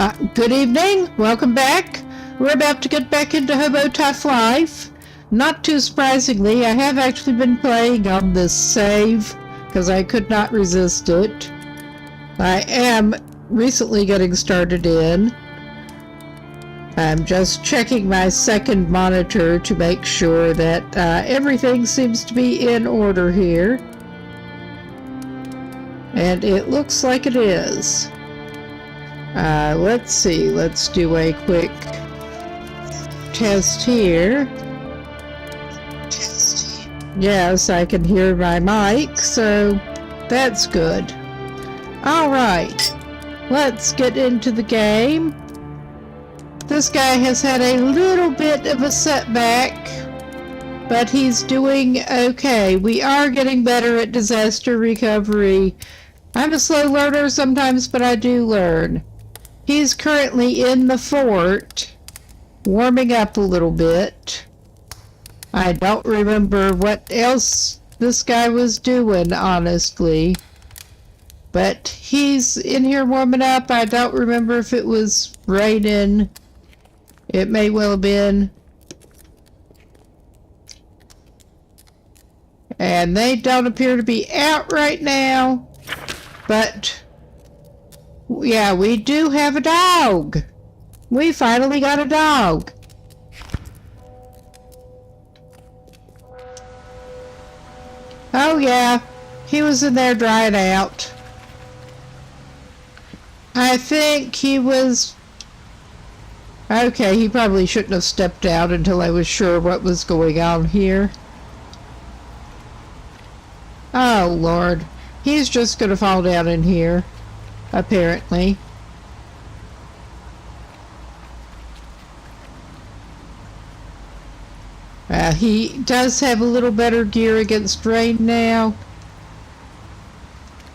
Good evening. Welcome back. We're about to get back into Hobo Tough Life. Not too surprisingly, I have actually been playing on this save because I could not resist it. I am recently getting started in. I'm just checking my second monitor to make sure that everything seems to be in order here. And it looks like it is. Let's see, let's do a quick test here. Yes, I can hear my mic, so that's good. Alright, let's get into the game. This guy has had a little bit of a setback, but he's doing okay. We are getting better at disaster recovery. I'm a slow learner sometimes, but I do learn. He's currently in the fort, warming up a little bit. I don't remember what else this guy was doing, honestly. But he's in here warming up. I don't remember if it was raining. It may well have been. And they don't appear to be out right now. But yeah, we do have a dog. We finally got a dog. Oh yeah, he was in there drying out. I think he was... Okay, he probably shouldn't have stepped out until I was sure what was going on here. Oh Lord, he's just gonna fall down in here. Apparently. He does have a little better gear against rain now.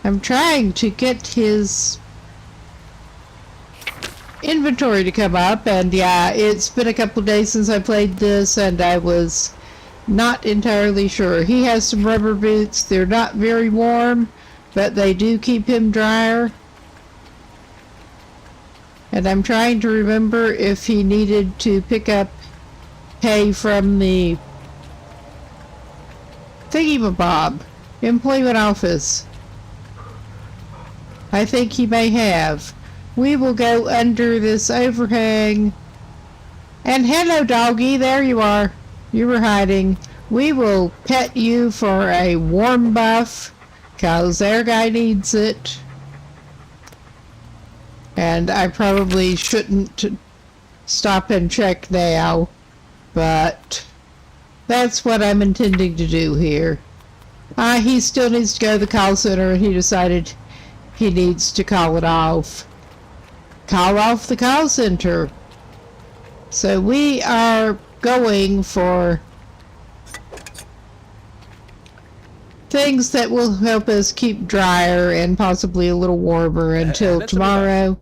I'm trying to get his inventory to come up, and yeah, it's been a couple days since I played this, and I was not entirely sure. He has some rubber boots. They're not very warm, but they do keep him drier. And I'm trying to remember if he needed to pick up hay from the thingy-mabob, employment office. I think he may have. We will go under this overhang. And hello, doggy, there you are. You were hiding. We will pet you for a warm buff, 'cause their guy needs it. And I probably shouldn't stop and check now, but that's what I'm intending to do here. He still needs to go to the call center, and he decided he needs to call it off. Call off the call center. So we are going for things that will help us keep drier and possibly a little warmer until tomorrow.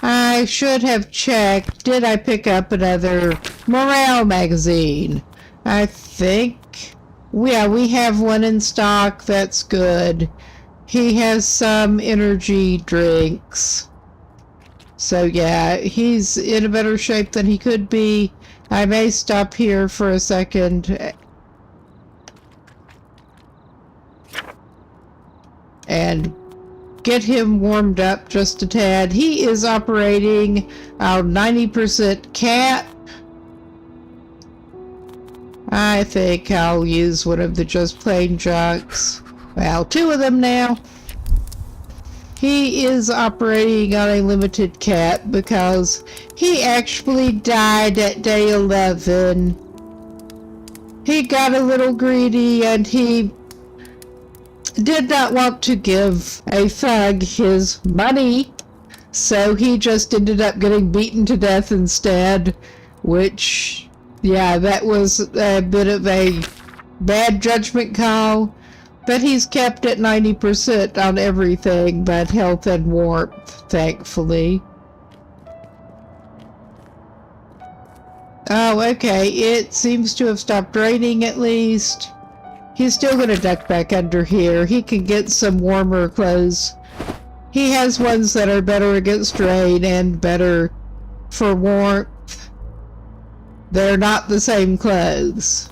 I should have checked. Did I pick up another morale magazine? I think. Yeah, we have one in stock. That's good. He has some energy drinks. So yeah, he's in a better shape than he could be. I may stop here for a second and get him warmed up just a tad. He is operating our 90% cap. I think I'll use one of the just plain junks. Well, two of them now. He is operating on a limited cap because he actually died at day 11. He got a little greedy and he did not want to give a thug his money, so he just ended up getting beaten to death instead, which, yeah, that was a bit of a bad judgment call, but he's kept at 90% on everything but health and warmth, thankfully. Oh, okay, it seems to have stopped raining at least. He's still going to duck back under here. He can get some warmer clothes He has ones that are better against rain and better for warmth. They're not the same clothes.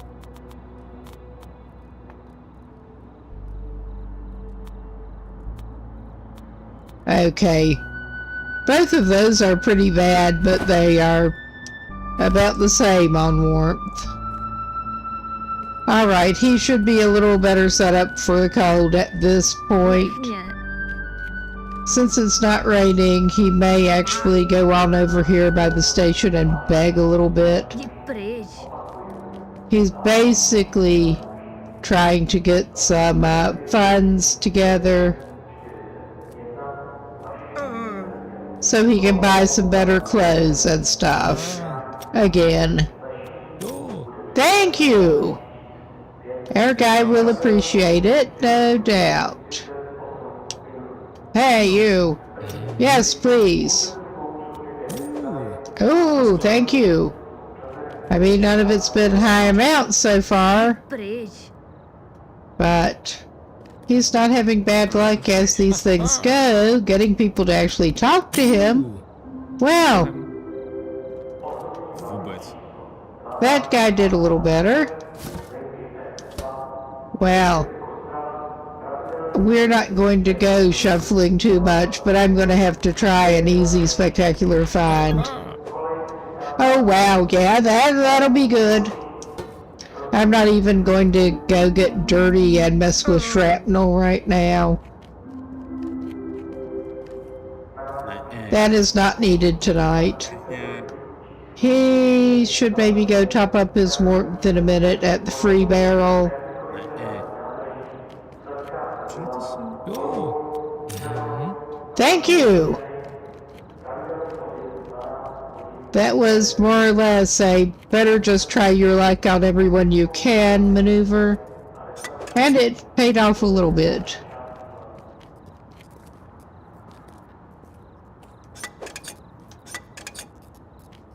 Okay. Both of those are pretty bad, but they are about the same on warmth. Alright, he should be a little better set up for the cold at this point. Since it's not raining, he may actually go on over here by the station and beg a little bit. He's basically trying to get some funds together so he can buy some better clothes and stuff. Again. Thank you! Our guy will appreciate it, no doubt. Hey, you. Yes, please. Oh, thank you. I mean, none of it's been high amounts so far. But he's not having bad luck as these things go, getting people to actually talk to him. Well, that guy did a little better. Well, we're not going to go shuffling too much, but I'm going to have to try an easy, spectacular find. Oh, wow, yeah, that'll be good. I'm not even going to go get dirty and mess with shrapnel right now. That is not needed tonight. He should maybe go top up his warmth in a minute at the free barrel. Thank you! That was more or less a better just try your luck on everyone you can maneuver. And it paid off a little bit.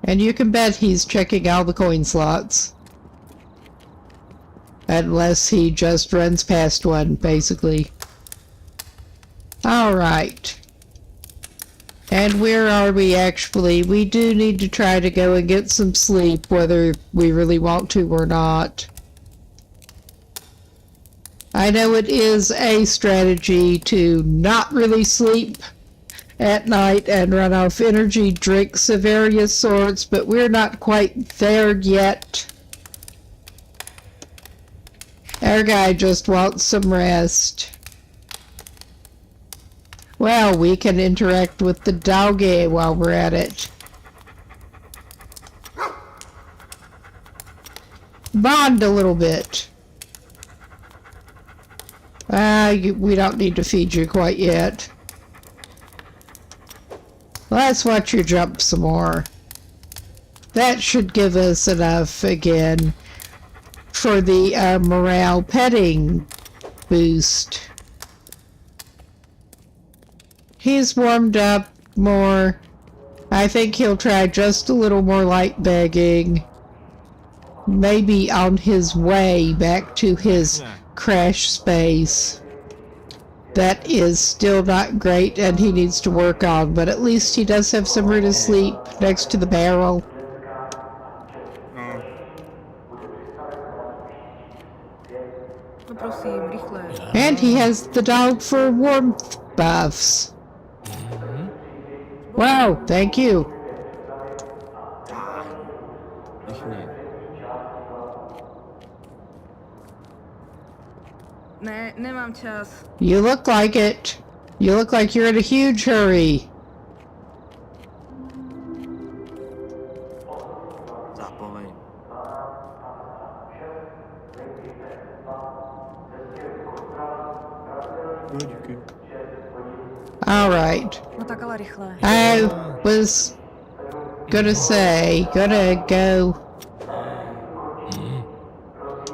And you can bet he's checking all the coin slots. Unless he just runs past one, basically. Alright. And where are we actually? We do need to try to go and get some sleep, whether we really want to or not. I know it is a strategy to not really sleep at night and run off energy drinks of various sorts, but we're not quite there yet. Our guy just wants some rest. Well, we can interact with the doggy while we're at it. Bond a little bit. We don't need to feed you quite yet. Let's watch you jump some more. That should give us enough again for the morale petting boost. He's warmed up more. I think he'll try just a little more light begging. Maybe on his way back to his crash space. That is still not great and he needs to work on, but at least he does have somewhere to sleep next to the barrel. And he has the dog for warmth buffs. Wow, thank you. You look like it. You look like you're in a huge hurry. All right. I was gonna go.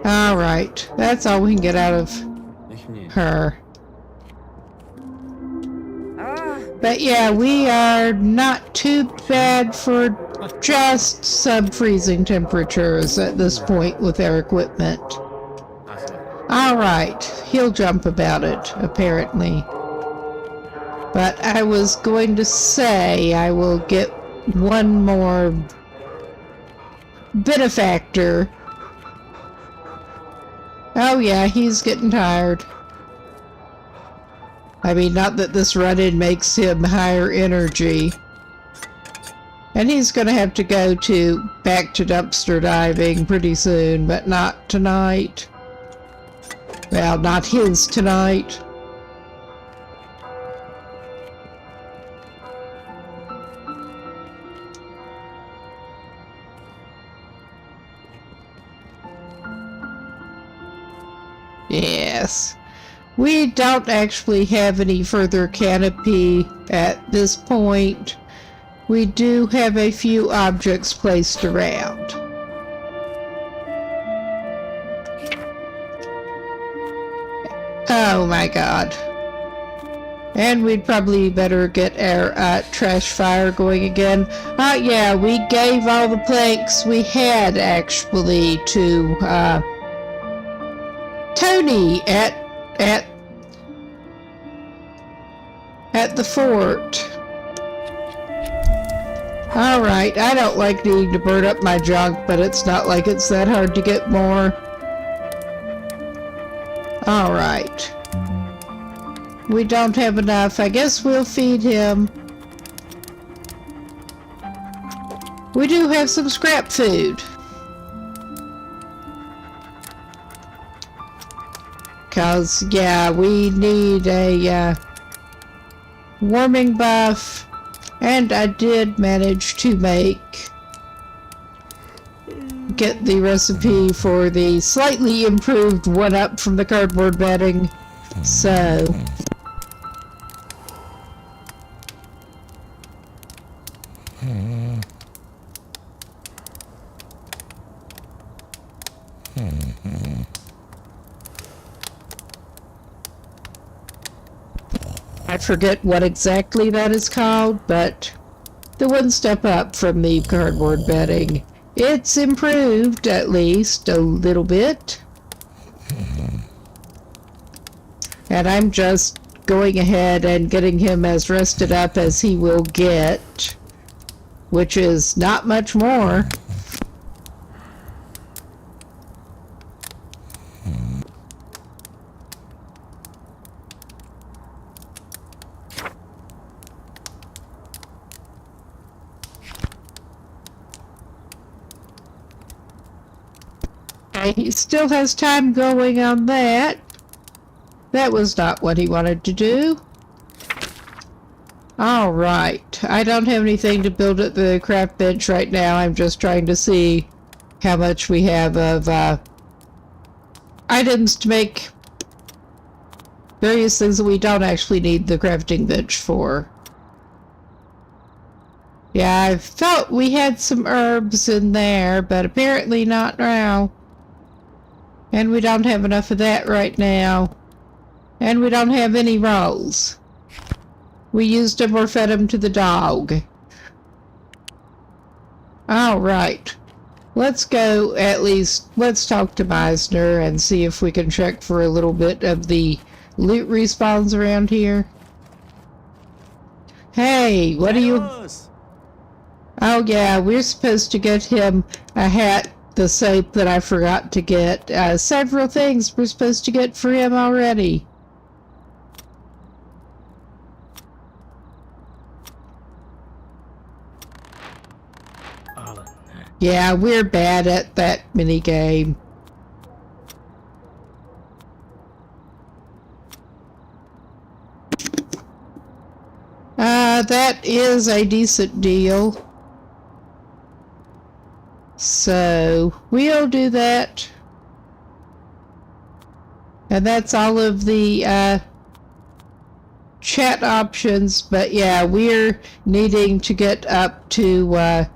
All right. That's all we can get out of her. But yeah, we are not too bad for just sub-freezing temperatures at this point with our equipment. All right. He'll jump about it, apparently. But I was going to say I will get one more benefactor. Oh yeah, he's getting tired. I mean, not that this run-in makes him higher energy. And he's gonna have to go back to dumpster diving pretty soon, but not tonight. Well, not his tonight. Yes. We don't actually have any further canopy at this point. We do have a few objects placed around. Oh my god. And we'd probably better get our trash fire going again. Yeah, we gave all the planks we had actually to Tony at the fort. Alright, I don't like needing to burn up my junk, but it's not like it's that hard to get more. Alright. We don't have enough. I guess we'll feed him. We do have some scrap food. Cause, yeah, we need a warming buff. And I did manage to get the recipe for the slightly improved one-up from the cardboard bedding. So I forget what exactly that is called, but the one step up from the cardboard bedding. It's improved, at least, a little bit. And I'm just going ahead and getting him as rested up as he will get, which is not much more. He still has time going on that. That was not what he wanted to do. Alright, I don't have anything to build at the craft bench right now. I'm just trying to see how much we have of items to make various things that we don't actually need the crafting bench for. Yeah, I thought we had some herbs in there, but apparently not now. And we don't have enough of that right now. And we don't have any rolls. We used them or fed them to the dog. Alright. Let's go, at least, let's talk to Meisner and see if we can check for a little bit of the loot respawns around here. Hey, what are you... Oh yeah, we're supposed to get him a hat, the soap that I forgot to get. Several things we're supposed to get for him already. Yeah, we're bad at that mini game. That is a decent deal. So, we'll do that. And that's all of the chat options, but yeah, we're needing to get up to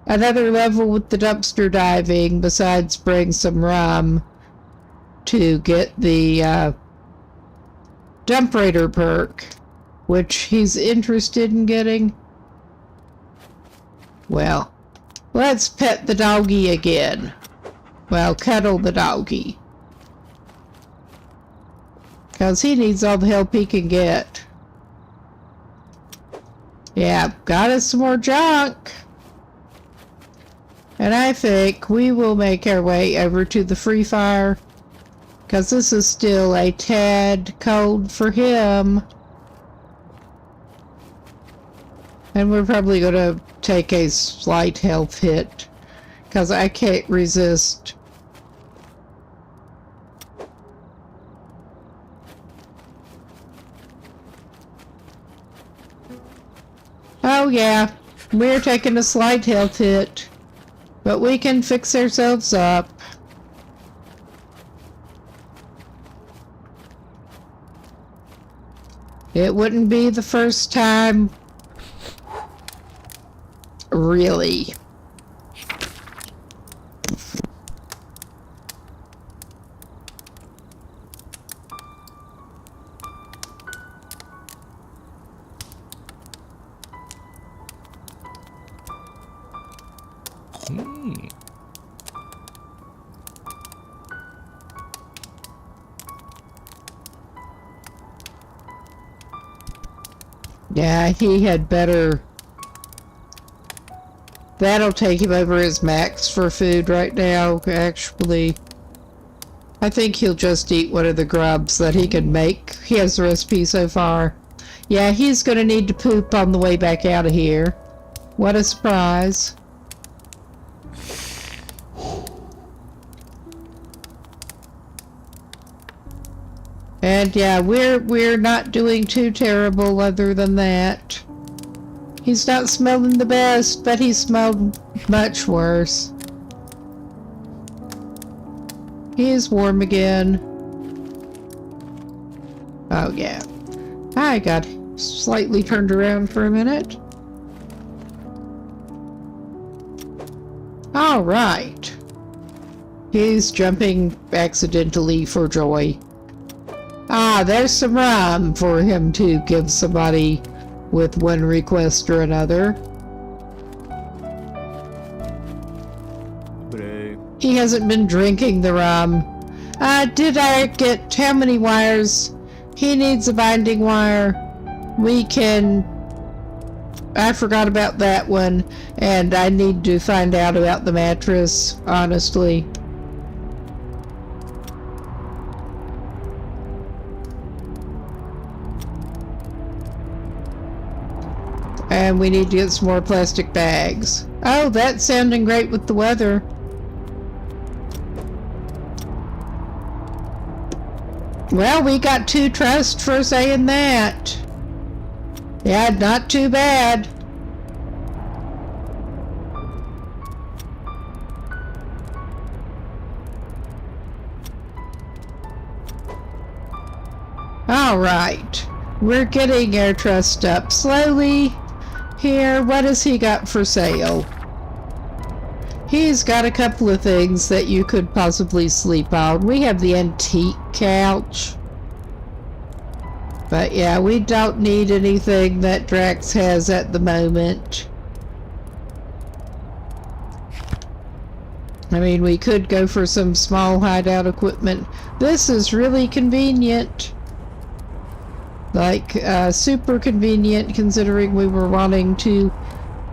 another level with the dumpster diving, besides bring some rum to get the dump raider perk, which he's interested in getting. Well, let's pet the doggy again. Well, cuddle the doggy. Because he needs all the help he can get. Yeah, got us some more junk. And I think we will make our way over to the free fire, because this is still a tad cold for him. And we're probably going to take a slight health hit, because I can't resist. Oh yeah, we're taking a slight health hit, but we can fix ourselves up. It wouldn't be the first time, really. Yeah, he had better. That'll take him over his max for food right now, actually. I think he'll just eat one of the grubs that he can make. He has the recipe so far. Yeah, he's gonna need to poop on the way back out of here. What a surprise. And yeah, we're not doing too terrible other than that. He's not smelling the best, but he smelled much worse. He is warm again. Oh yeah. I got slightly turned around for a minute. All right. He's jumping accidentally for joy. Ah, there's some rhyme for him to give somebody with one request or another. He hasn't been drinking the rum. Did I get how many wires? He needs a binding wire. We can... I forgot about that one, and I need to find out about the mattress, honestly. And we need to get some more plastic bags. Oh, that's sounding great with the weather. Well, we got 2 trust for saying that. Yeah, not too bad. All right. We're getting our trust up slowly. Here, what has he got for sale? He's got a couple of things that you could possibly sleep on. We have the antique couch. But yeah, we don't need anything that Drax has at the moment. I mean, we could go for some small hideout equipment. This is really convenient. Like, super convenient, considering we were wanting to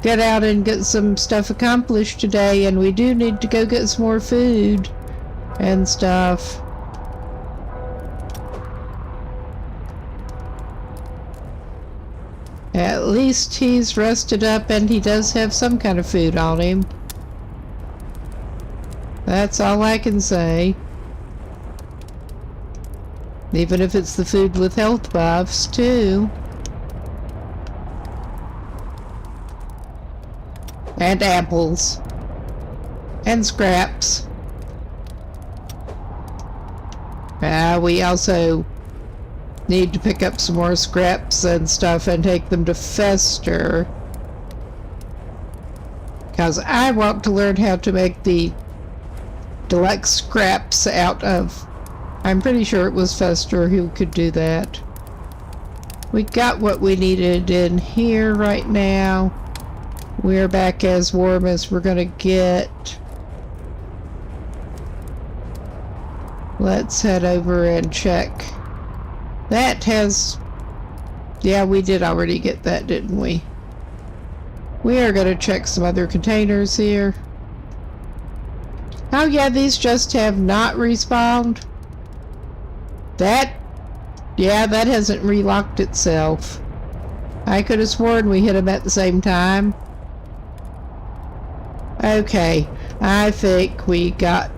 get out and get some stuff accomplished today, and we do need to go get some more food and stuff. At least he's rested up and he does have some kind of food on him. That's all I can say. Even if it's the food with health buffs, too. And apples. And scraps. We also need to pick up some more scraps and stuff and take them to Fester. Because I want to learn how to make the deluxe scraps out of... I'm pretty sure it was Fester who could do that. We got what we needed in here right now. We're back as warm as we're gonna get. Let's head over and check. That has... Yeah, we did already get that, didn't we? We are going to check some other containers here. Oh yeah, these just have not respawned. Yeah, that hasn't relocked itself. I could have sworn we hit them at the same time. Okay, I think we got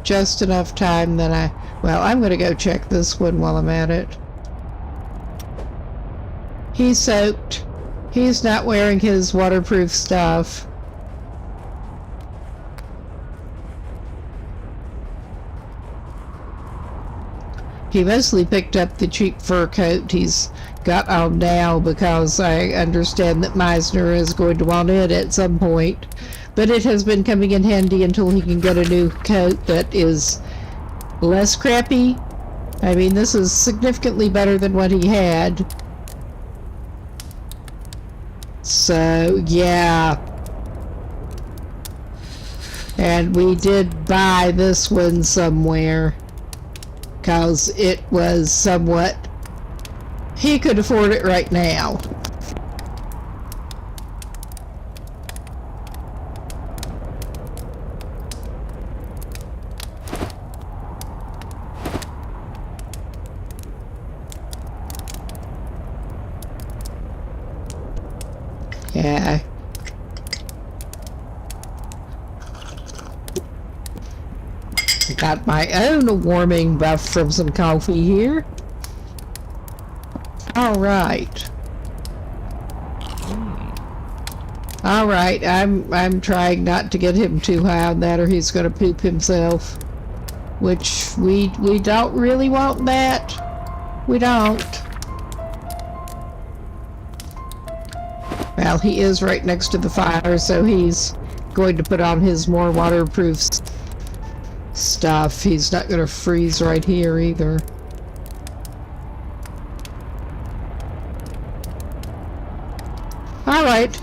just enough time that well, I'm going to go check this one while I'm at it. He's soaked. He's not wearing his waterproof stuff. He mostly picked up the cheap fur coat he's got on now because I understand that Meisner is going to want it at some point. But it has been coming in handy until he can get a new coat that is less crappy. I mean, this is significantly better than what he had. So, yeah. And we did buy this one somewhere, because it was somewhat... he could afford it right now. Yeah. Got my own warming buff from some coffee here. Alright. Alright, I'm trying not to get him too high on that or he's gonna poop himself. Which we don't really want that. We don't. Well, he is right next to the fire, so he's going to put on his more waterproof stuff. He's not going to freeze right here either. Alright.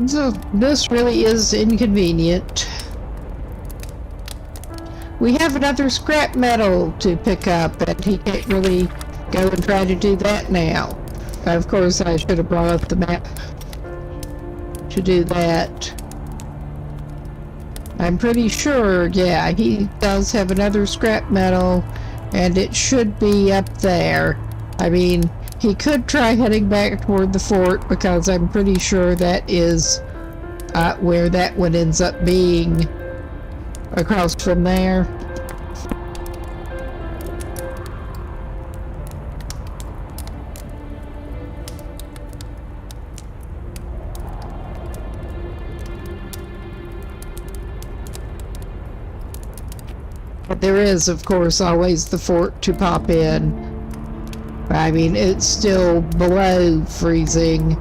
So, this really is inconvenient. We have another scrap metal to pick up, and he can't really go and try to do that now. Of course, I should have brought up the map to do that. I'm pretty sure, yeah, he does have another scrap metal, and it should be up there. I mean, he could try heading back toward the fort, because I'm pretty sure that is where that one ends up being, across from there. But there is, of course, always the fort to pop in. I mean, it's still below freezing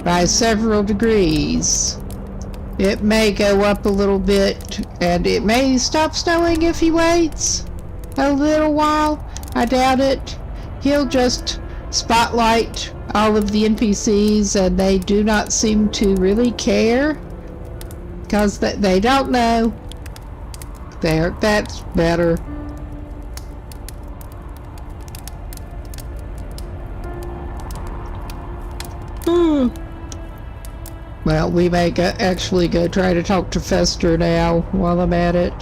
by several degrees. It may go up a little bit, and it may stop snowing if he waits a little while. I doubt it. He'll just spotlight all of the NPCs, and they do not seem to really care, because they don't know. There, that's better. Well, we may actually go try to talk to Fester now while I'm at it.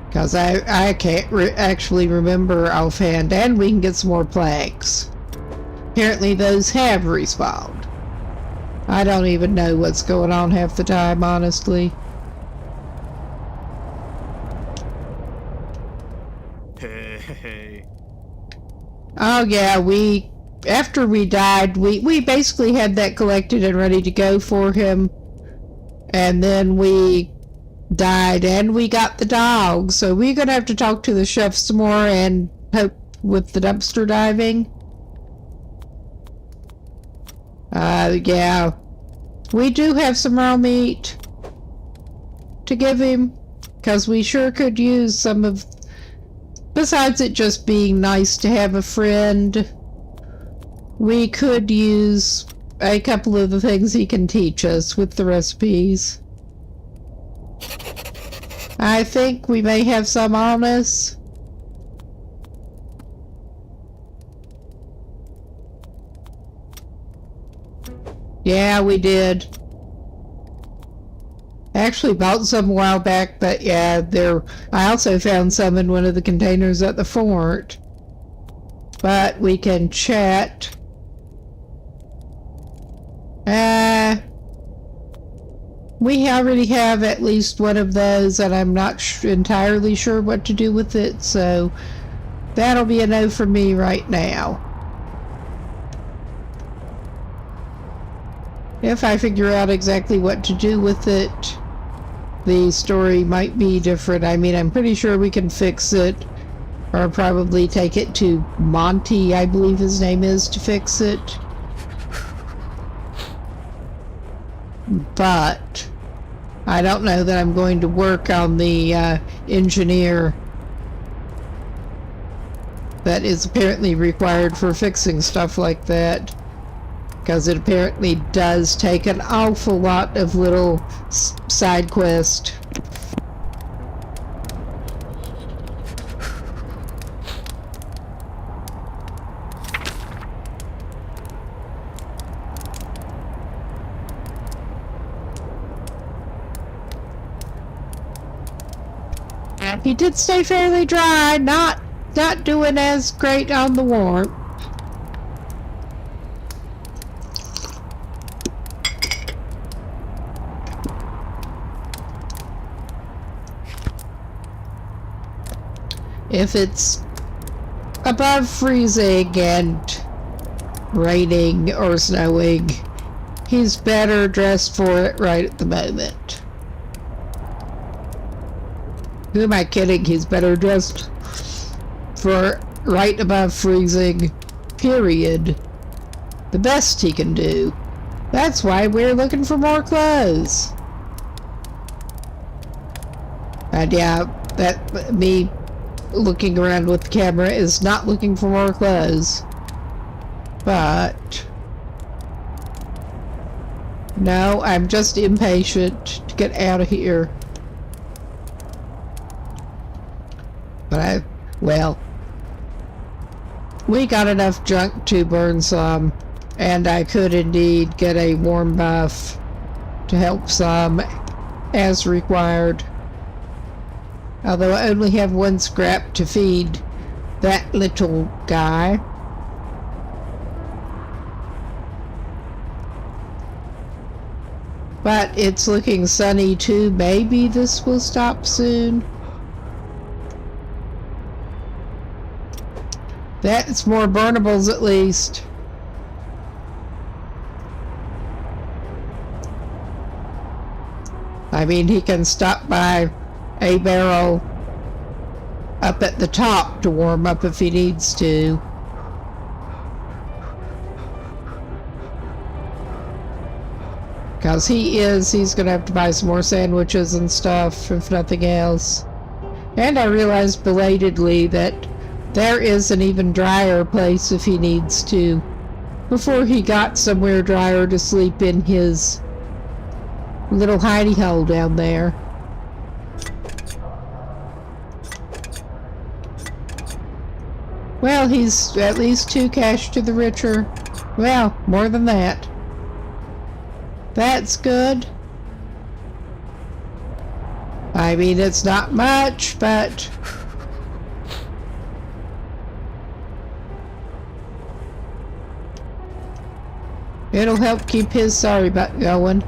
Because I can't actually remember offhand, and we can get some more plaques. Apparently those have respawned. I don't even know what's going on half the time, honestly. Hey. Oh yeah, after we died, we basically had that collected and ready to go for him. And then we died and we got the dog, so we're gonna have to talk to the chef some more and help with the dumpster diving. Yeah, we do have some raw meat to give him, because we sure could use some of, besides it just being nice to have a friend, we could use a couple of the things he can teach us with the recipes. I think we may have some on us. Yeah, we did. Actually bought some a while back, but yeah, I also found some in one of the containers at the fort. But we can chat. We already have at least one of those, and I'm not entirely sure what to do with it, so that'll be a no for me right now. If I figure out exactly what to do with it, the story might be different. I mean, I'm pretty sure we can fix it, or probably take it to Monty, I believe his name is, to fix it. But I don't know that I'm going to work on the engineer that is apparently required for fixing stuff like that, because it apparently does take an awful lot of little side quest. He did stay fairly dry, not doing as great on the warmth. If it's above freezing and raining or snowing, he's better dressed for it right at the moment. Who am I kidding? He's better dressed for right above freezing, period. The best he can do. That's why we're looking for more clothes. And yeah, that me looking around with the camera is not looking for more clothes. But no, I'm just impatient to get out of here. But well, we got enough junk to burn some, and I could indeed get a warm buff to help some as required. Although I only have one scrap to feed that little guy. But it's looking sunny too. Maybe this will stop soon. That's more burnables at least. I mean, he can stop by a barrel up at the top to warm up if he needs to. Because he's gonna have to buy some more sandwiches and stuff, if nothing else. And I realized belatedly that there is an even drier place if he needs to, before he got somewhere drier to sleep in his little hidey hole down there. Well, he's at least 2 cash to the richer. Well, more than that. That's good. I mean, it's not much, but it'll help keep his sorry butt going.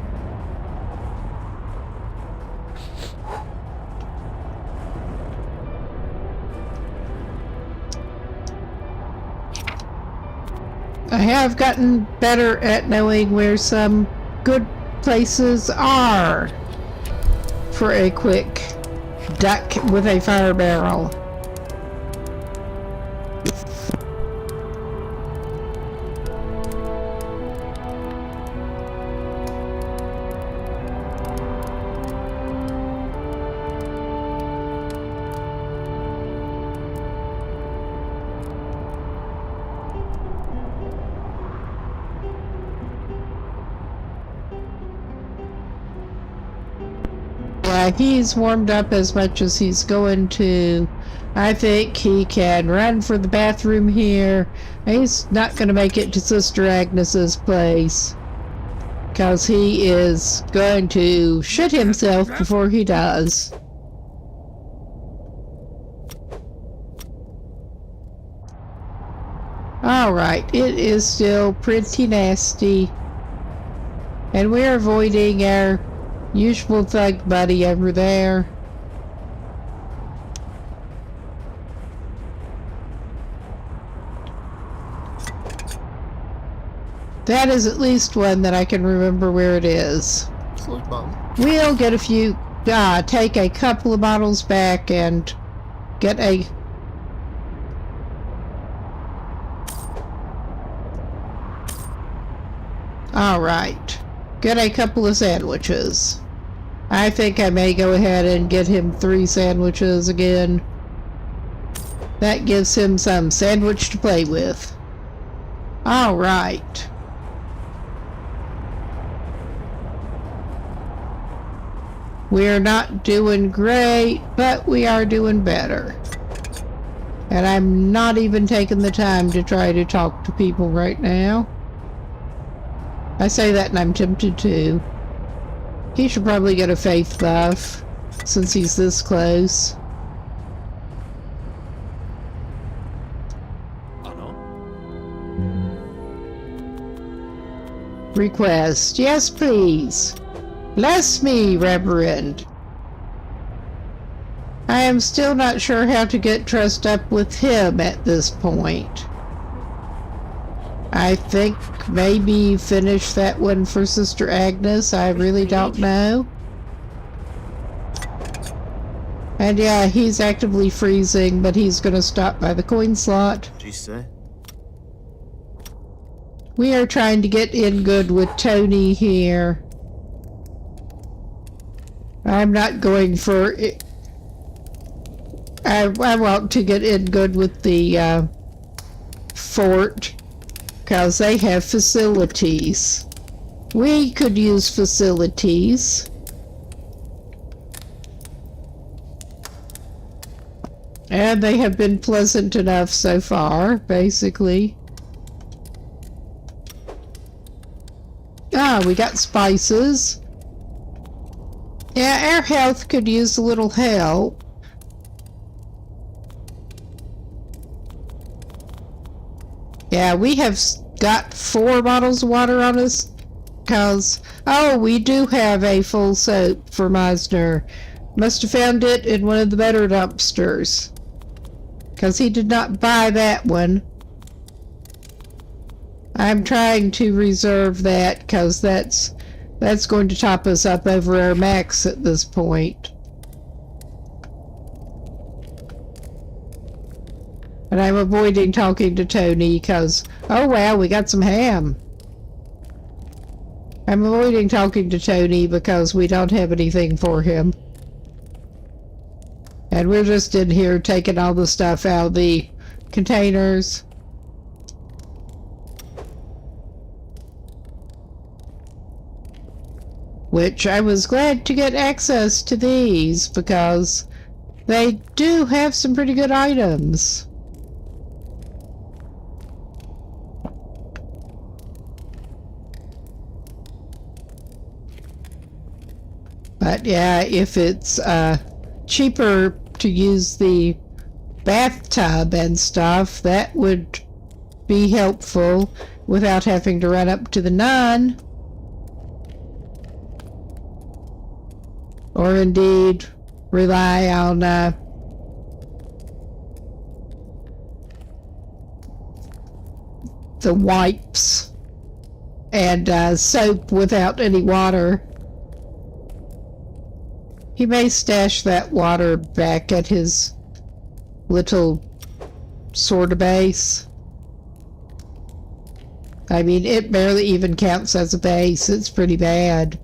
I have gotten better at knowing where some good places are for a quick duck with a fire barrel. yeah, he's warmed up as much as he's going to. I think he can run for the bathroom here. He's not going to make it to Sister Agnes's place, because he is going to shit himself before he does. Alright, it is still pretty nasty. And we're avoiding our usual thug buddy over there. That is at least one that I can remember where it is. We'll get a few, take a couple of bottles back and get a... Alright. Get a couple of sandwiches. I think I may go ahead and get him 3 sandwiches again. That gives him some sandwich to play with. Alright. We're not doing great, but we are doing better. And I'm not even taking the time to try to talk to people right now. I say that and I'm tempted to. He should probably get a faith buff, since he's this close. Request. Yes, please. Bless me, Reverend. I am still not sure how to get dressed up with him at this point. I think maybe finish that one for Sister Agnes. I really don't know. And yeah, he's actively freezing, but he's gonna stop by the coin slot. What'd you say? We are trying to get in good with Tony here. I'm not going for it. I want to get in good with the fort, because they have facilities. We could use facilities. And they have been pleasant enough so far, basically. We got spices. Yeah, our health could use a little help. Yeah, we have got 4 bottles of water on us, because, we do have a full soap for Meisner. Must have found it in one of the better dumpsters, because he did not buy that one. I'm trying to reserve that, because that's going to top us up over our max at this point. And I'm avoiding talking to Tony because, oh wow, we got some ham. I'm avoiding talking to Tony because we don't have anything for him. And we're just in here taking all the stuff out of the containers. Which I was glad to get access to these because they do have some pretty good items. But yeah, if it's cheaper to use the bathtub and stuff, that would be helpful without having to run up to the nun. Or indeed rely on the wipes and soap without any water. He may stash that water back at his little sorta base. I mean, it barely even counts as a base. It's pretty bad.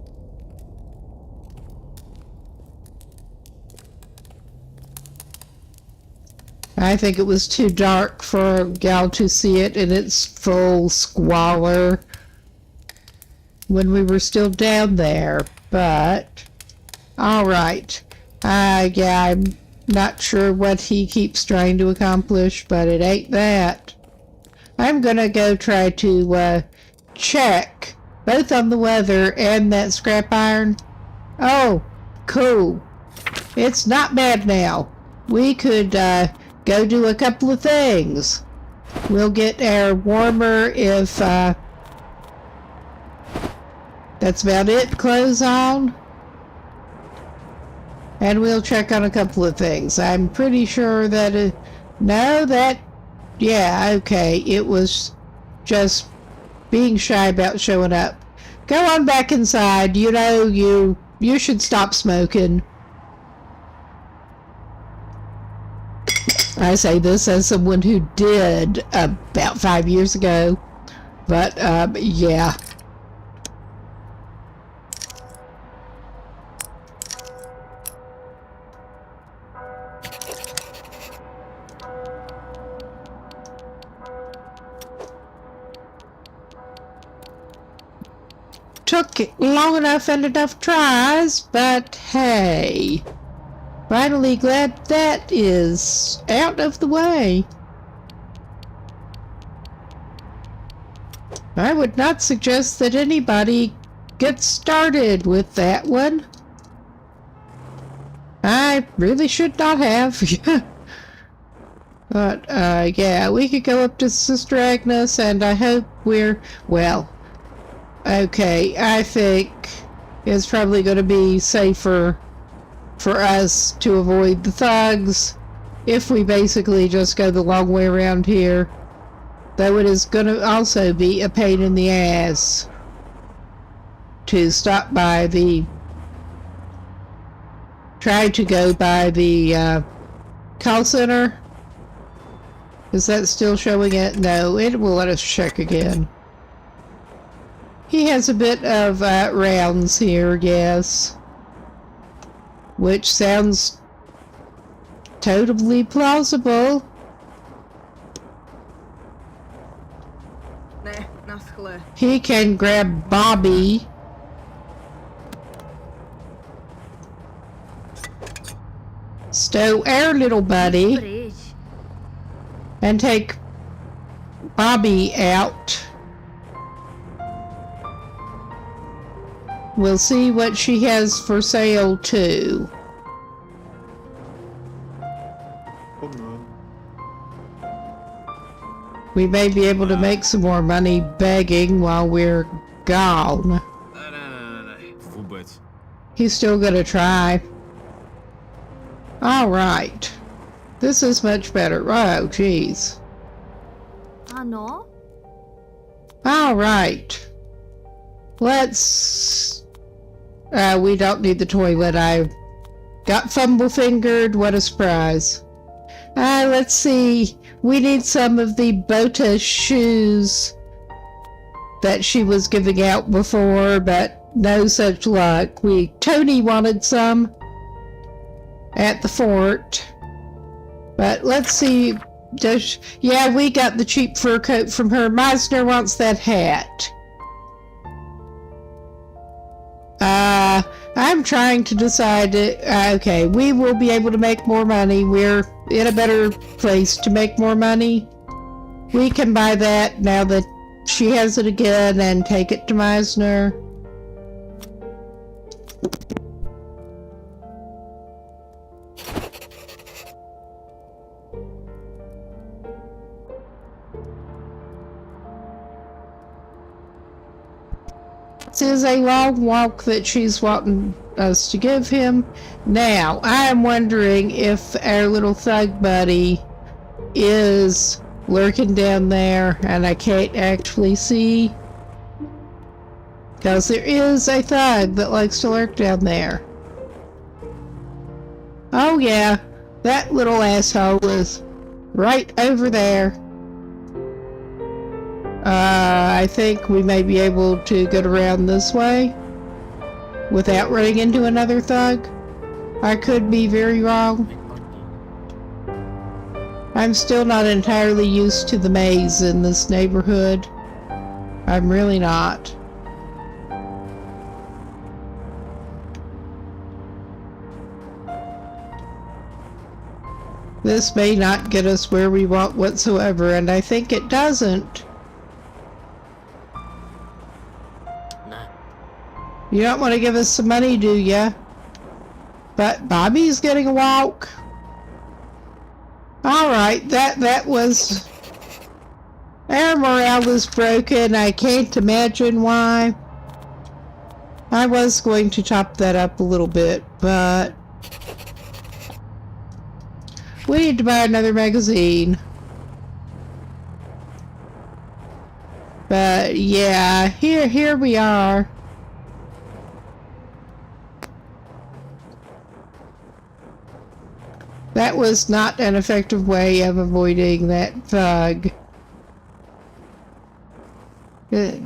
I think it was too dark for a gal to see it in its full squalor when we were still down there, but Alright. Yeah, I'm not sure what he keeps trying to accomplish, but it ain't that. I'm gonna go try to check both on the weather and that scrap iron. Oh, cool. It's not bad now. We could go do a couple of things. We'll get our warmer if that's about it. Clothes on. And we'll check on a couple of things. I'm pretty sure that yeah, okay. It was just being shy about showing up. Go on back inside. You know, you should stop smoking. I say this as someone who did about 5 years ago. But, yeah. Took long enough and enough tries, but hey. Finally glad that is out of the way. I would not suggest that anybody get started with that one. I really should not have. But, yeah, we could go up to Sister Agnes, and I hope well, okay, I think it's probably going to be safer for us to avoid the thugs if we basically just go the long way around here. Though it is going to also be a pain in the ass to stop by try to go by the call center. Is that still showing it? No, it will let us check again. He has a bit of rounds here, yes. Which sounds totally plausible. He can grab Bobby. Stow our little buddy. And take Bobby out. We'll see what she has for sale too. Oh no. We may be able to make some more money begging while we're gone. Vůbec. He's still gonna try. Alright. This is much better. Oh, jeez. Ano? Alright. Let's... we don't need the toilet. I got fumble-fingered. What a surprise. Let's see. We need some of the Bota shoes that she was giving out before, but no such luck. Tony wanted some at the fort. But let's see. Yeah, we got the cheap fur coat from her. Meisner wants that hat. I'm trying to decide. Okay, we will be able to make more money. We're in a better place to make more money. We can buy that now that she has it again and take it to Meisner. This is a long walk that she's wanting us to give him. Now, I am wondering if our little thug buddy is lurking down there, and I can't actually see. Because there is a thug that likes to lurk down there. Oh yeah, that little asshole was right over there. I think we may be able to get around this way without running into another thug. I could be very wrong. I'm still not entirely used to the maze in this neighborhood. I'm really not. This may not get us where we want whatsoever, and I think it doesn't. You don't want to give us some money, do ya? But Bobby's getting a walk. Alright, that was... Our morale is broken. I can't imagine why. I was going to chop that up a little bit, but... We need to buy another magazine. But yeah, here we are. That was not an effective way of avoiding that thug. It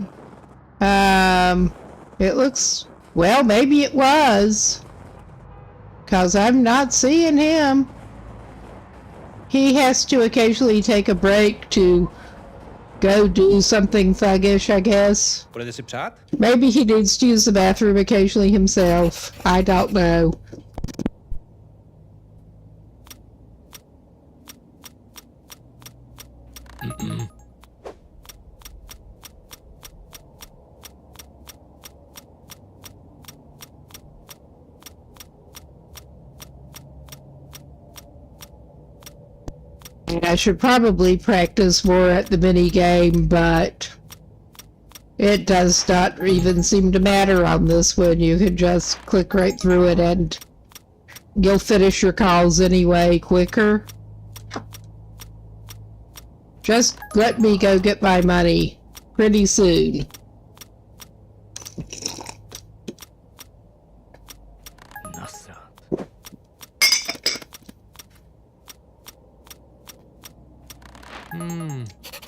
looks... Well, maybe it was. 'Cause I'm not seeing him. He has to occasionally take a break to go do something thuggish, I guess. Budete si přát? Maybe he needs to use the bathroom occasionally himself. I don't know. I should probably practice more at the mini game, but it does not even seem to matter on this one. You can just click right through it and you'll finish your calls anyway quicker. Just let me go get my money pretty soon.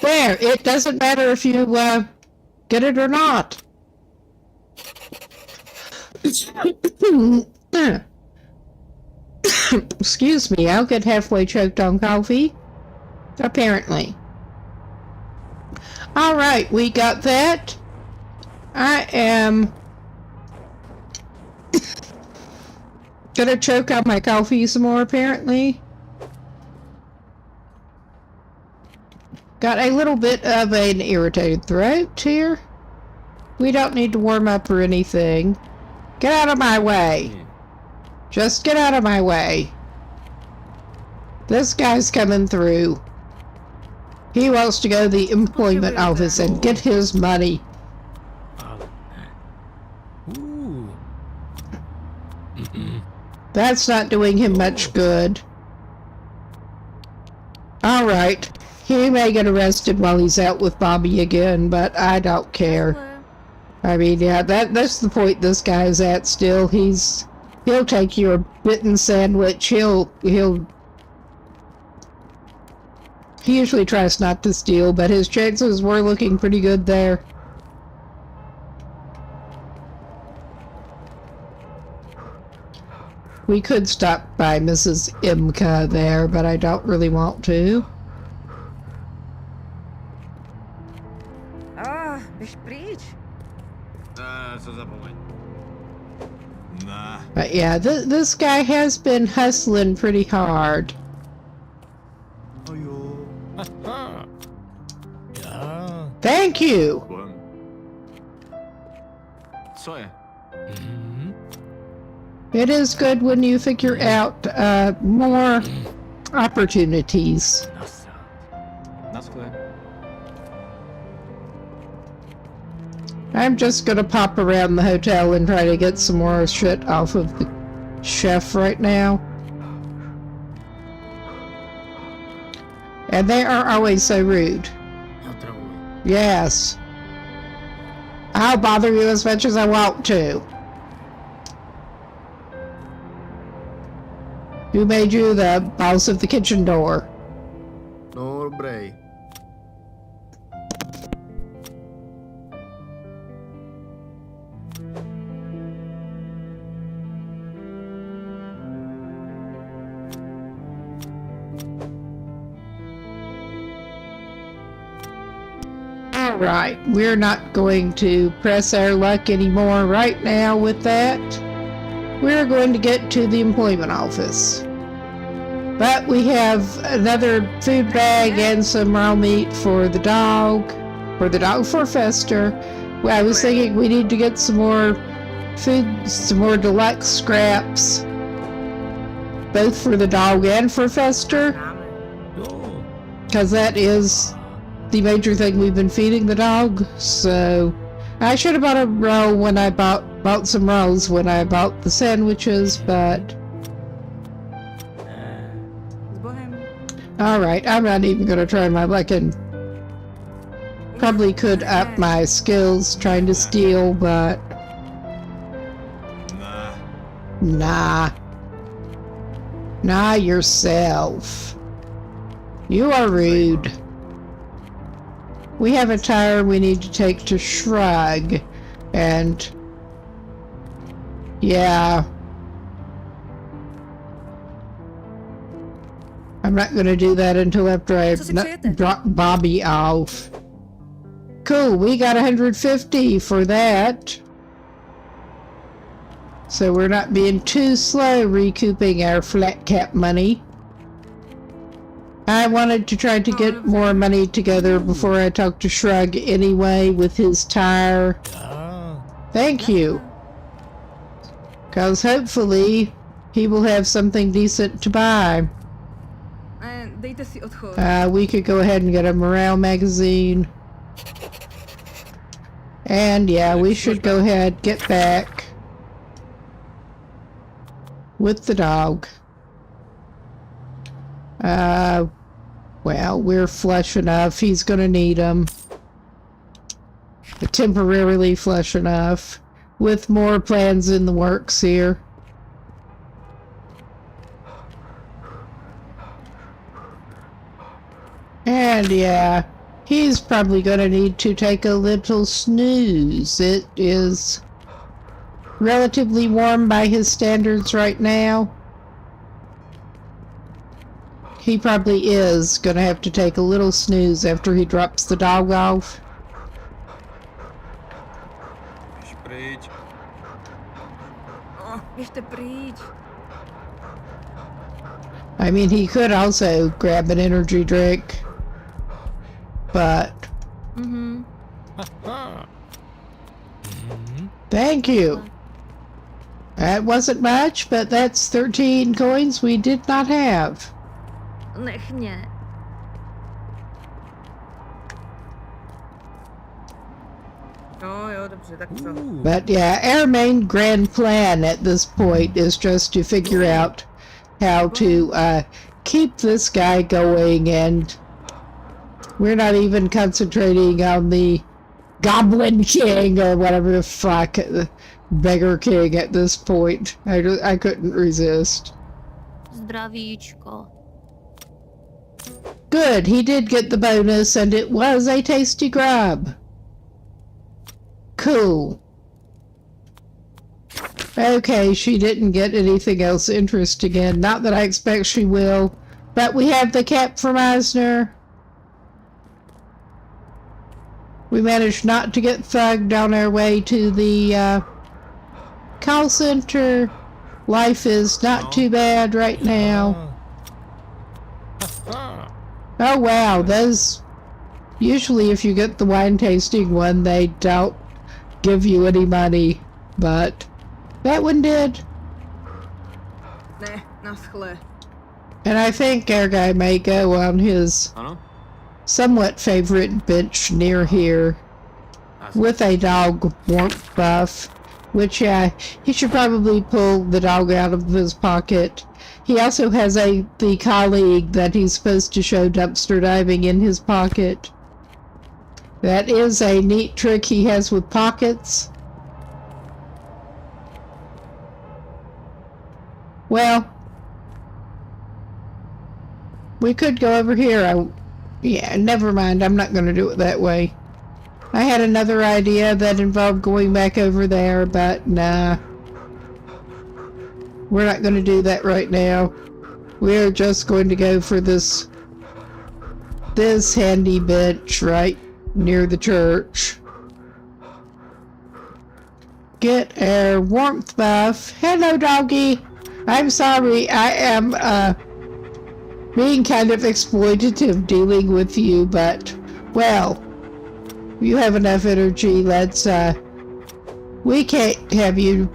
There, it doesn't matter if you get it or not. Excuse me, I'll get halfway choked on coffee. Apparently. Alright, we got that. I am gonna choke on my coffee some more, apparently. Got a little bit of an irritated throat here. We don't need to warm up or anything. Get out of my way. Just get out of my way. This guy's coming through. He wants to go to the employment office and get his money. That's not doing him much good. Alright. He may get arrested while he's out with Bobby again, but I don't care. I mean, yeah, that's the point this guy's at still. He'll take your bitten sandwich. He usually tries not to steal, but his chances were looking pretty good there. We could stop by Mrs. Imka there, but I don't really want to. But yeah, this guy has been hustling pretty hard. Thank you! It is good when you figure out more opportunities. I'm just gonna pop around the hotel and try to get some more shit off of the chef right now. And they are always so rude. Yes. I'll bother you as much as I want to. Who made you the boss of the kitchen door? No, Bray. Right, we're not going to press our luck anymore right now with that. We're going to get to the employment office. But we have another food bag and some raw meat for the dog. For Fester. Well, I was thinking we need to get some more food, some more deluxe scraps. Both for the dog and for Fester. Because that is the major thing we've been feeding the dog. So I should have bought a roll when I bought some rolls when I bought the sandwiches, but alright, I'm not even gonna try my luck, and probably could up my skills trying to steal, but nah yourself. You are rude. We have a tire we need to take to Shrug, and yeah, I'm not going to do that until after I drop Bobby off. Cool, we got 150 for that. So we're not being too slow recouping our flat cap money. I wanted to try to get more money together before I talk to Shrug anyway with his tire. Thank you. Because hopefully he will have something decent to buy. We could go ahead and get a morale magazine. And yeah, we should go ahead, get back with the dog. Well, we're flush enough. He's gonna need them. Temporarily flush enough. With more plans in the works here. And yeah, he's probably gonna need to take a little snooze. It is relatively warm by his standards right now. He probably is gonna have to take a little snooze after he drops the dog off. I mean, he could also grab an energy drink, but thank you. That wasn't much, but that's 13 coins we did not have. But yeah, our main grand plan at this point is just to figure out how to keep this guy going, and we're not even concentrating on the Goblin King or whatever the fuck, Beggar King at this point. I couldn't resist. Zdravíčko. Good, he did get the bonus, and it was a tasty grub. Cool. Okay, she didn't get anything else interesting in. Not that I expect she will. But we have the cap from Eisner. We managed not to get thugged on our way to the call center. Life is not too bad right now. Oh wow, those... Usually if you get the wine tasting one, they don't give you any money. But that one did. And I think our guy may go on his somewhat favorite bench near here with a dog warmth buff, which he should probably pull the dog out of his pocket. He also has the colleague that he's supposed to show dumpster diving in his pocket. That is a neat trick he has with pockets. Well, we could go over here. Yeah, never mind. I'm not going to do it that way. I had another idea that involved going back over there, but nah. We're not going to do that right now. We're just going to go for this handy bench right near the church. Get our warmth buff. Hello, doggy. I'm sorry. I am being kind of exploitative dealing with you, but, well, you have enough energy. We can't have you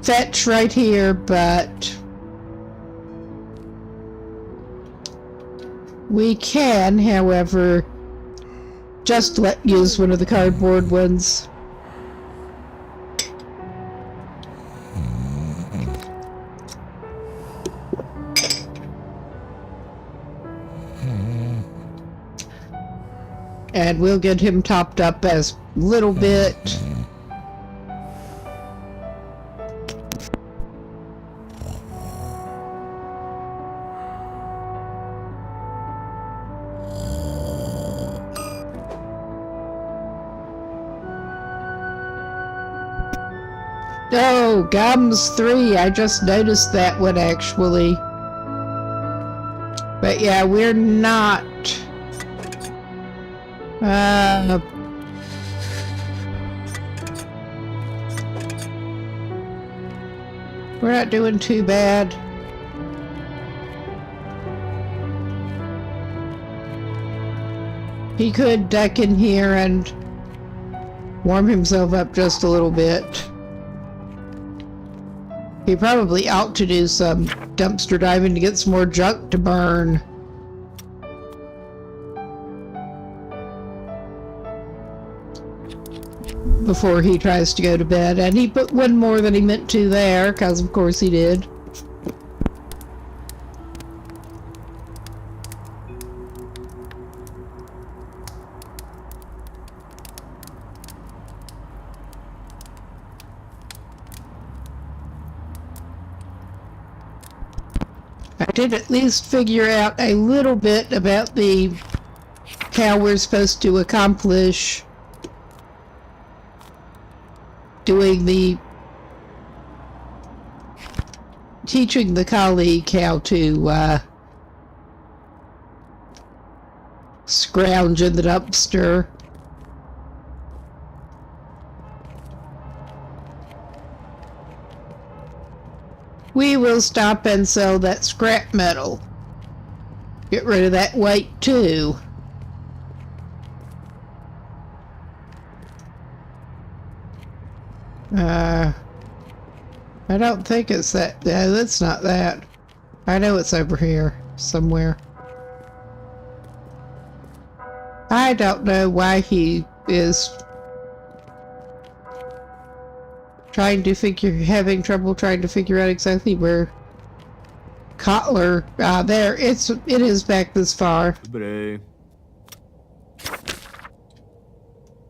fetch right here, but we can, however, just use one of the cardboard ones. And we'll get him topped up as little bit. Oh, Gums 3. I just noticed that one actually. But yeah, we're not. We're not doing too bad. He could duck in here and warm himself up just a little bit. He probably ought to do some dumpster diving to get some more junk to burn. Before he tries to go to bed. And he put one more than he meant to there, because of course he did. I did at least figure out a little bit about how we're supposed to accomplish teaching the colleague how to scrounge in the dumpster. We will stop and sell that scrap metal. Get rid of that weight too. I don't think it's that. No, that's not that. I know it's over here somewhere. I don't know why he is having trouble trying to figure out exactly where Kotler. There, it is back this far. Bray.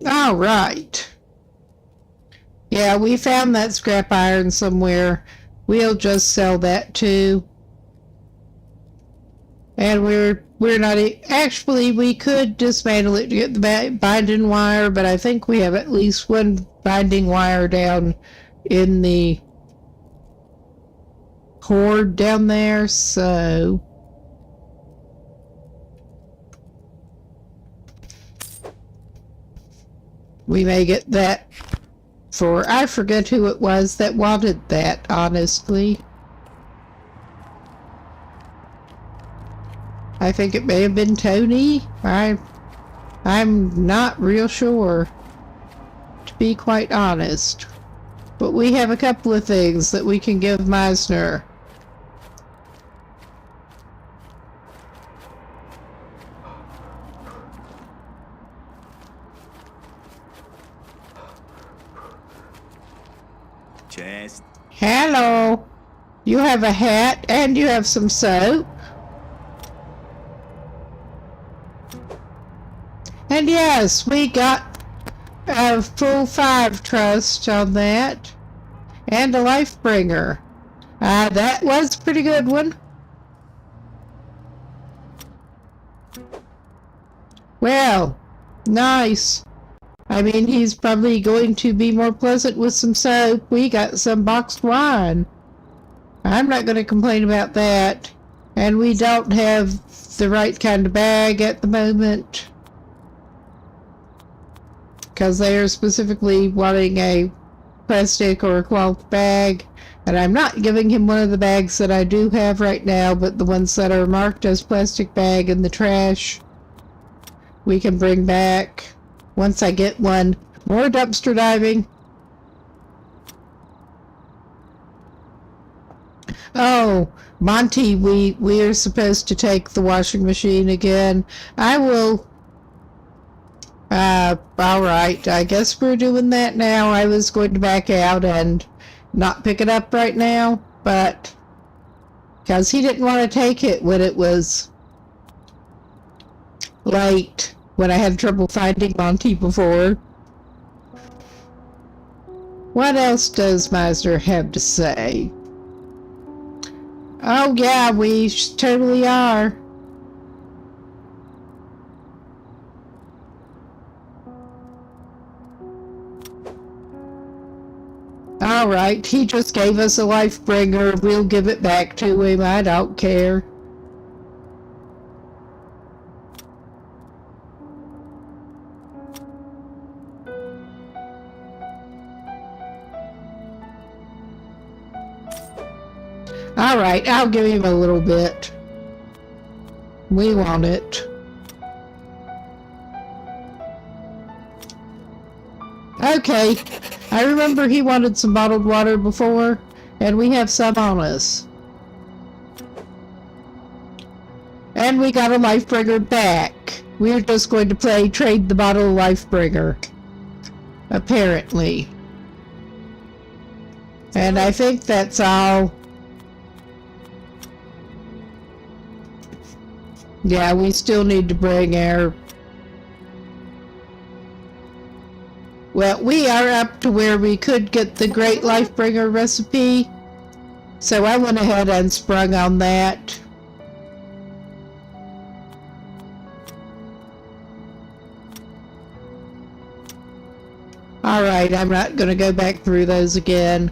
All right. Yeah, we found that scrap iron somewhere. We'll just sell that too. And we're not... Actually, we could dismantle it to get the binding wire, but I think we have at least one binding wire down in the cord down there, so... we may get that for... I forget who it was that wanted that, honestly. I think it may have been Tony. I'm not real sure, to be quite honest. But we have a couple of things that we can give Meisner. Chest. Hello. You have a hat and you have some soap. And yes, we got a full 5 trust on that. And a life bringer. That was a pretty good one. Well, nice. I mean, he's probably going to be more pleasant with some soap. We got some boxed wine. I'm not going to complain about that. And we don't have the right kind of bag at the moment. Because they are specifically wanting a plastic or a cloth bag. And I'm not giving him one of the bags that I do have right now, but the ones that are marked as plastic bag in the trash, we can bring back once I get one. More dumpster diving. Oh, Monty, we are supposed to take the washing machine again. I will. All right. I guess we're doing that now. I was going to back out and not pick it up right now, but because he didn't want to take it when it was late, when I had trouble finding Monty before. What else does Meisner have to say? Oh yeah, we totally are. All right, he just gave us a life bringer. We'll give it back to him. I don't care. All right, I'll give him a little bit. We want it. Okay, I remember he wanted some bottled water before, and we have some on us. And we got a life bringer back. We're just going to play trade the bottle of life bringer. Apparently. And I think that's all. Yeah, we still need to bring our... Well, we are up to where we could get the Great Lifebringer recipe, so I went ahead and sprung on that. Alright, I'm not going to go back through those again,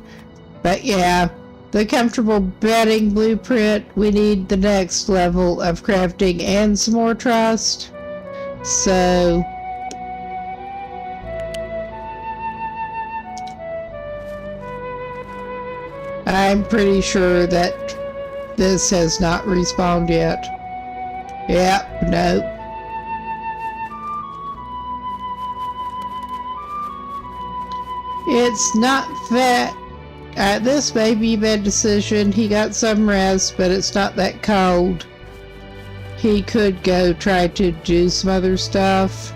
but yeah, the comfortable bedding blueprint, we need the next level of crafting and some more trust, so... I'm pretty sure that this has not respawned yet. Yep, nope. It's not that... this may be a bad decision. He got some rest, but it's not that cold. He could go try to do some other stuff.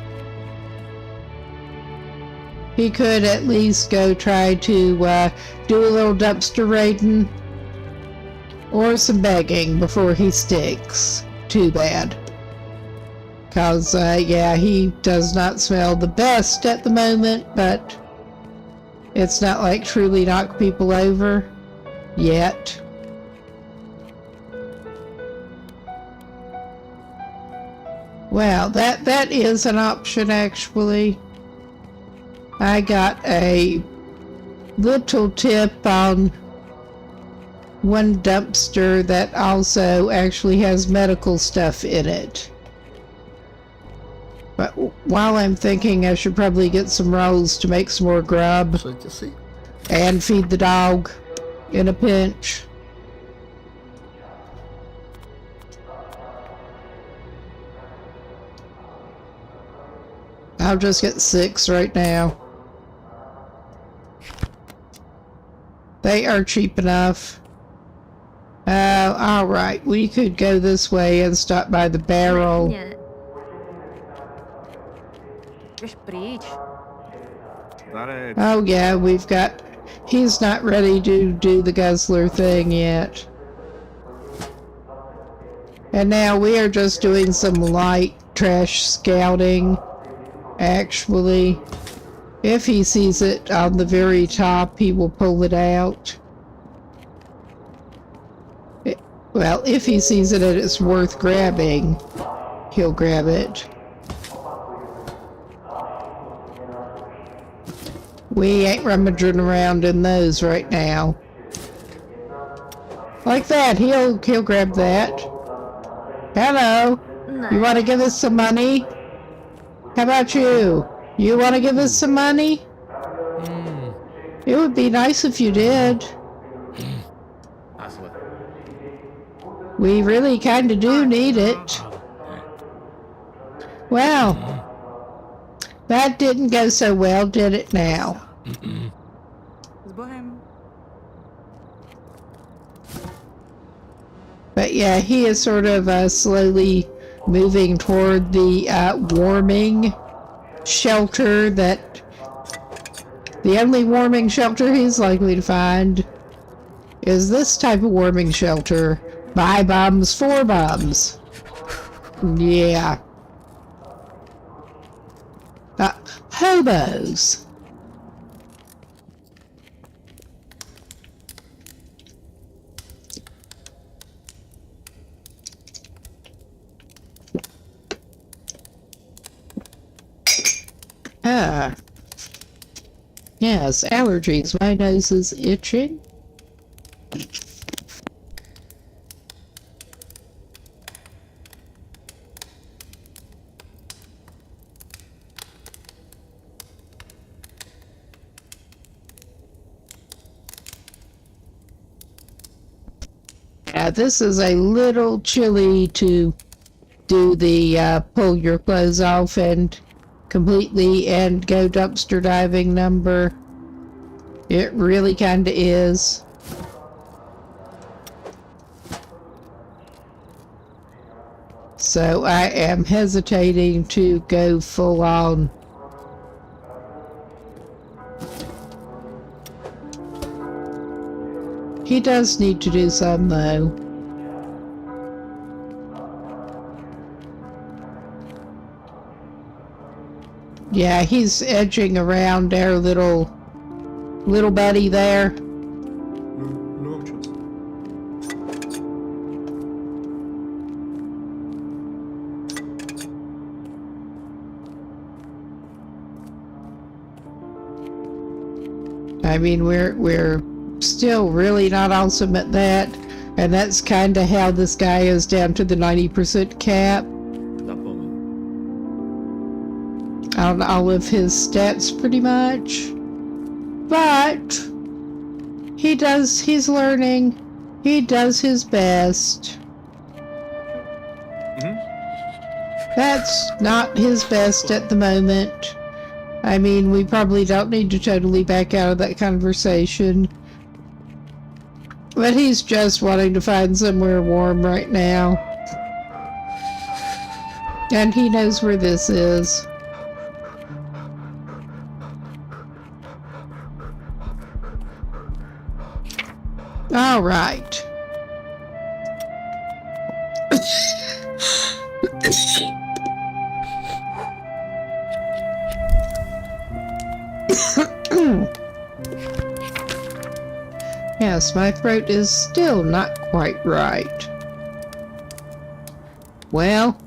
He could at least go try to do a little dumpster raiding or some begging before he sticks. Too bad. Because, yeah, he does not smell the best at the moment, but it's not like truly knock people over yet. Well, that is an option, actually. I got a little tip on one dumpster that also actually has medical stuff in it. But while I'm thinking, I should probably get some rolls to make some more grub and feed the dog in a pinch. I'll just get 6 right now. They are cheap enough. Alright, we could go this way and stop by the barrel. Oh yeah, we've got... He's not ready to do the guzzler thing yet. And now we are just doing some light trash scouting, actually. If he sees it on the very top, he will pull it out. Well, if he sees it and it's worth grabbing, he'll grab it. We ain't rummaging around in those right now. Like that, he'll grab that. Hello, you want to give us some money? How about you? You want to give us some money? It would be nice if you did. Asshole. We really kind of do need it. Well, that didn't go so well, did it now? But yeah, he is sort of slowly moving toward the warming shelter that the only warming shelter he's likely to find is this type of warming shelter. Buy bombs for bombs. Yeah. Hobos. Ah. Yes, allergies. My nose is itching. Yeah, this is a little chilly to do the pull your clothes off and completely and go dumpster diving number. It really kinda is. So I am hesitating to go full on. He does need to do some though. Yeah, he's edging around our little buddy there. No choice. I mean, we're still really not awesome at that, and that's kind of how this guy is down to the 90% cap on all of his stats pretty much. But he's learning. He does his best. That's not his best at the moment. I mean, we probably don't need to totally back out of that conversation. But he's just wanting to find somewhere warm right now. And he knows where this is. All right. Yes, my throat is still not quite right. Well,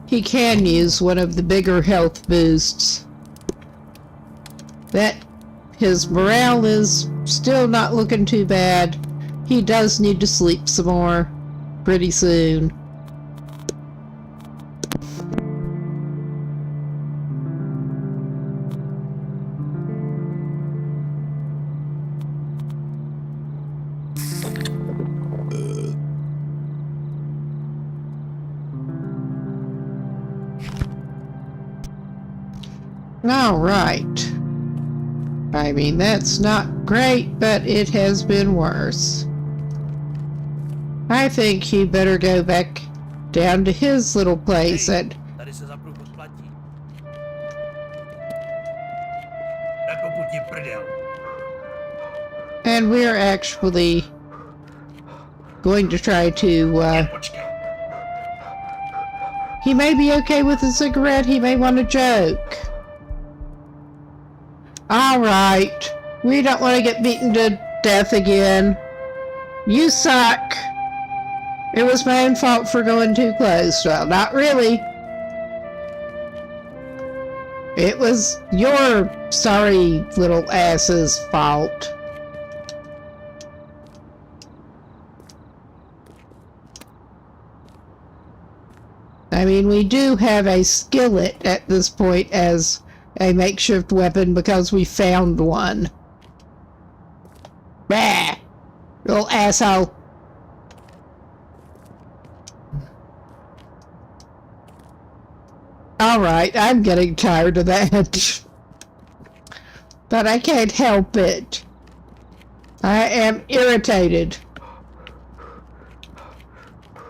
he can use one of the bigger health boosts. His morale is still not looking too bad. He does need to sleep some more pretty soon. All right. I mean, that's not great, but it has been worse. I think he better go back down to his little place and... And we're actually going to try to, he may be okay with a cigarette, he may want a joke. Alright, we don't want to get beaten to death again. You suck. It was my own fault for going too close. Well, not really. It was your sorry little ass's fault. I mean, we do have a skillet at this point as a makeshift weapon because we found one. Bah! Little asshole. Alright, I'm getting tired of that. But I can't help it. I am irritated.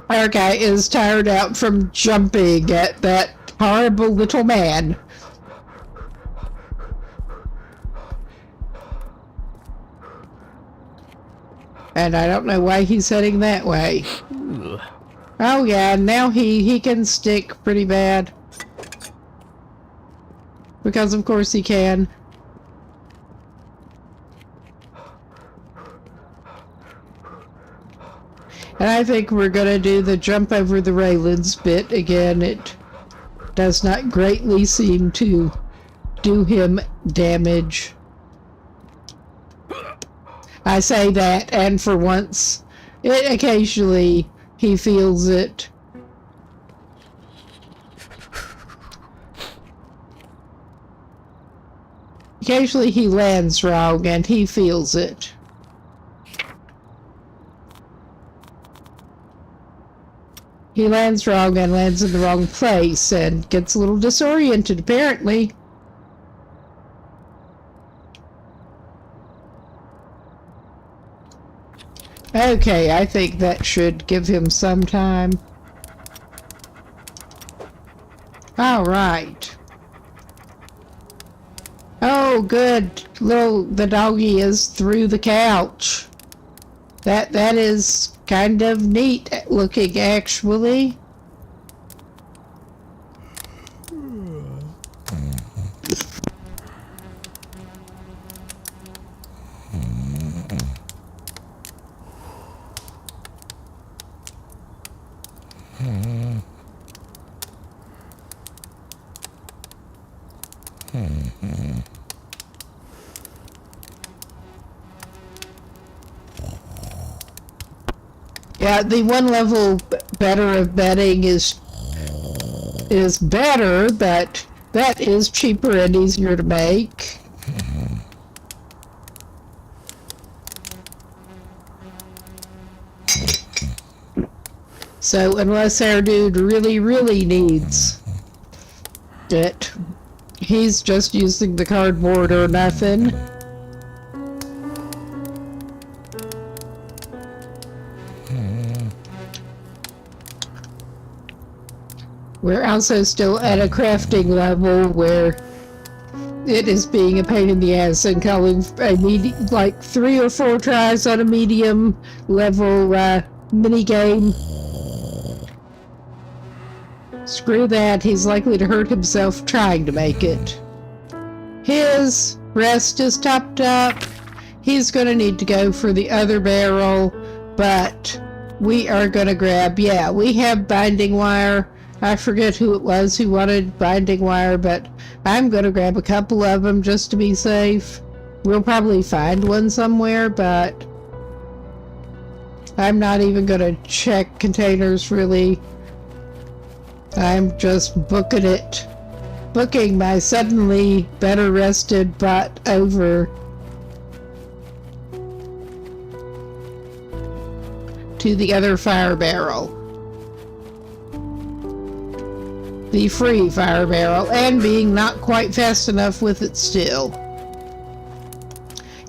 Our guy is tired out from jumping at that horrible little man. And I don't know why he's heading that way. Oh yeah, now he can stick pretty bad. Because of course he can. And I think we're gonna do the jump over the railings bit again. It does not greatly seem to do him damage. I say that, and for once, occasionally he feels it. Occasionally he lands wrong, and he feels it. He lands wrong and lands in the wrong place, and gets a little disoriented, apparently. Okay, I think that should give him some time. All right. Oh, good. The doggy is through the couch. That is kind of neat looking, actually. Yeah, the one level better of bedding is better, but that is cheaper and easier to make. So unless our dude really needs it, he's just using the cardboard or nothing. We're also still at a crafting level where it is being a pain in the ass and calling like 3 or 4 tries on a medium level mini game. Screw that, he's likely to hurt himself trying to make it. His rest is topped up. He's gonna need to go for the other barrel, but we are gonna grab, yeah, we have binding wire. I forget who it was who wanted binding wire, but I'm gonna grab a couple of them just to be safe. We'll probably find one somewhere, but I'm not even gonna check containers really. I'm just booking my suddenly better rested butt over to the other fire barrel. The free fire barrel, and being not quite fast enough with it still.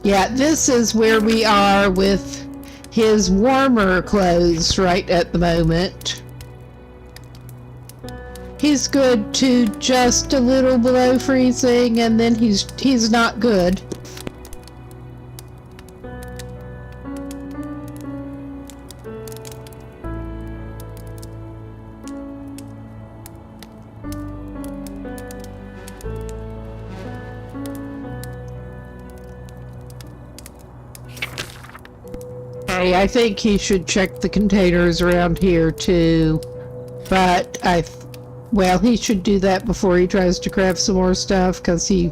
Yeah, this is where we are with his warmer clothes right at the moment. He's good to just a little below freezing, and then he's not good. I think he should check the containers around here too, but well, he should do that before he tries to craft some more stuff, because he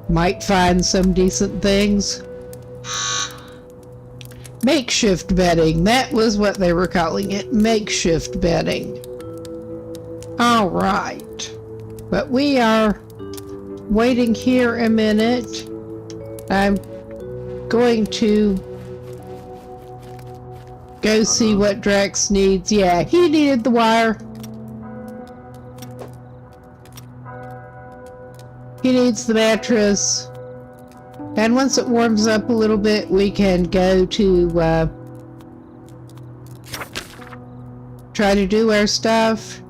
might find some decent things. Makeshift bedding, that was what they were calling it, makeshift bedding. Alright, but we are waiting here a minute. I'm going to go see what Drax needs. Yeah, he needed the wire. He needs the mattress. And once it warms up a little bit, we can go to try to do our stuff.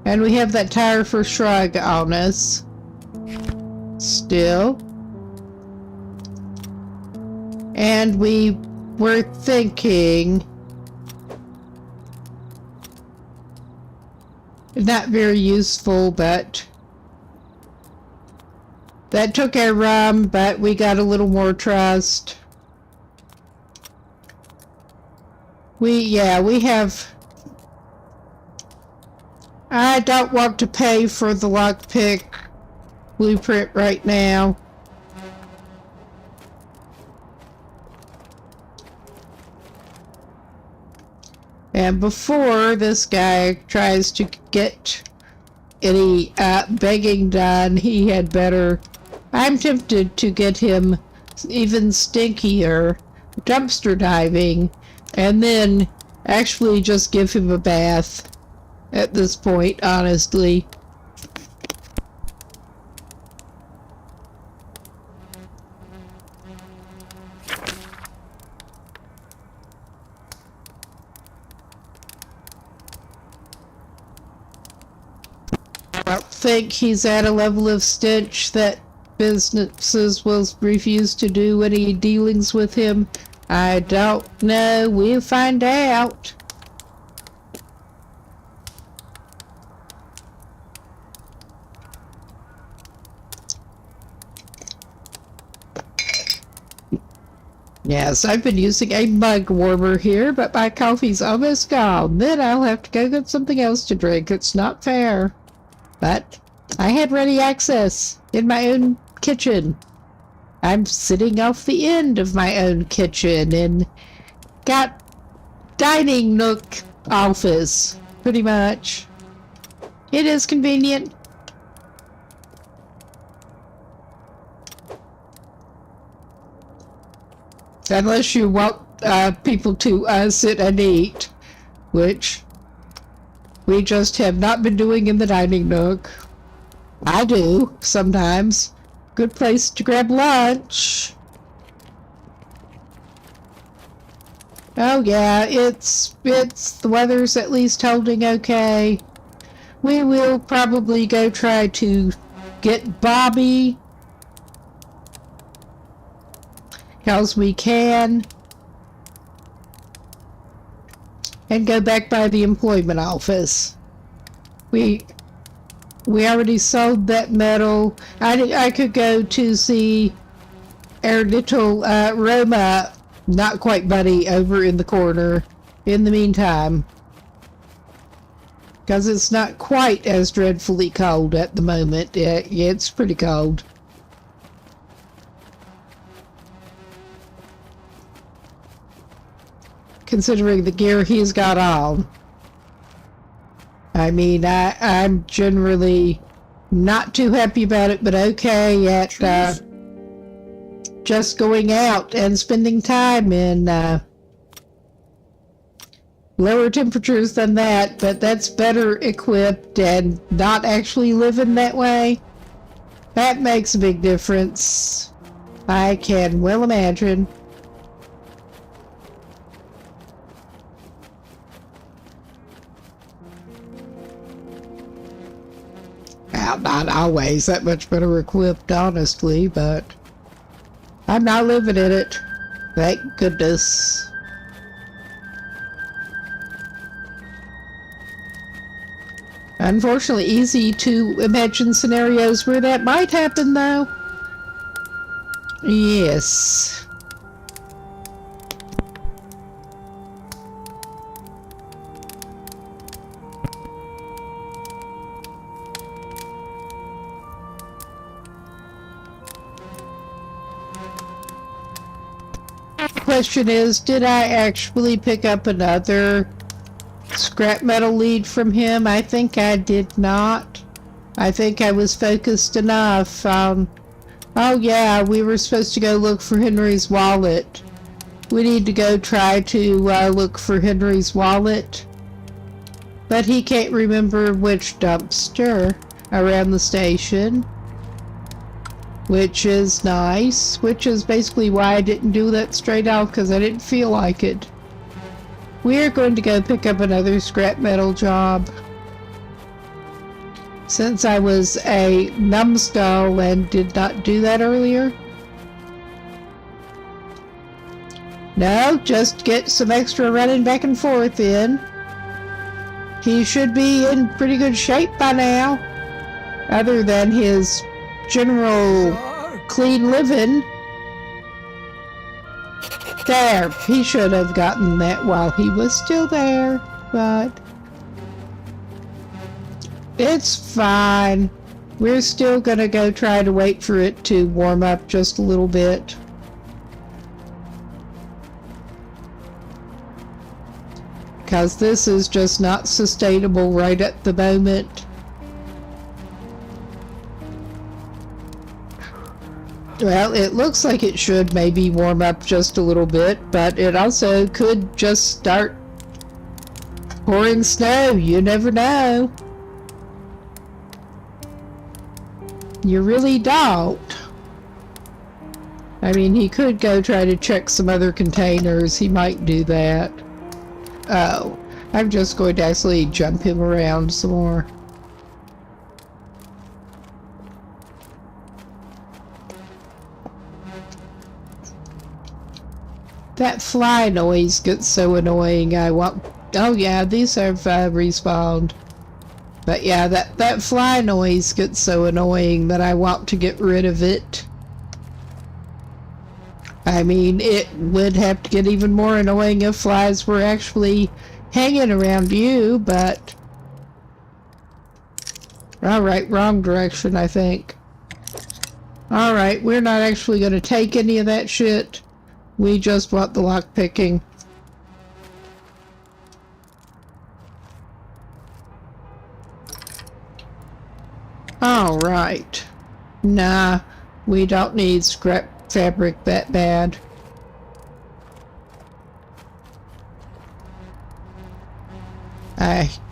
And we have that tire for shrug on us. Still. And we were thinking, not very useful, but that took our rum, but we got a little more trust. We have, I don't want to pay for the lockpick blueprint right now. And before this guy tries to get any begging done, he had better... I'm tempted to get him even stinkier dumpster diving and then actually just give him a bath at this point, honestly. I don't think he's at a level of stench that businesses will refuse to do any dealings with him. I don't know. We'll find out. Yes, I've been using a mug warmer here, but my coffee's almost gone. Then I'll have to go get something else to drink. It's not fair. But I had ready access in my own kitchen. I'm sitting off the end of my own kitchen and got dining nook office, pretty much. It is convenient. Unless you want people to sit and eat, which we just have not been doing in the dining nook. I do, sometimes. Good place to grab lunch. Oh yeah, it's the weather's at least holding okay. We will probably go try to get Bobby, because we can, and go back by the employment office. We already sold that metal. I could go to see our little Roma, not quite buddy, over in the corner in the meantime. Because it's not quite as dreadfully cold at the moment. Yeah, it's pretty cold. Considering the gear he's got on. I mean, I'm generally not too happy about it, but okay at just going out and spending time in lower temperatures than that, but that's better equipped and not actually living that way. That makes a big difference. I can well imagine. Not always that much better equipped, honestly, but I'm not living in it. Thank goodness. Unfortunately, easy to imagine scenarios where that might happen, though. Yes. Question is, did I actually pick up another scrap metal lead from him? I think I did not. I think I was focused enough on Oh yeah, we were supposed to go look for Henry's wallet. We need to go try to look for Henry's wallet. But he can't remember which dumpster around the station. Which is nice. Which is basically why I didn't do that straight out, because I didn't feel like it. We're going to go pick up another scrap metal job. Since I was a numbskull and did not do that earlier. No, just get some extra running back and forth in. He should be in pretty good shape by now. Other than his general clean living. There, he should have gotten that while he was still there, but it's fine. We're still gonna go try to wait for it to warm up just a little bit. Because this is just not sustainable right at the moment. Well, it looks like it should maybe warm up just a little bit, but it also could just start pouring snow. You never know. You really don't. I mean, he could go try to check some other containers. He might do that. Oh, I'm just going to actually jump him around some more. That fly noise gets so annoying. Oh yeah, these have respawned. But yeah, that fly noise gets so annoying that I want to get rid of it. I mean, it would have to get even more annoying if flies were actually hanging around you, but... Alright, wrong direction, I think. Alright, we're not actually going to take any of that shit. We just want the lockpicking. Alright. Nah, we don't need scrap fabric that bad.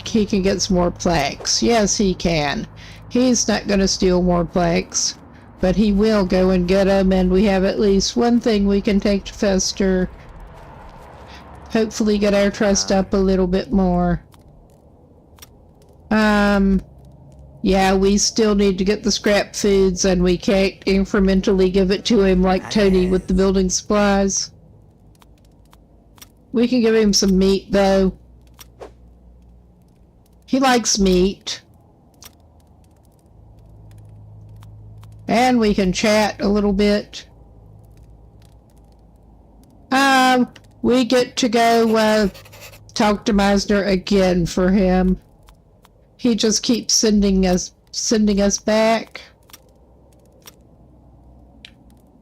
He can get some more planks. Yes, he can. He's not going to steal more planks. But he will go and get them, and we have at least one thing we can take to Fester. Hopefully get our trust up a little bit more. Yeah, we still need to get the scrap foods, and we can't incrementally give it to him like Tony with the building supplies. We can give him some meat, though. He likes meat. And we can chat a little bit. We get to go talk to Meisner again for him. He just keeps sending us back.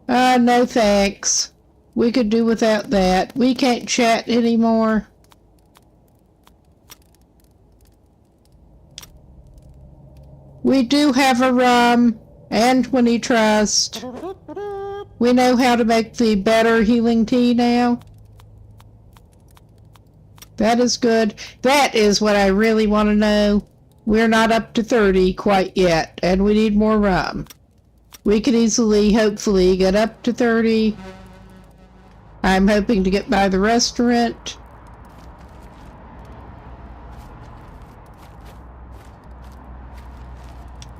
No thanks. We could do without that. We can't chat anymore. We do have a rum and 20 trust. We know how to make the better healing tea now. That is good. That is what I really want to know. We're not up to 30 quite yet, and we need more rum. We could easily, hopefully, get up to 30. I'm hoping to get by the restaurant.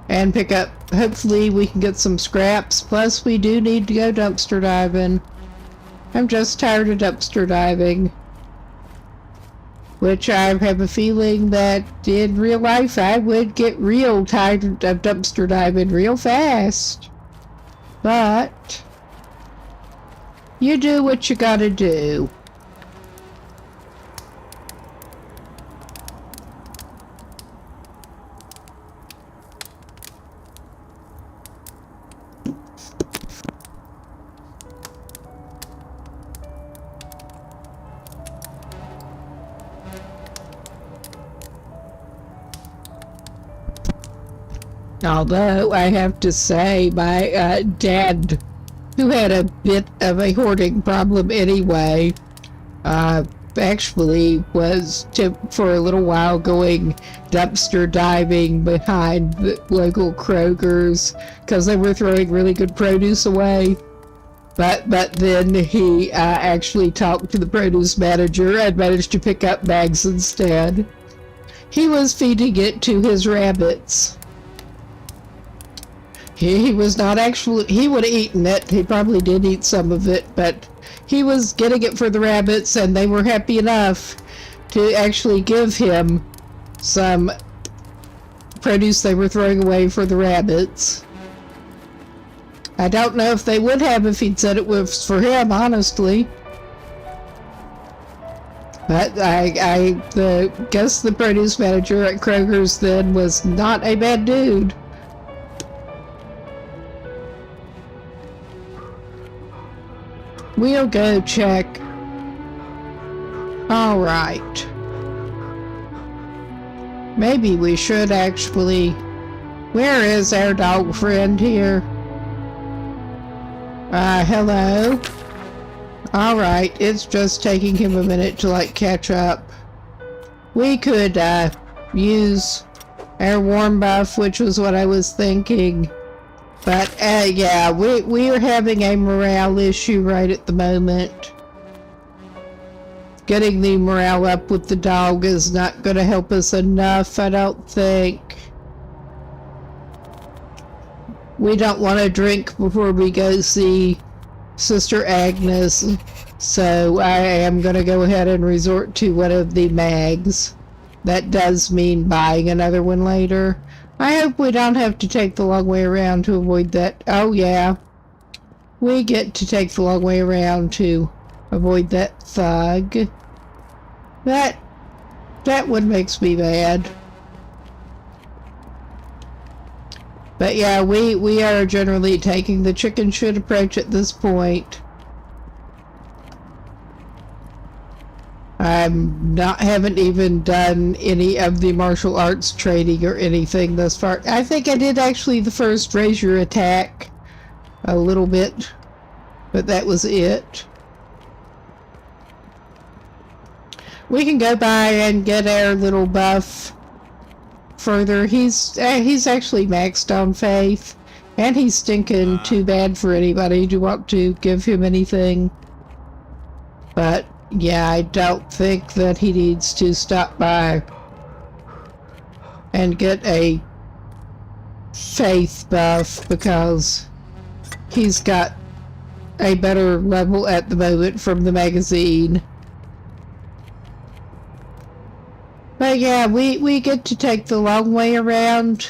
And pick up, hopefully we can get some scraps. Plus we do need to go dumpster diving. I'm just tired of dumpster diving. Which I have a feeling that in real life I would get real tired of dumpster diving real fast. But you do what you gotta do. Although I have to say, my dad, who had a bit of a hoarding problem anyway, actually was for a little while going dumpster diving behind the local Kroger's because they were throwing really good produce away. But then he actually talked to the produce manager and managed to pick up bags instead. He was feeding it to his rabbits. He was not actually, he would have eaten it. He probably did eat some of it, but he was getting it for the rabbits, and they were happy enough to actually give him some produce they were throwing away for the rabbits. I don't know if they would have if he'd said it was for him, honestly. But I guess the produce manager at Kroger's then was not a bad dude. We'll go check. All right. Maybe we should actually... Where is our dog friend here? Hello? All right, it's just taking him a minute to, like, catch up. We could, use our warm buff, which was what I was thinking. But, yeah, we are having a morale issue right at the moment. Getting the morale up with the dog is not going to help us enough, I don't think. We don't want to drink before we go see Sister Agnes, so I am going to go ahead and resort to one of the mags. That does mean buying another one later. I hope we don't have to take the long way around to avoid that. Oh yeah, we get to take the long way around to avoid that thug. That one makes me mad. But yeah, we are generally taking the chicken shit approach at this point. Haven't even done any of the martial arts training or anything thus far. I think I did actually the first raise your attack a little bit, but that was it. We can go by and get our little buff further. He's actually maxed on faith, and he's stinking too bad for anybody to want to give him anything. But yeah, I don't think that he needs to stop by and get a faith buff because he's got a better level at the moment from the magazine. But yeah, we get to take the long way around.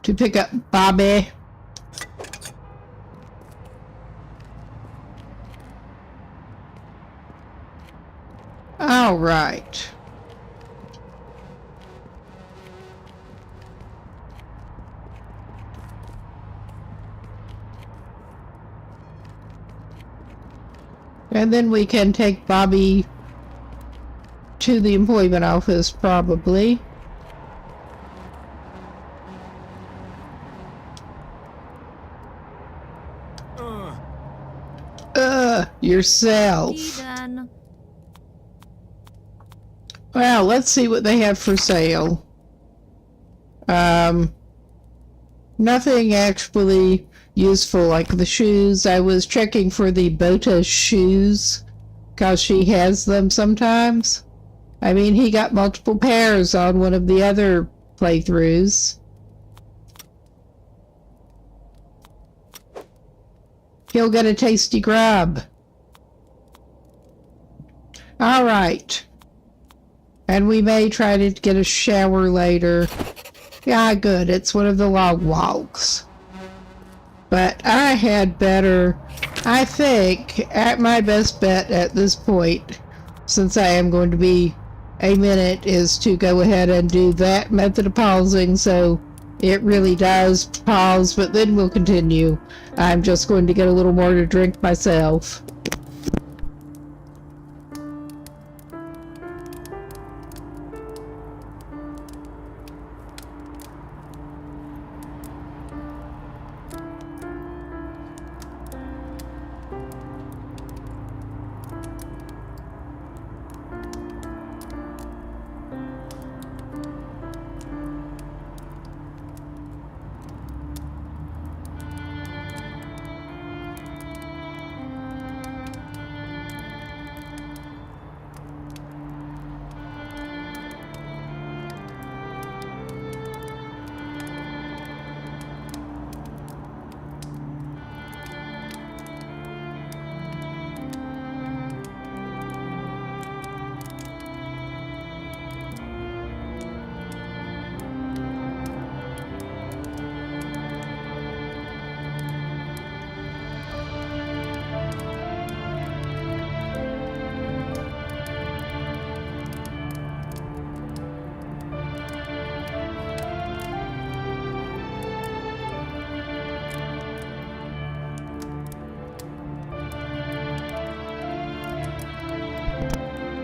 To pick up Bobby. All right. And then we can take Bobby to the employment office, probably. Yourself. Eden. Well, let's see what they have for sale. Nothing actually useful like the shoes. I was checking for the Bota shoes because she has them sometimes. I mean, he got multiple pairs on one of the other playthroughs. He'll get a tasty grub. Alright. And we may try to get a shower later. Yeah, good. It's one of the long walks. But I had better, I think, at my best bet at this point, since I am going to be a minute, is to go ahead and do that method of pausing so It really does. Pause, but then we'll continue. I'm just going to get a little more to drink myself.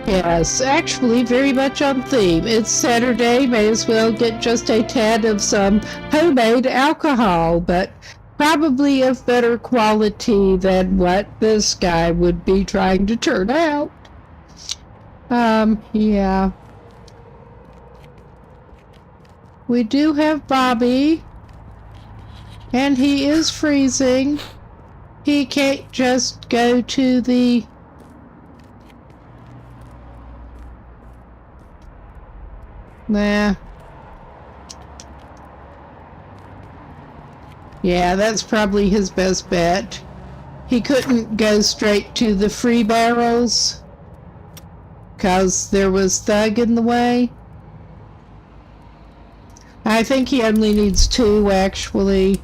Yes, actually very much on theme. It's Saturday, may as well get just a tad of some homemade alcohol, but probably of better quality than what this guy would be trying to turn out. Yeah. We do have Bobby, and he is freezing. He can't just go to the... Nah. Yeah, that's probably his best bet. He couldn't go straight to the free barrels because there was Thug in the way. I think he only needs 2, actually.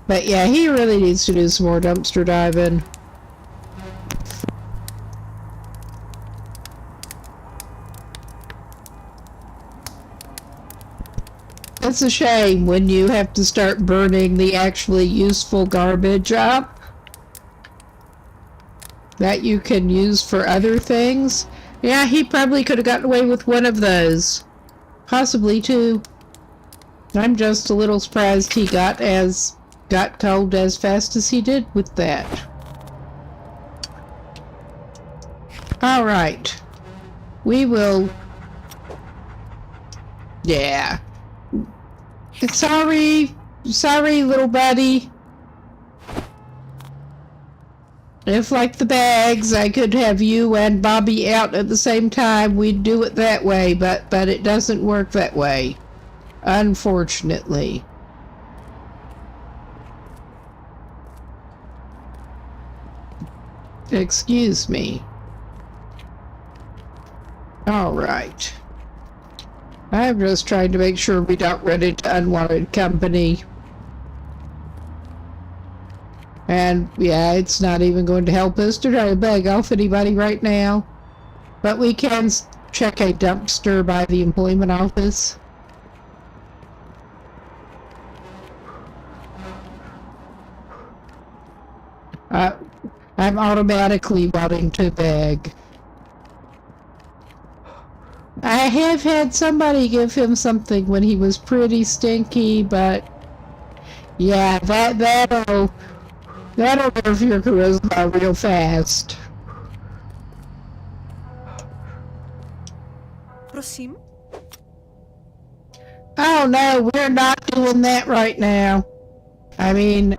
But yeah, he really needs to do some more dumpster diving. It's a shame when you have to start burning the actually useful garbage up that you can use for other things. Yeah, he probably could have gotten away with one of those. Possibly 2. I'm just a little surprised he got cold as fast as he did with that. Alright. We will... Yeah. Sorry, little buddy. If, like the bags, I could have you and Bobby out at the same time, we'd do it that way, but it doesn't work that way. Unfortunately. Excuse me. All right. I'm just trying to make sure we don't run into unwanted company. And, yeah, it's not even going to help us to try to beg off anybody right now. But we can check a dumpster by the employment office. I'm automatically wanting to beg. I have had somebody give him something when he was pretty stinky, but yeah, that'll nerf your charisma real fast. Prosím? Oh no, we're not doing that right now. I mean,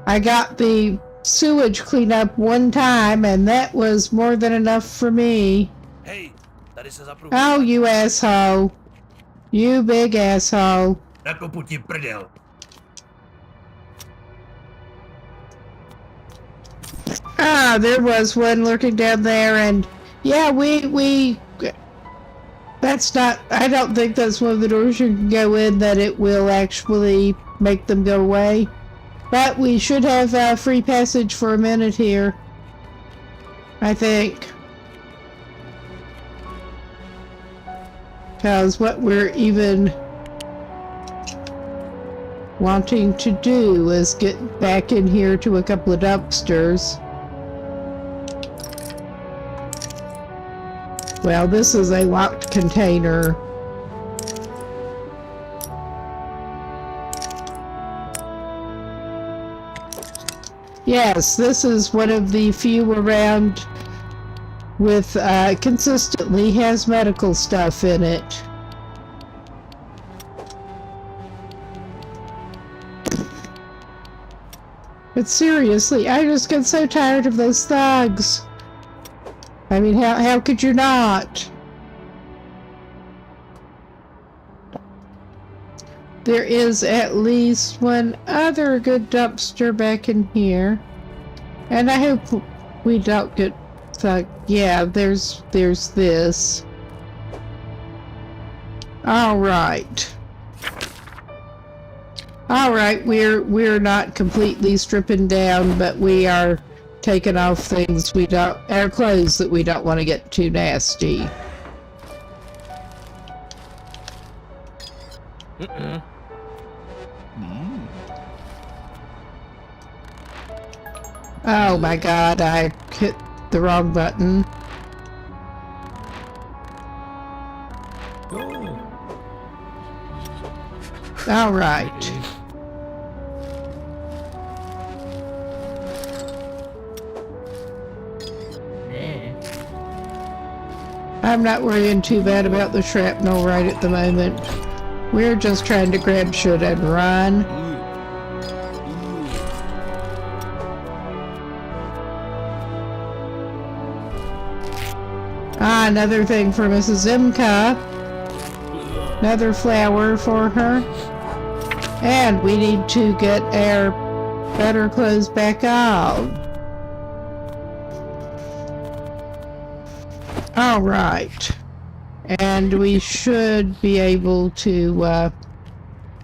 I got the sewage cleanup one time, and that was more than enough for me. Hej, tady se zapruhu. Oh, you asshole. You big asshole. Nakopu ti prdel. Ah, there was one lurking down there, and yeah, that's not, I don't think that's one of the doors you can go in that it will actually make them go away. But we should have free passage for a minute here, I think. Because what we're even... wanting to do is get back in here to a couple of dumpsters. Well, this is a locked container. Yes, this is one of the few around with consistently has medical stuff in it. But seriously, I just get so tired of those thugs. I mean, how could you not? There is at least one other good dumpster back in here. And I hope we don't get thug. Yeah, there's this. Alright. Alright, we're not completely stripping down, but we are taking off things our clothes that we don't want to get too nasty. Oh my god, I hit the wrong button. Alright. I'm not worrying too bad about the shrapnel right at the moment. We're just trying to grab shit and run. Ah, another thing for Mrs. Imka. Another flower for her. And we need to get our better clothes back on. Alright. And we should be able to,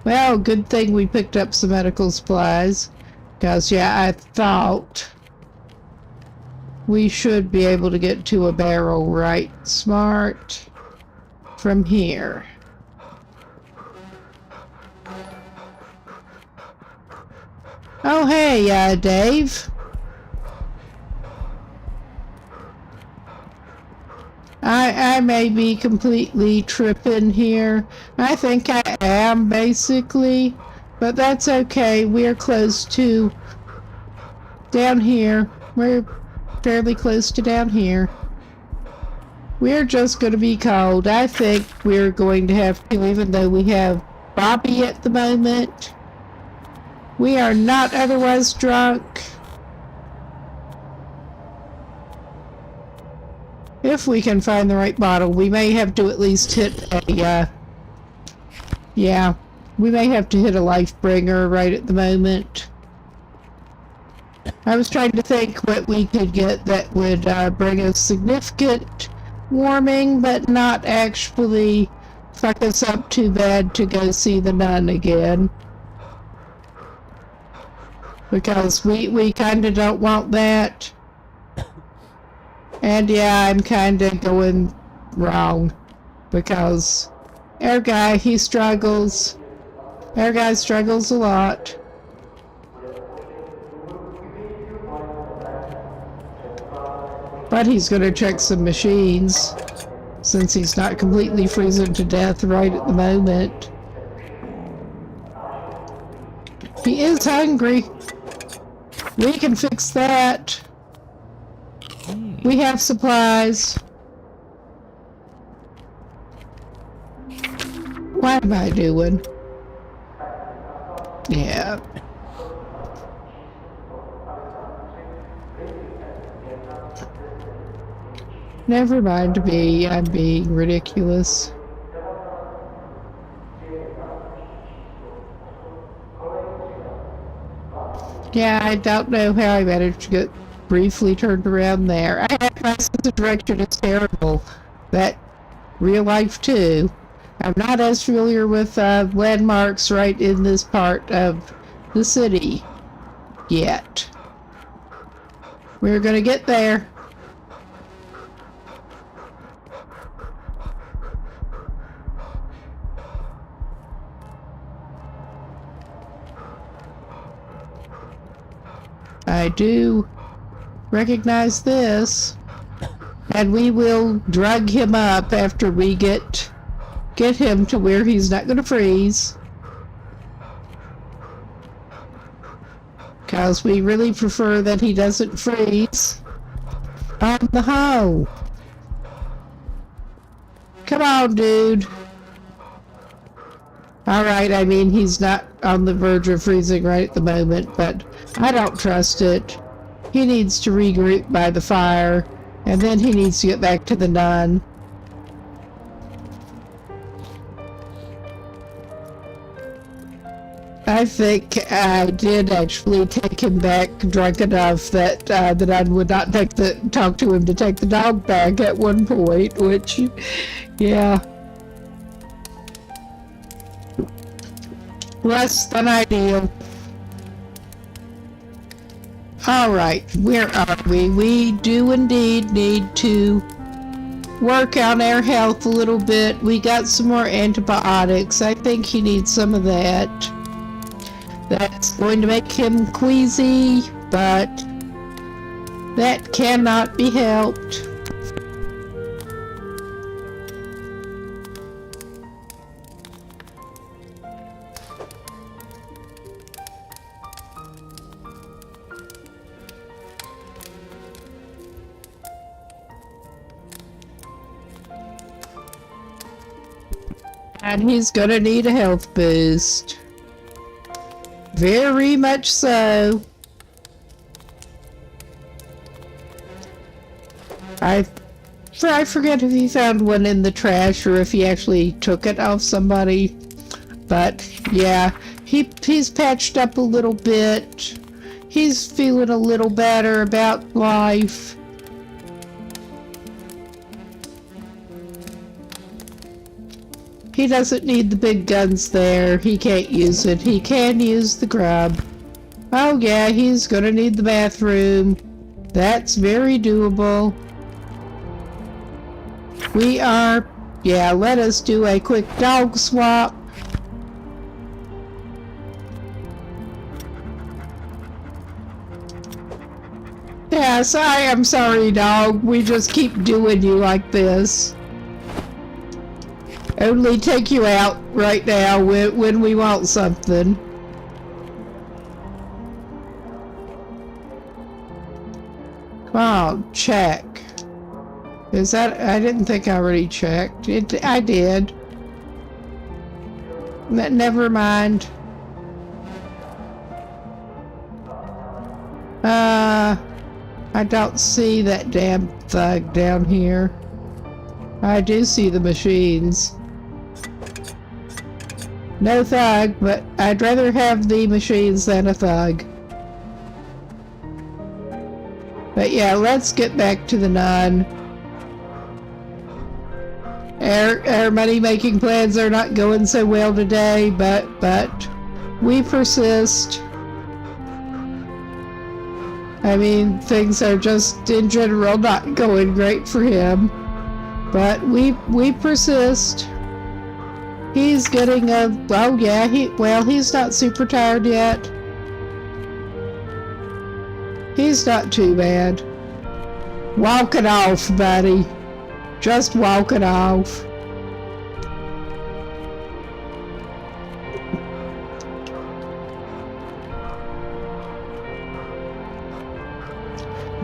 well, good thing we picked up some medical supplies. Because, yeah, I thought we should be able to get to a barrel right smart from here. Oh, hey, Dave. I may be completely tripping here. I think I am, basically. But that's okay. We're close to down here. We're fairly close to down here. We're just going to be cold. I think we're going to have to, even though we have Bobby at the moment. We are not otherwise drunk. If we can find the right bottle, we may have to at least hit a, yeah, we may have to hit a life bringer right at the moment. I was trying to think what we could get that would bring us significant warming, but not actually fuck us up too bad to go see the nun again. Because we kind of don't want that. And yeah, I'm kind of going wrong. Because our guy, he struggles. Our guy struggles a lot. But he's going to check some machines. Since he's not completely freezing to death right at the moment. He is hungry. We can fix that. We have supplies. What am I doing? Yeah. Never mind me, I'm being ridiculous. Yeah, I don't know how I managed to get briefly turned around there. I had my sense of direction is terrible. That real life too. I'm not as familiar with landmarks right in this part of the city yet. We're gonna get there. I do recognize this. And we will drug him up after we get him to where he's not going to freeze. Because we really prefer that he doesn't freeze on the hoe. Come on, dude. Alright, I mean, he's not on the verge of freezing right at the moment, but I don't trust it. He needs to regroup by the fire, and then he needs to get back to the nun. I think I did actually take him back drunk enough that that I would not talk to him to take the dog back at one point, which, yeah. Less than ideal. Alright, where are we? We do indeed need to work on our health a little bit. We got some more antibiotics. I think he needs some of that. That's going to make him queasy, but that cannot be helped. And he's gonna need a health boost. Very much so. I forget if he found one in the trash or if he actually took it off somebody. But yeah, he's patched up a little bit. He's feeling a little better about life. He doesn't need the big guns there. He can't use it. He can use the grub. Oh yeah, he's gonna need the bathroom. That's very doable. Yeah, let us do a quick dog swap. Yes, I am sorry, dog. We just keep doing you like this. Only take you out right now when we want something. Come on, check. Is that... I didn't think I already checked. I did. Never mind. I don't see that damn thug down here. I do see the machines. No thug, but I'd rather have the machines than a thug. But yeah, let's get back to the nun. Our money-making plans are not going so well today, but we persist. I mean, things are just, in general, not going great for him. But we persist. He's getting a... Oh yeah, he's not super tired yet. He's not too bad. Walk it off, buddy. Just walk it off.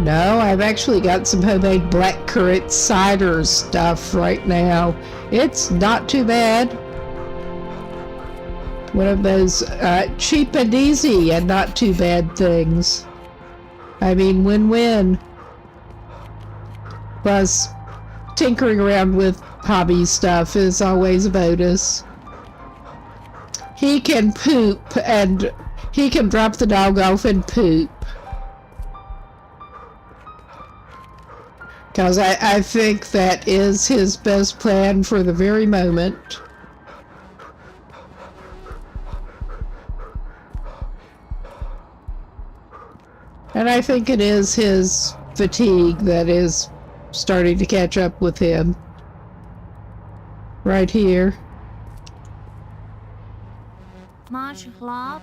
No, I've actually got some homemade blackcurrant cider stuff right now. It's not too bad. One of those cheap and easy and not too bad things. I mean, win-win. Plus, tinkering around with hobby stuff is always a bonus. He can poop and he can drop the dog off and poop. Because I think that is his best plan for the very moment. And I think it is his fatigue that is starting to catch up with him. Right here. Máš hlad?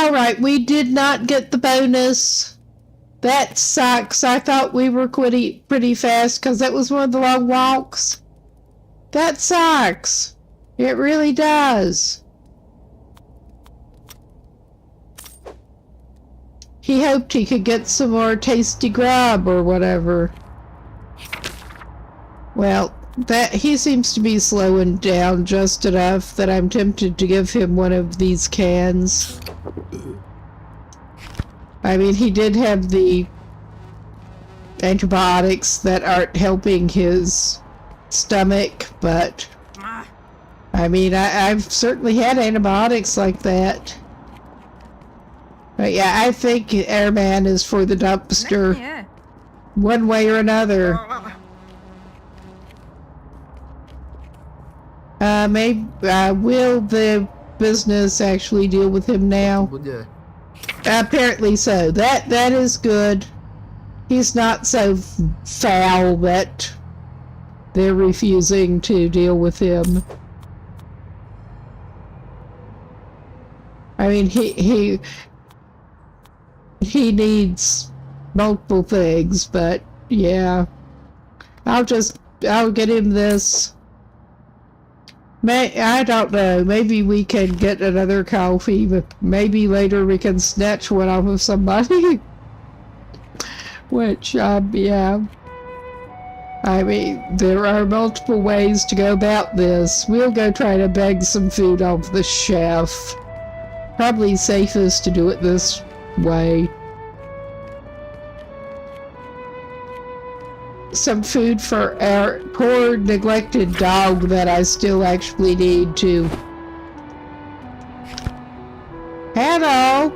All right, we did not get the bonus. That sucks. I thought we were pretty fast because that was one of the long walks. That sucks. It really does. He hoped he could get some more tasty grub or whatever. Well, that he seems to be slowing down just enough that I'm tempted to give him one of these cans. I mean, he did have the antibiotics that aren't helping his stomach, but I mean, I've certainly had antibiotics like that. But yeah, I think Airman is for the dumpster. One way or another. Will the business actually deal with him now? Apparently so. That is good. He's not so foul that they're refusing to deal with him. I mean, he needs multiple things, but yeah. I'll get him this. I don't know. Maybe we can get another coffee, but maybe later we can snatch one off of somebody. Which, yeah. I mean, there are multiple ways to go about this. We'll go try to beg some food off the chef. Probably safest to do it this way. Some food for our poor neglected dog that I still actually need to. Hello?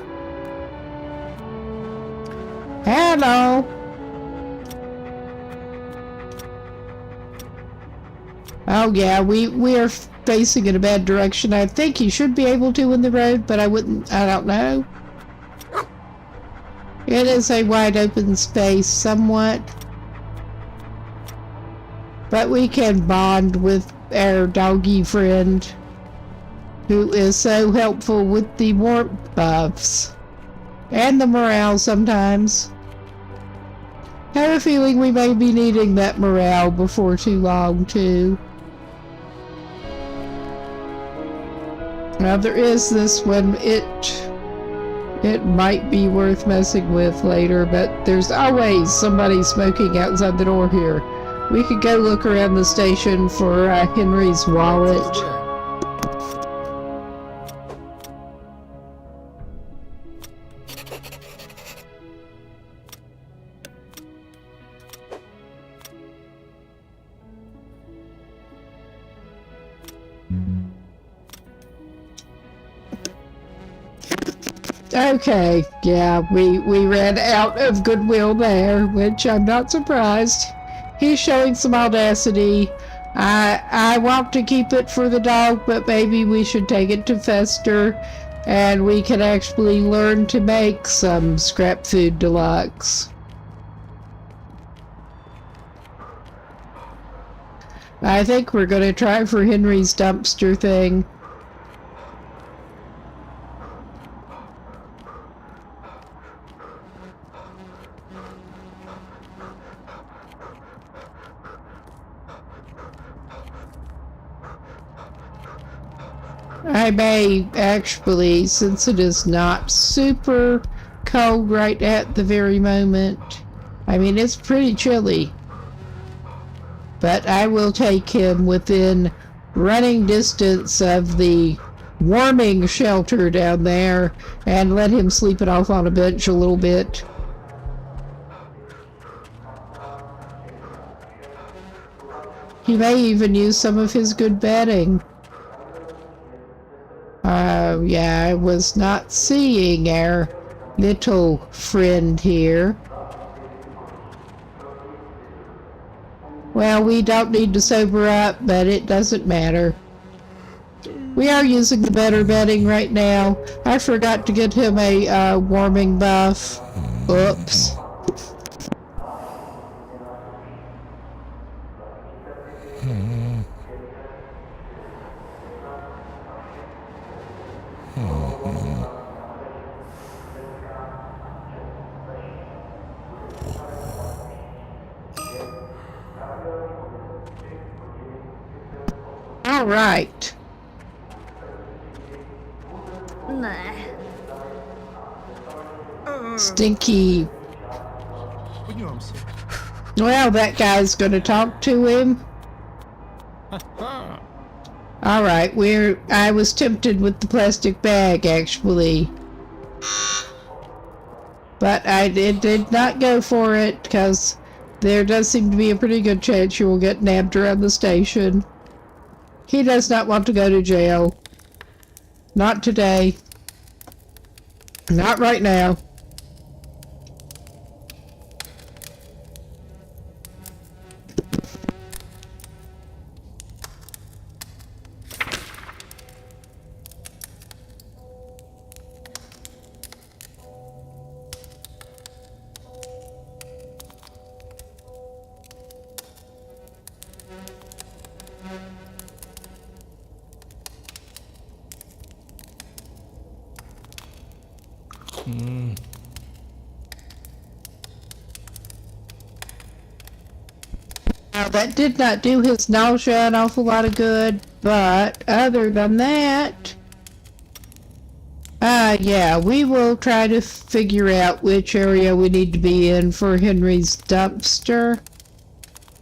Hello? Oh yeah, we are facing in a bad direction. I think you should be able to in the road, but I don't know. It is a wide open space somewhat. But we can bond with our doggy friend, who is so helpful with the warmth buffs. And the morale sometimes. I have a feeling we may be needing that morale before too long, too. Now there is this one, it might be worth messing with later, but there's always somebody smoking outside the door here. We could go look around the station for Henry's wallet. Okay, yeah, we ran out of goodwill there, which I'm not surprised. He's showing some audacity. I want to keep it for the dog, but maybe we should take it to Fester, and we can actually learn to make some scrap food deluxe. I think we're going to try for Henry's dumpster thing. I may actually, since it is not super cold right at the very moment, I mean it's pretty chilly, but I will take him within running distance of the warming shelter down there and let him sleep it off on a bench a little bit. He may even use some of his good bedding. Yeah, I was not seeing our little friend here. Well, we don't need to sober up, but it doesn't matter. We are using the better bedding right now. I forgot to get him a warming buff. Oops. All right. Ne. Stinky. Podívám se. Well, that guy's gonna talk to him. All right, I was tempted with the plastic bag, actually. But I did not go for it, because there does seem to be a pretty good chance you will get nabbed around the station. He does not want to go to jail. Not today. Not right now. Now, that did not do his nausea an awful lot of good, but other than that, yeah, we will try to figure out which area we need to be in for Henry's dumpster.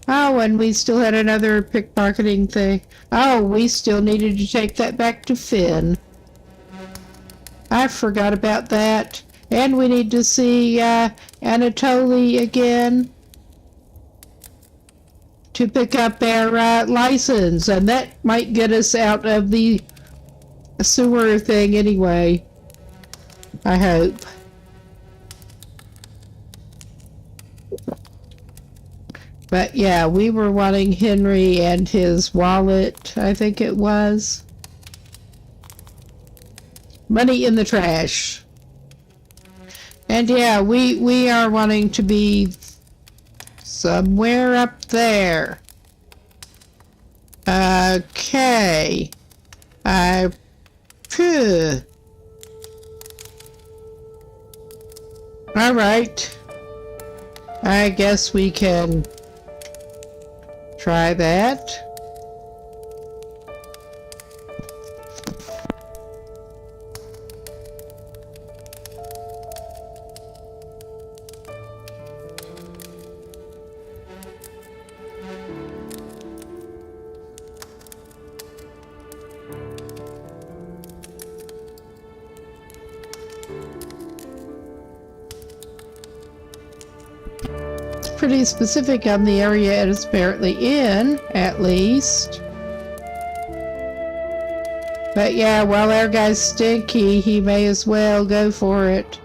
Oh, and we still had another pickpocketing thing. Oh, we still needed to take that back to Finn. I forgot about that. And we need to see Anatoly again to pick up our license, and that might get us out of the sewer thing anyway. I hope. But yeah, we were wanting Henry and his wallet, I think it was. Money in the trash. And yeah, we are wanting to be somewhere up there. Okay. Phew. All right. I guess we can try that. Pretty specific on the area it is apparently in, at least. But yeah, while our guy's stinky, he may as well go for it.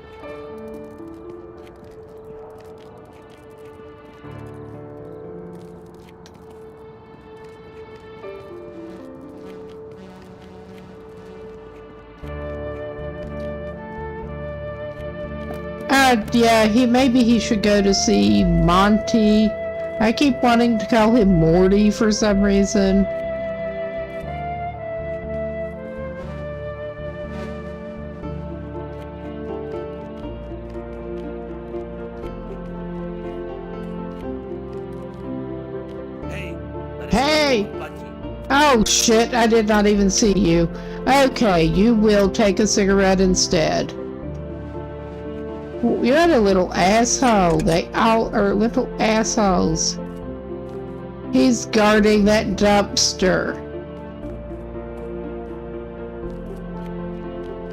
Yeah, maybe he should go to see Monty. I keep wanting to call him Morty for some reason. Hey! Oh shit, I did not even see you. Okay, you will take a cigarette instead. You're a little asshole. They all are little assholes. He's guarding that dumpster.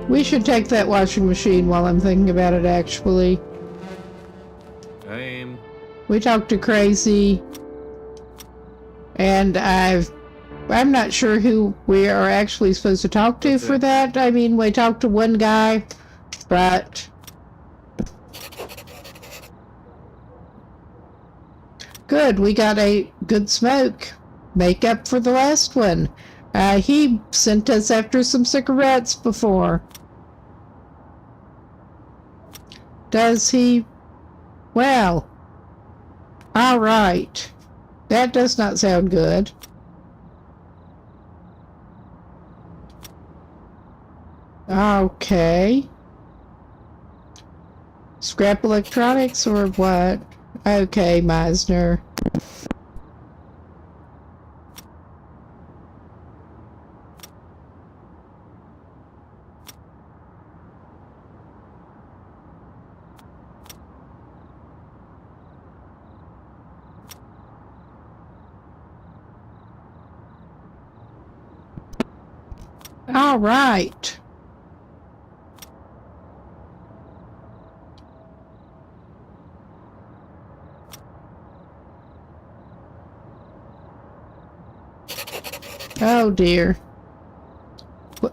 We should take that washing machine while I'm thinking about it, actually. We talked to Crazy. And I'm not sure who we are actually supposed to talk to for that. I mean, we talked to one guy, but... Good, we got a good smoke. Make up for the last one. He sent us after some cigarettes before. Does he? Well. Alright. That does not sound good. Okay. Scrap electronics or what? Okay, Meisner. All right. Oh dear.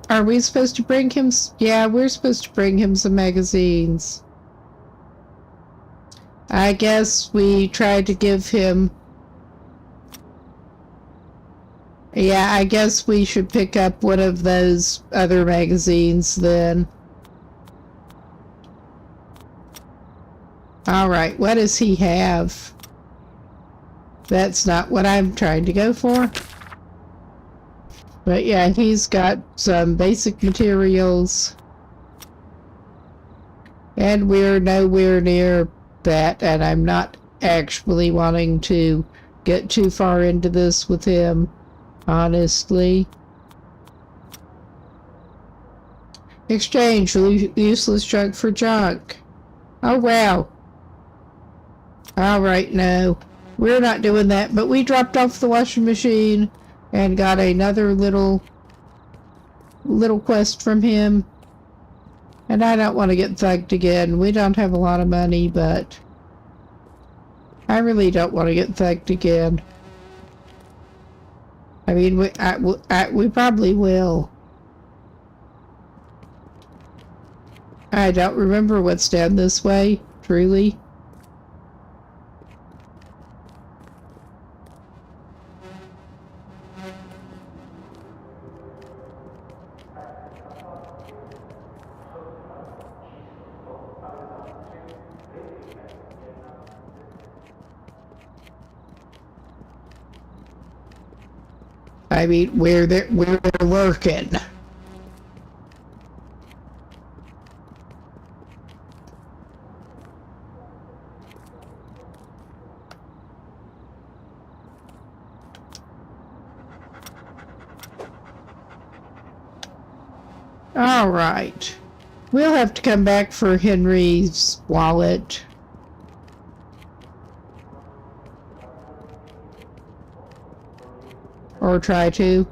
Are we supposed to bring him? Yeah, we're supposed to bring him some magazines. I guess we tried to give him... Yeah, I guess we should pick up one of those other magazines then. Alright, what does he have? That's not what I'm trying to go for. But yeah, he's got some basic materials. And we're nowhere near that, and I'm not actually wanting to get too far into this with him, honestly. Exchange useless junk for junk. Oh wow. Alright, no. We're not doing that, but we dropped off the washing machine and got another little quest from him. And I don't want to get thugged again. We don't have a lot of money, but I really don't want to get thugged again. I mean, we probably will. I don't remember what's down this way, truly. I mean, where they're lurking. All right. We'll have to come back for Henry's wallet. Or try to.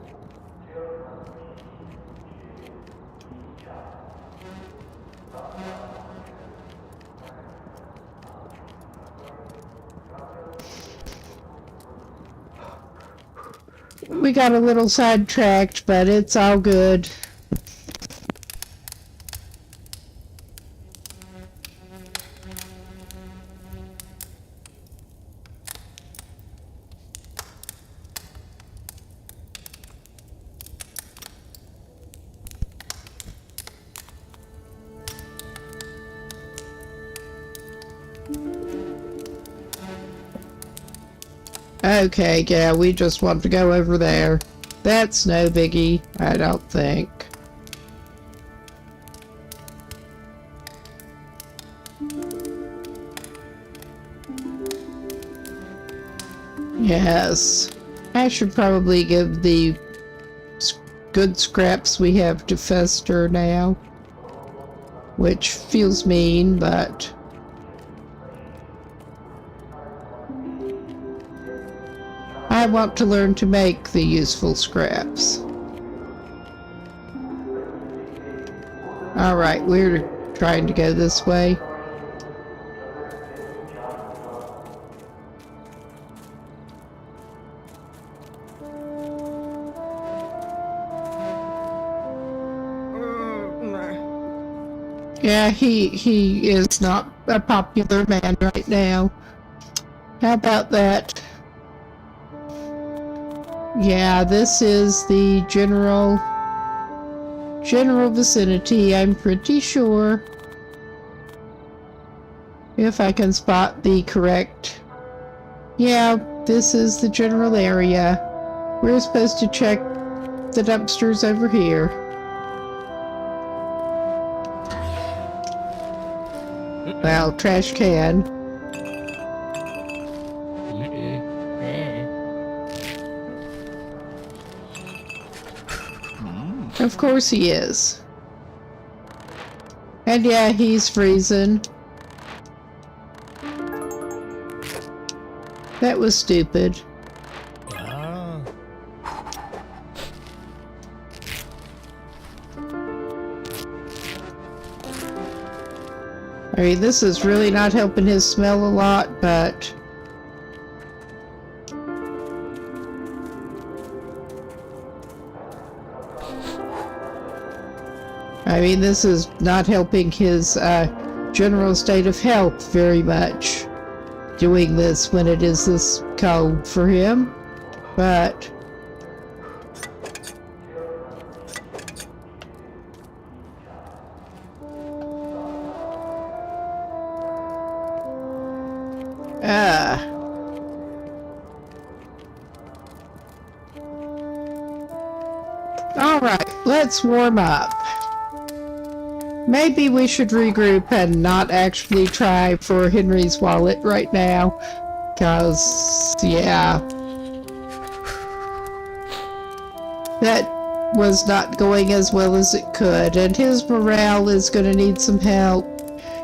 We got a little sidetracked, but it's all good. Okay, yeah, we just want to go over there. That's no biggie, I don't think. Yes. I should probably give the good scraps we have to Fester now. Which feels mean, but... I want to learn to make the useful scraps. Alright, we're trying to go this way. Yeah, he is not a popular man right now. How about that? Yeah, this is the general vicinity, I'm pretty sure. If I can spot the correct... Yeah, this is the general area. We're supposed to check the dumpsters over here. Well, trash can. Of course he is. And yeah, he's freezing. That was stupid. I mean, this is really not helping his smell a lot, but... I mean, this is not helping his general state of health very much, doing this when it is this cold for him, but... Alright, let's warm up. Maybe we should regroup and not actually try for Henry's wallet right now. Cause, yeah. That was not going as well as it could, and his morale is going to need some help.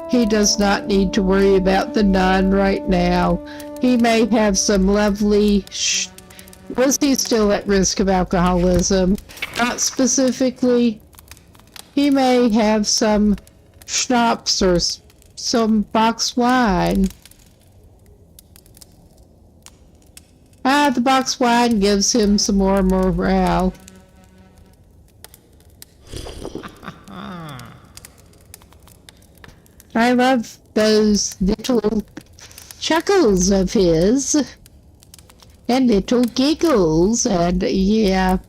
He does not need to worry about the nun right now. He may have some lovely... Was he still at risk of alcoholism? Not specifically. He may have some schnapps or some box wine. The box wine gives him some more morale. I love those little chuckles of his. And little giggles, and yeah.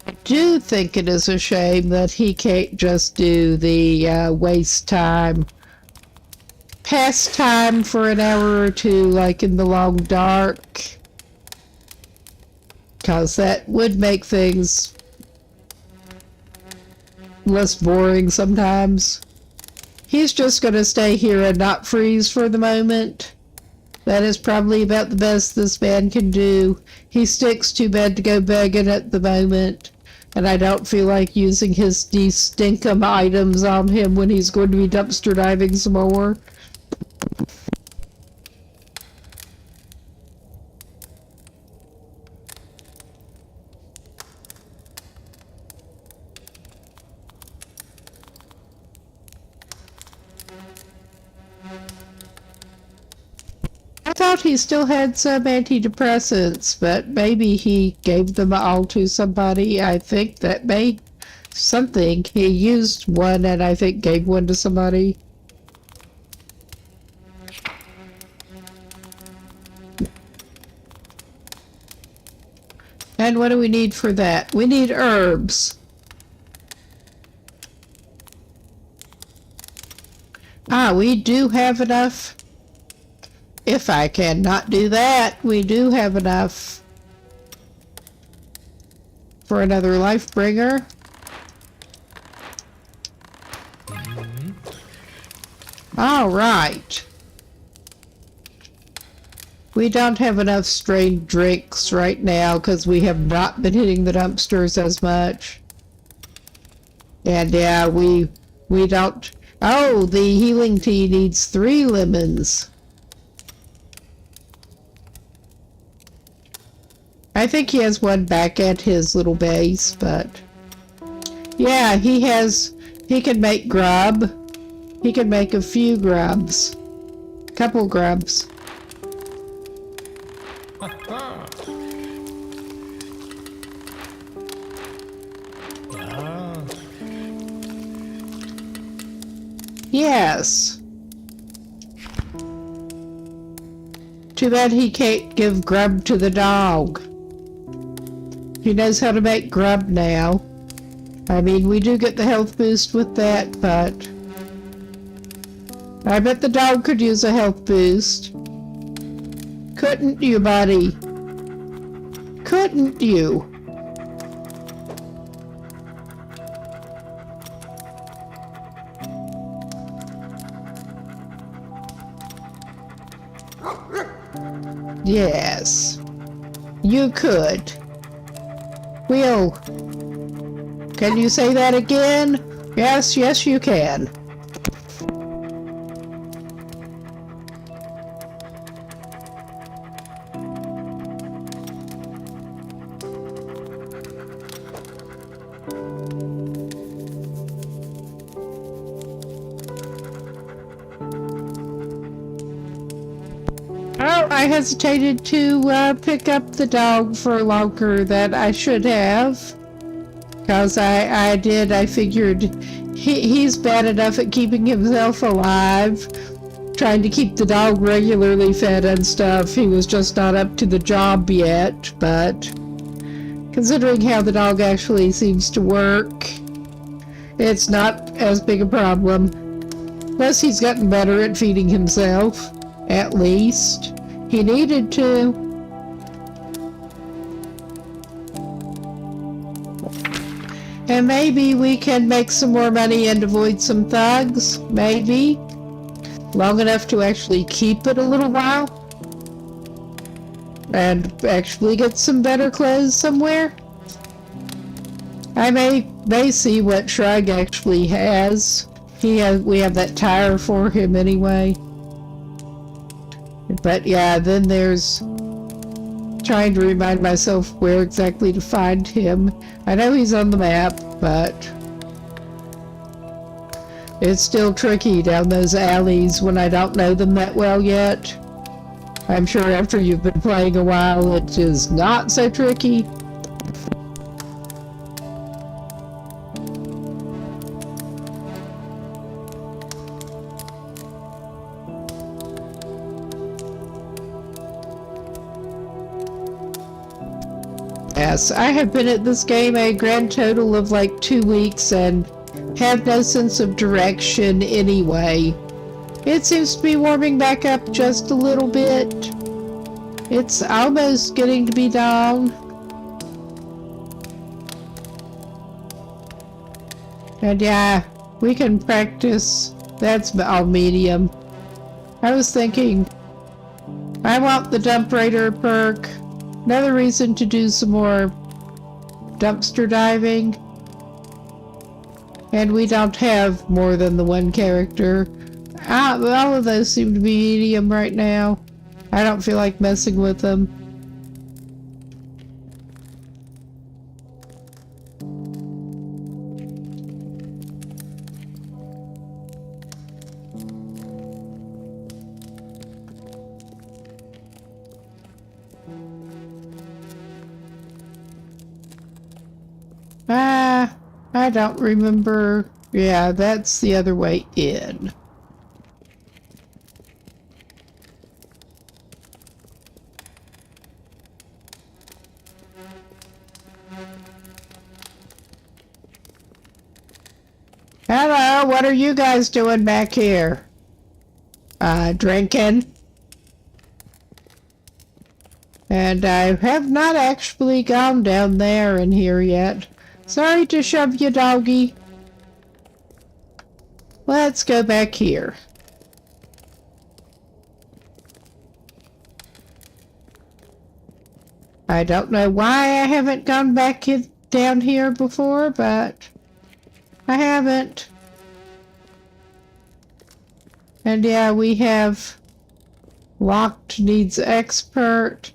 I do think it is a shame that he can't just do the waste time. Pass time for an hour or two, like in the long dark. Because that would make things less boring sometimes. He's just going to stay here and not freeze for the moment. That is probably about the best this man can do. He sticks too bad to go begging at the moment. And I don't feel like using his de-stinkum items on him when he's going to be dumpster diving some more. I thought he still had some antidepressants, but maybe he gave them all to somebody. I think that may something. He used one and I think gave one to somebody. And what do we need for that? We need herbs. We do have enough. If I cannot do that, we do have enough for another life bringer. All right. We don't have enough strained drinks right now because we have not been hitting the dumpsters as much. And yeah, we don't... Oh, the healing tea needs 3 lemons. I think he has one back at his little base, but... Yeah, he can make grub. He can make a few grubs. Couple grubs. Yes. Too bad he can't give grub to the dog. He knows how to make grub now. I mean, we do get the health boost with that, but... I bet the dog could use a health boost. Couldn't you, buddy? Couldn't you? Yes. You could. Will. Can you say that again? Yes, yes, you can. Oh, I hesitated to pick up the dog for longer than I should have. Because I figured he's bad enough at keeping himself alive, trying to keep the dog regularly fed and stuff. He was just not up to the job yet, but considering how the dog actually seems to work, it's not as big a problem. Plus, he's gotten better at feeding himself, at least. He needed to. And maybe we can make some more money and avoid some thugs, maybe. Long enough to actually keep it a little while. And actually get some better clothes somewhere. I may see what Shrug actually has. We have that tire for him anyway. But yeah, then there's trying to remind myself where exactly to find him. I know he's on the map, but it's still tricky down those alleys when I don't know them that well yet. I'm sure after you've been playing a while, it is not so tricky. Yes, I have been at this game a grand total of like 2 weeks and have no sense of direction anyway. It seems to be warming back up just a little bit. It's almost getting to be dawn. And yeah, we can practice. That's all medium. I was thinking, I want the dump raider perk. Another reason to do some more dumpster diving. And we don't have more than the one character. All of those seem to be medium right now. I don't feel like messing with them. I don't remember. Yeah, that's the other way in. Hello, what are you guys doing back here? Drinking. And I have not actually gone down there in here yet. Sorry to shove you, doggy. Let's go back here. I don't know why I haven't gone back down here before, but I haven't. And yeah, we have locked needs expert.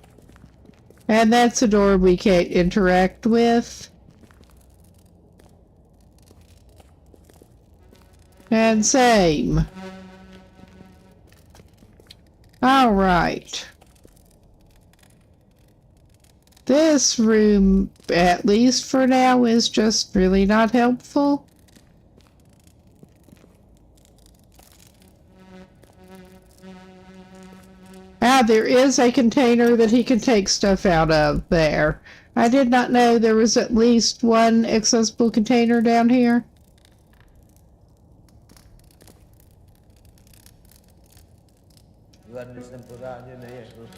And that's a door we can't interact with. And same. All right. This room, at least for now, is just really not helpful. There is a container that he can take stuff out of there. I did not know there was at least one accessible container down here.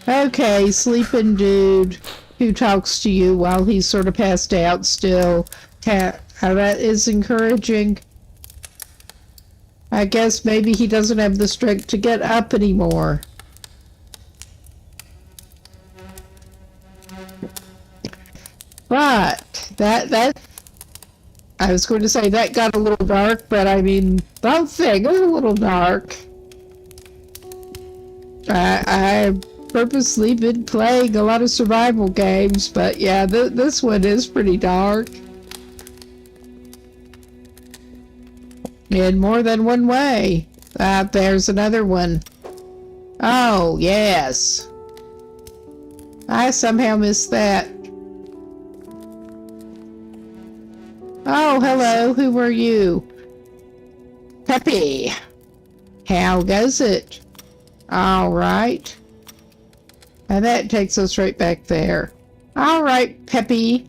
Okay, sleeping dude who talks to you while he's sort of passed out still. That is encouraging. I guess maybe he doesn't have the strength to get up anymore. But I was going to say that got a little dark, but I mean, the whole thing is a little dark. I purposely been playing a lot of survival games, but yeah, this one is pretty dark. In more than one way. There's another one. Oh, yes. I somehow missed that. Oh, hello. Who are you? Peppy. How goes it? All right. And that takes us right back there. All right, Peppy.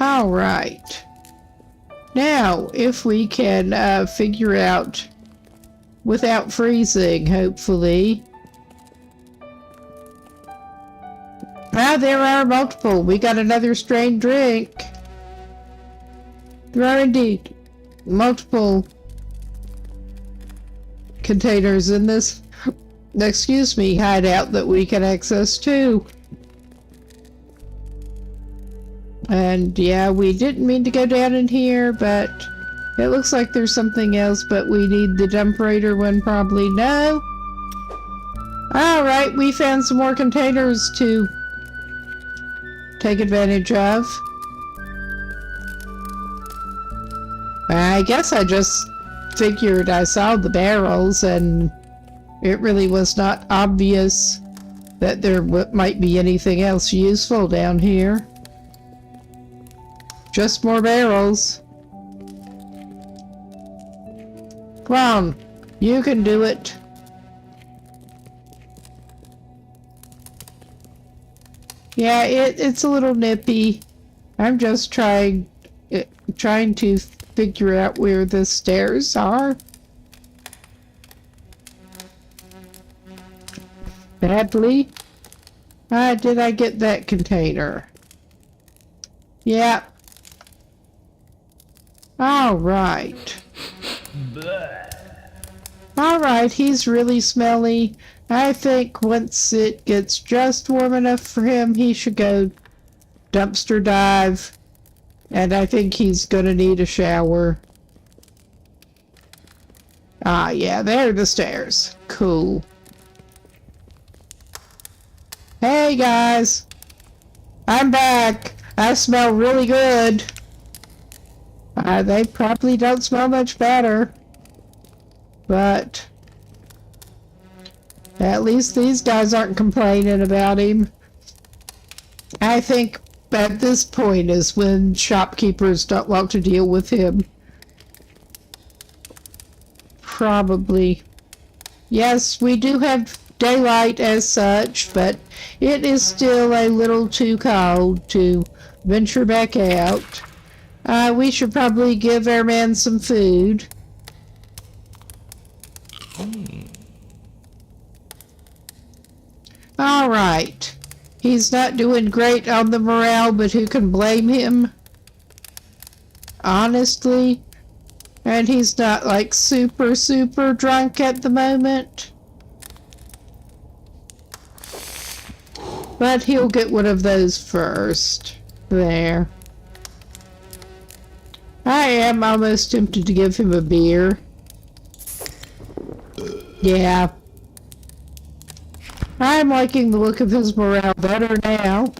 All right. Now, if we can figure out, without freezing, hopefully. There are multiple. We got another strained drink. There are indeed multiple containers in this, excuse me, hideout that we can access too. And yeah, we didn't mean to go down in here, but it looks like there's something else, but we need the dump raider one probably. No? Alright, we found some more containers to take advantage of. I guess I just figured I saw the barrels and it really was not obvious that there might be anything else useful down here. Just more barrels. Come on, you can do it. Yeah, it's a little nippy. I'm just trying to figure out where the stairs are. Badly. Did I get that container? Yeah. Alright. Alright, he's really smelly. I think once it gets just warm enough for him, he should go dumpster dive. And I think he's gonna need a shower. Yeah, there are the stairs. Cool. Hey guys! I'm back! I smell really good. They probably don't smell much better. But at least these guys aren't complaining about him. I think at this point is when shopkeepers don't want to deal with him. Probably. Yes, we do have daylight as such, but it is still a little too cold to venture back out. We should probably give our man some food. Alright. He's not doing great on the morale, but who can blame him? Honestly. And he's not like super drunk at the moment. But he'll get one of those first. There. I am almost tempted to give him a beer. Yeah. I'm liking the look of his morale better now.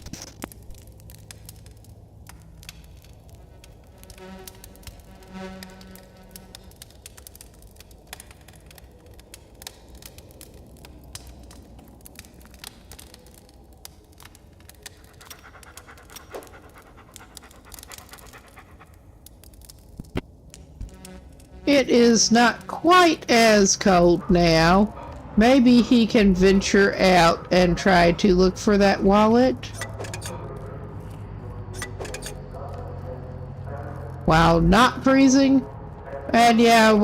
It is not quite as cold now. Maybe he can venture out and try to look for that wallet. While not freezing. And yeah,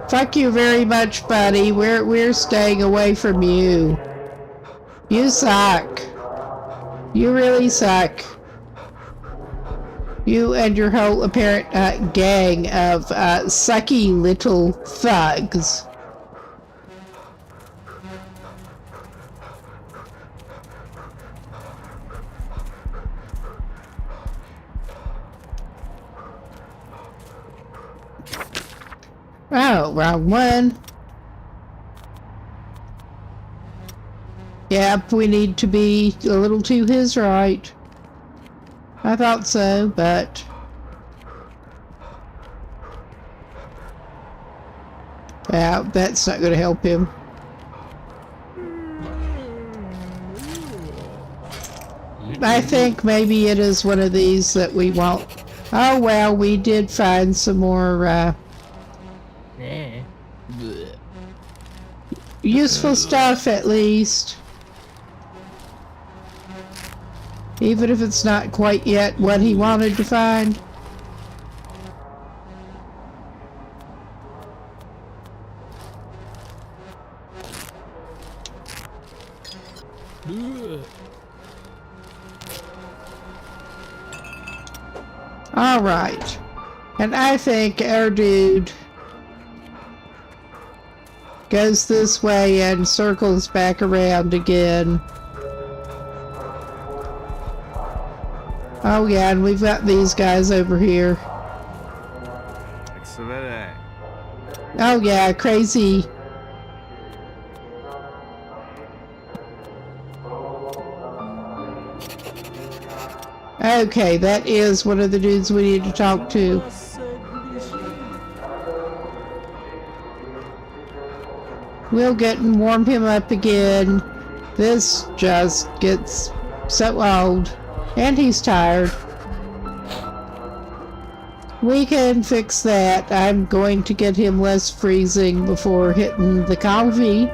fuck you very much, buddy. We're staying away from you. You suck. You really suck. You and your whole apparent gang of sucky little thugs. Oh, wrong one. Yep, we need to be a little to his right. I thought so, but... yeah, that's not going to help him. I think maybe it is one of these that we won't... oh, well, we did find some more, useful stuff, at least. Even if it's not quite yet what he wanted to find. Alright. And I think our dude goes this way and circles back around again. Oh yeah, and we've got these guys over here. Oh yeah, crazy. Okay, that is one of the dudes we need to talk to. We'll get and warm him up again. This just gets so old. And he's tired. We can fix that. I'm going to get him less freezing before hitting the coffee.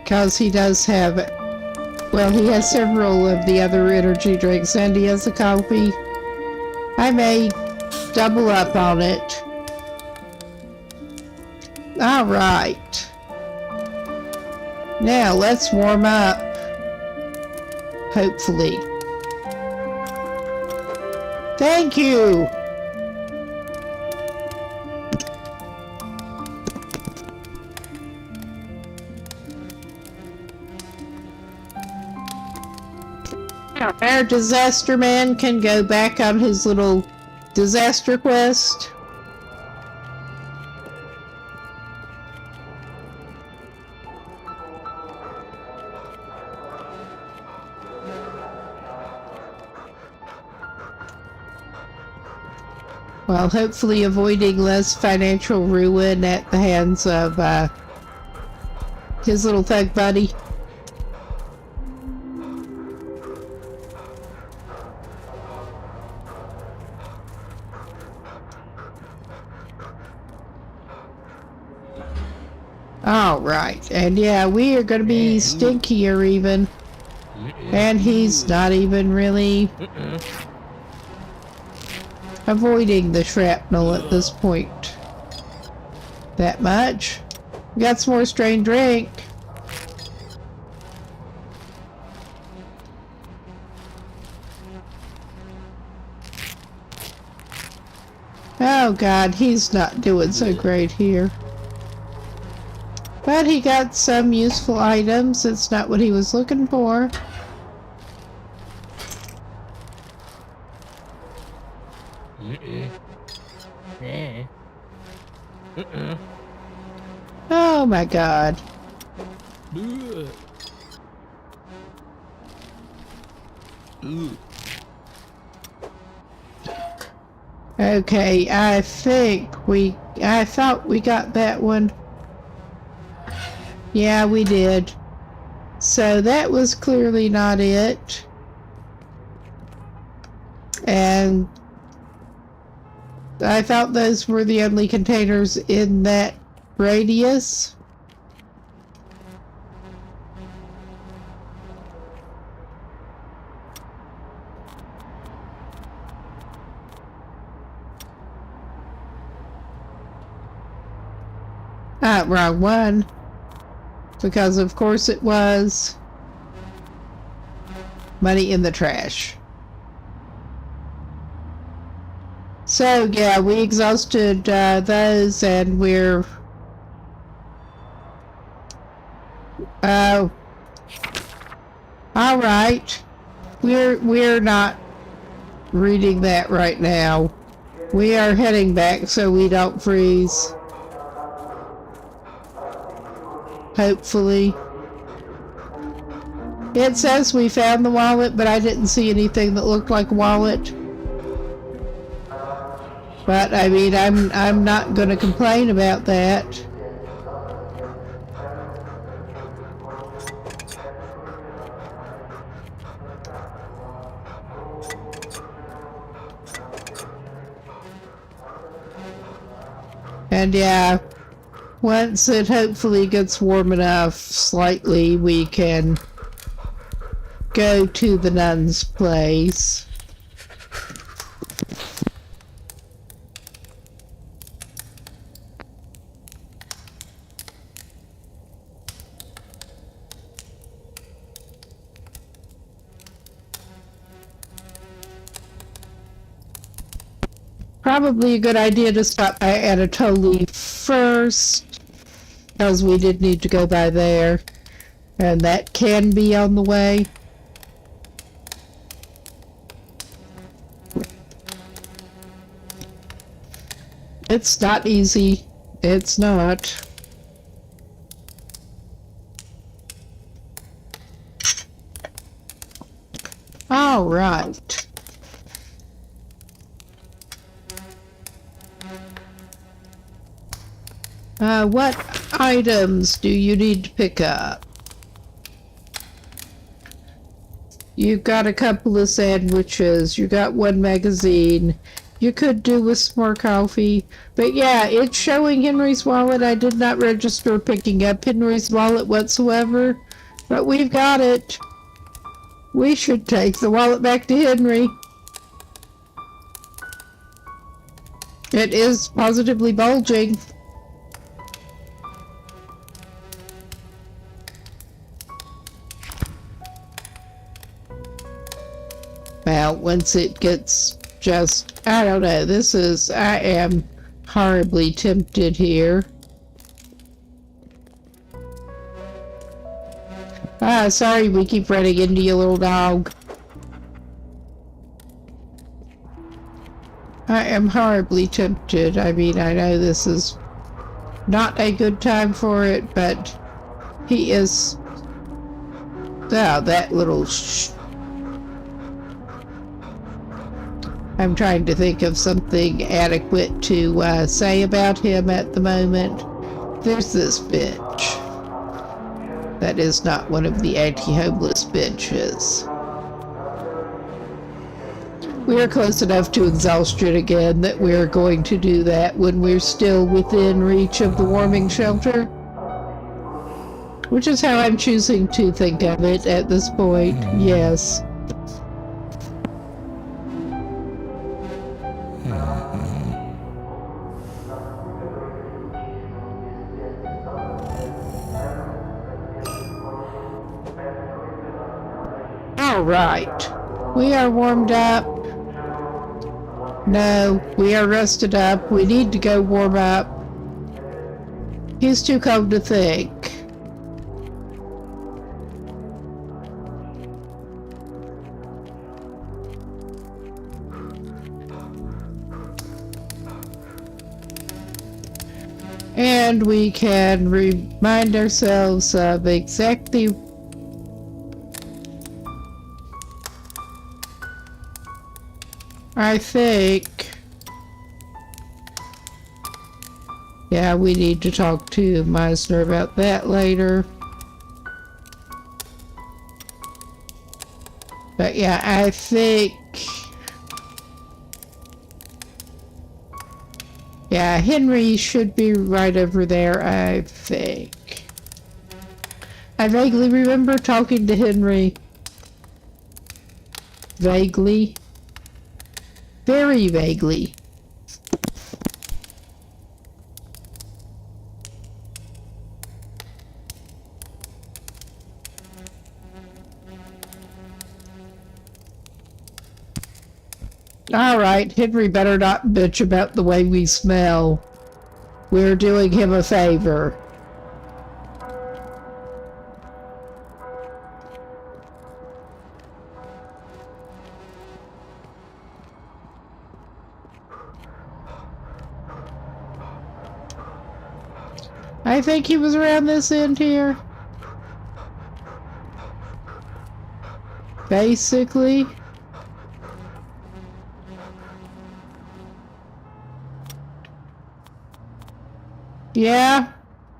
Because he does have, well, he has several of the other energy drinks and he has a coffee. I may double up on it. All right. Now let's warm up. Hopefully. Thank you. Our disaster man can go back on his little disaster quest. Well, hopefully avoiding less financial ruin at the hands of his little thug buddy. Alright, and yeah, we are going to be stinkier even. And he's not even really avoiding the shrapnel at this point. That much. We got some more strained drink. Oh god, he's not doing so great here. But he got some useful items. It's not what he was looking for. Oh my god. Okay, I thought we got that one. Yeah, we did. So that was clearly not it. And I thought those were the only containers in that radius. Ah, wrong one. Because of course it was money in the trash. So yeah, we exhausted those and we're All right. We're not reading that right now. We are heading back so we don't freeze. Hopefully. It says we found the wallet, but I didn't see anything that looked like a wallet. But I mean, I'm not going to complain about that. And yeah, once it hopefully gets warm enough slightly, we can go to the nun's place. Probably a good idea to stop by Anatoly first, because we did need to go by there, and that can be on the way. It's not easy. It's not. All right. What items do you need to pick up? You've got a couple of sandwiches. You got one magazine. You could do with some more coffee. But yeah, it's showing Henry's wallet. I did not register picking up Henry's wallet whatsoever. But we've got it. We should take the wallet back to Henry. It is positively bulging. Well, once it gets just, I don't know, I am horribly tempted here. Ah, sorry we keep running into you, little dog. I am horribly tempted. I mean, I know this is not a good time for it, but he is... Oh, that little I'm trying to think of something adequate to say about him at the moment. There's this bench. That is not one of the anti-homeless benches. We are close enough to exhaustion again that we're going to do that when we're still within reach of the warming shelter. Which is how I'm choosing to think of it at this point, yes. All right, we are warmed up. No, we are rested up. We need to go warm up. He's too cold to think. And we can remind ourselves of exactly I think, yeah, we need to talk to Meisner about that later. But yeah, I think, yeah, Henry should be right over there, I think. I vaguely remember talking to Henry. Vaguely. Very vaguely. All right, Henry better not bitch about the way we smell. We're doing him a favor. I think he was around this end here. Basically. Yeah,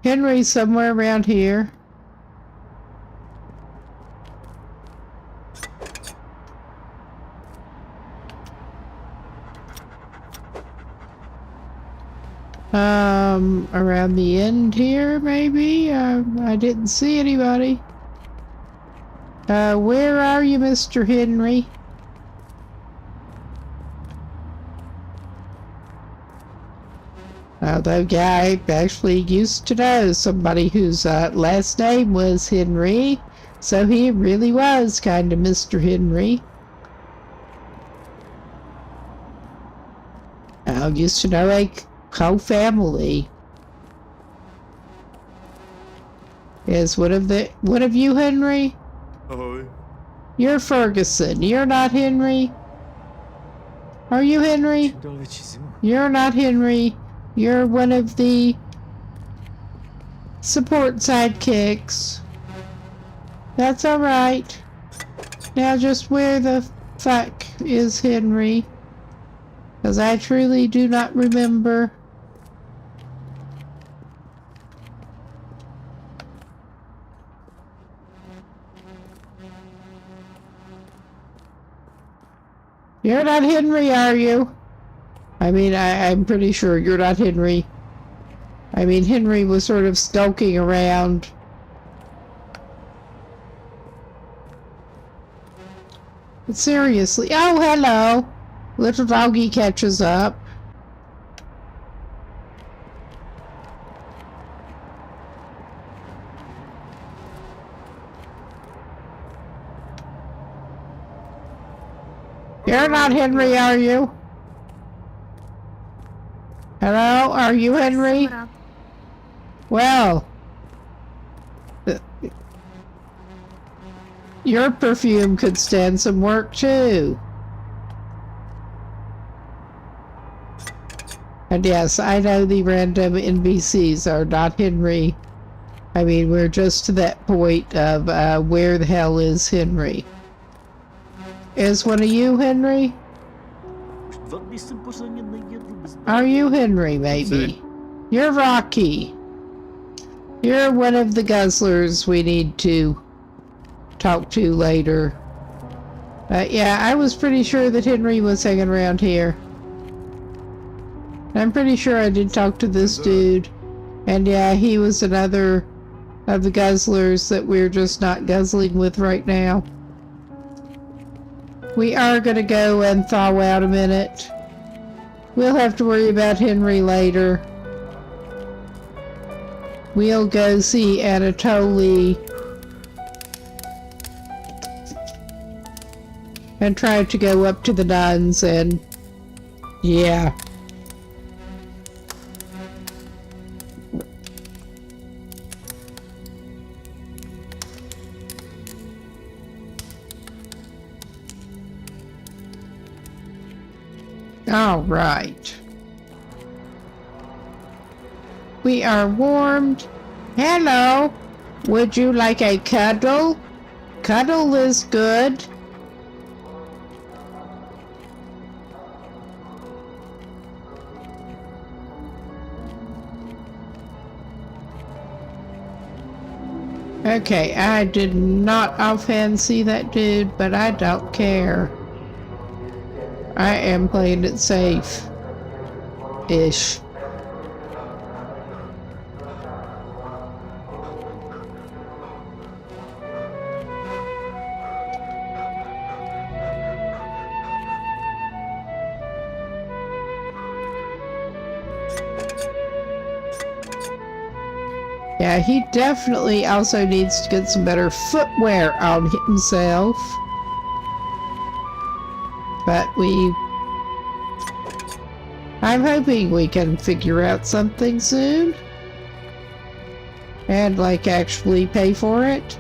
Henry's somewhere around here. Around the end here, maybe? I didn't see anybody. Where are you, Mr. Henry? Although, yeah, I actually used to know somebody whose last name was Henry, so he really was kind of Mr. Henry. I used to know a whole family. Is one of you Henry? Ahoy. You're Ferguson. You're not Henry. Are you Henry? You're not Henry. You're one of the support sidekicks. That's alright. Now just where the fuck is Henry? Because I truly do not remember. You're not Henry, are you? I mean, I'm pretty sure you're not Henry. I mean, Henry was sort of skulking around. But seriously, oh, hello. Little doggy catches up. You're not Henry, are you? Hello, are you Henry? What up? Well, your perfume could stand some work too. And yes, I know the random NPCs are not Henry. I mean, we're just to that point of where the hell is Henry? Is one of you Henry? Are you Henry, maybe? You're Rocky. You're one of the guzzlers we need to talk to later. Yeah, I was pretty sure that Henry was hanging around here. I'm pretty sure I did talk to this dude. And yeah, he was another of the guzzlers that we're just not guzzling with right now. We are gonna go and thaw out a minute. We'll have to worry about Henry later. We'll go see Anatoly and try to go up to the nuns and yeah. All right. We are warmed. Hello. Would you like a cuddle? Cuddle is good. Okay, I did not offhand see that dude, but I don't care. I am playing it safe. Ish. Yeah, he definitely also needs to get some better footwear on himself. But I'm hoping we can figure out something soon. And, like, actually pay for it.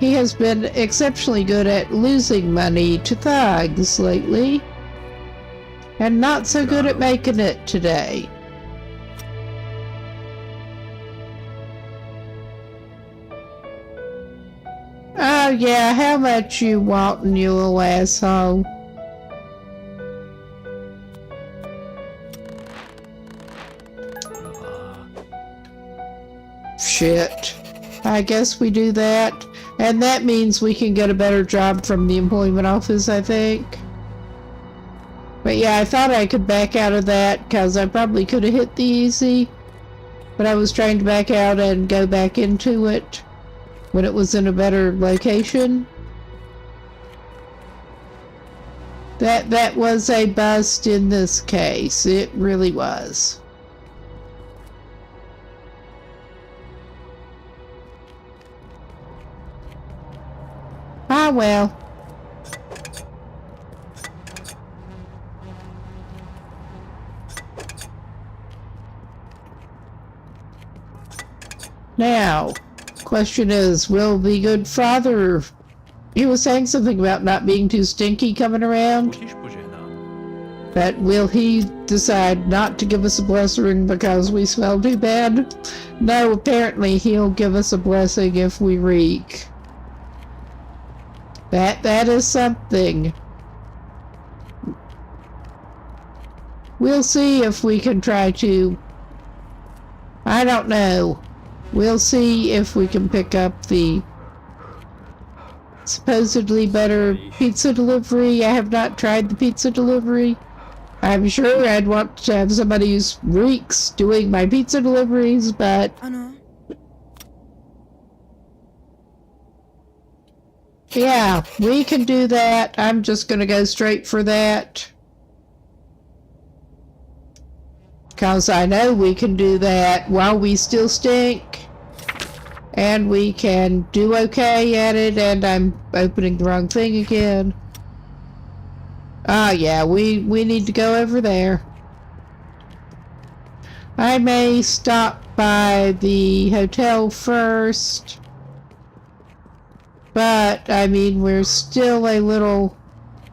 He has been exceptionally good at losing money to thugs lately. And not so good at making it today. Oh yeah, how much you wantin', you little asshole? Shit. I guess we do that. And that means we can get a better job from the employment office, I think. But yeah, I thought I could back out of that because I probably could have hit the easy. But I was trying to back out and go back into it when it was in a better location. That was a bust in this case. It really was. Ah, well. Now, question is, will the good father... He was saying something about not being too stinky coming around. But will he decide not to give us a blessing because we smell too bad? No, apparently he'll give us a blessing if we reek. That is something. We'll see if we can try to... I don't know. We'll see if we can pick up the supposedly better pizza delivery. I have not tried the pizza delivery. I'm sure I'd want to have somebody who reeks doing my pizza deliveries, but... Yeah, we can do that. I'm just gonna go straight for that. Because I know we can do that while we still stink. And we can do okay at it, and I'm opening the wrong thing again. Ah, yeah, we need to go over there. I may stop by the hotel first. But, I mean, we're still a little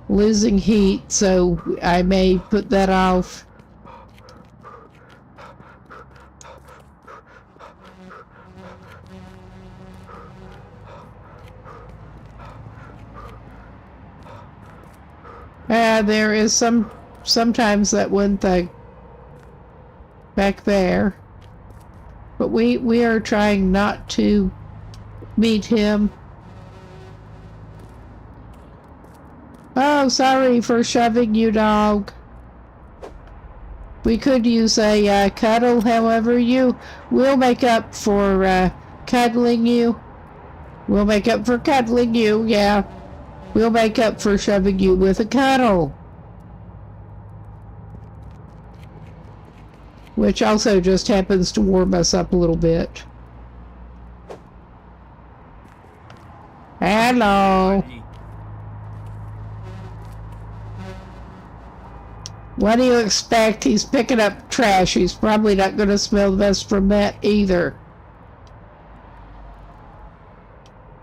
losing heat, so I may put that off. There is sometimes that one thing back there. But we are trying not to meet him. Oh, sorry for shoving you, dog. We could use a cuddle, however, we'll make up for cuddling you. We'll make up for cuddling you, yeah. We'll make up for shoving you with a cuddle. Which also just happens to warm us up a little bit. Hello. What do you expect? He's picking up trash. He's probably not going to smell the best from that either.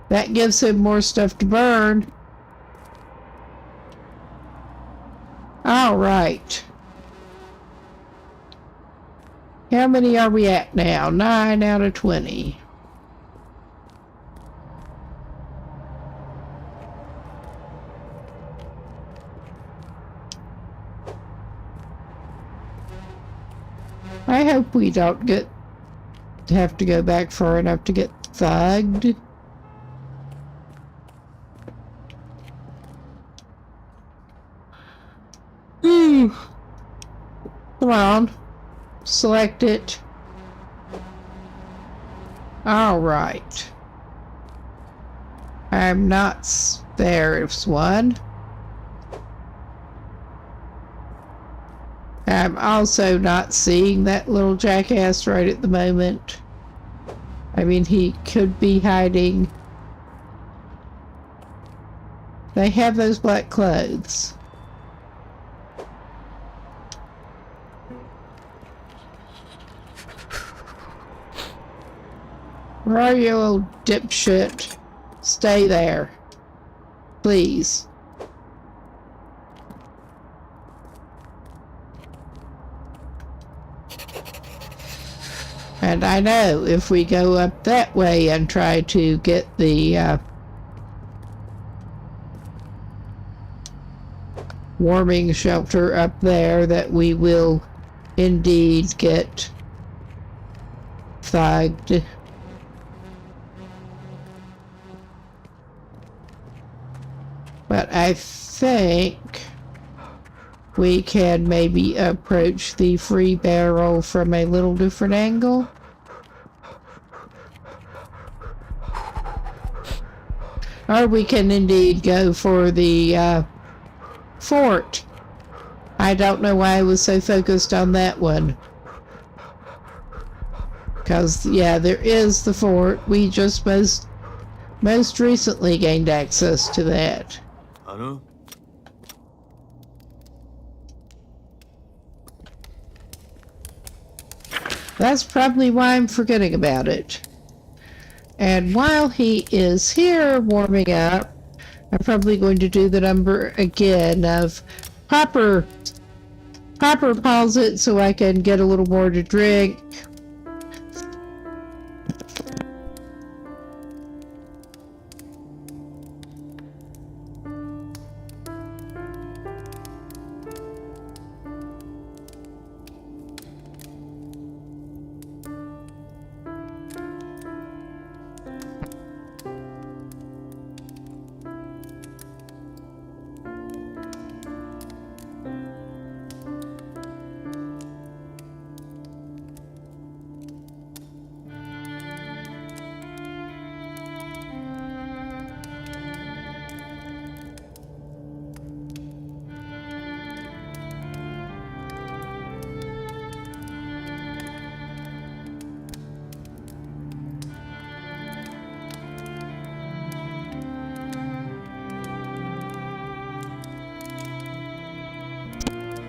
That gives him more stuff to burn. All right. How many are we at now? 9 out of 20. I hope we don't have to go back far enough to get thugged. Come on. Select it. All right. I'm not... There's one. I'm also not seeing that little jackass right at the moment. I mean, he could be hiding. They have those black clothes. Where are you, old dipshit? Stay there. Please. And I know if we go up that way and try to get the warming shelter up there that we will indeed get thugged. But I think we can maybe approach the free barrel from a little different angle. Or we can indeed go for the fort. I don't know why I was so focused on that one. Because, yeah, there is the fort. We just most recently gained access to that. Ano? That's probably why I'm forgetting about it. And while he is here warming up, I'm probably going to do the number again of proper pause it so I can get a little more to drink.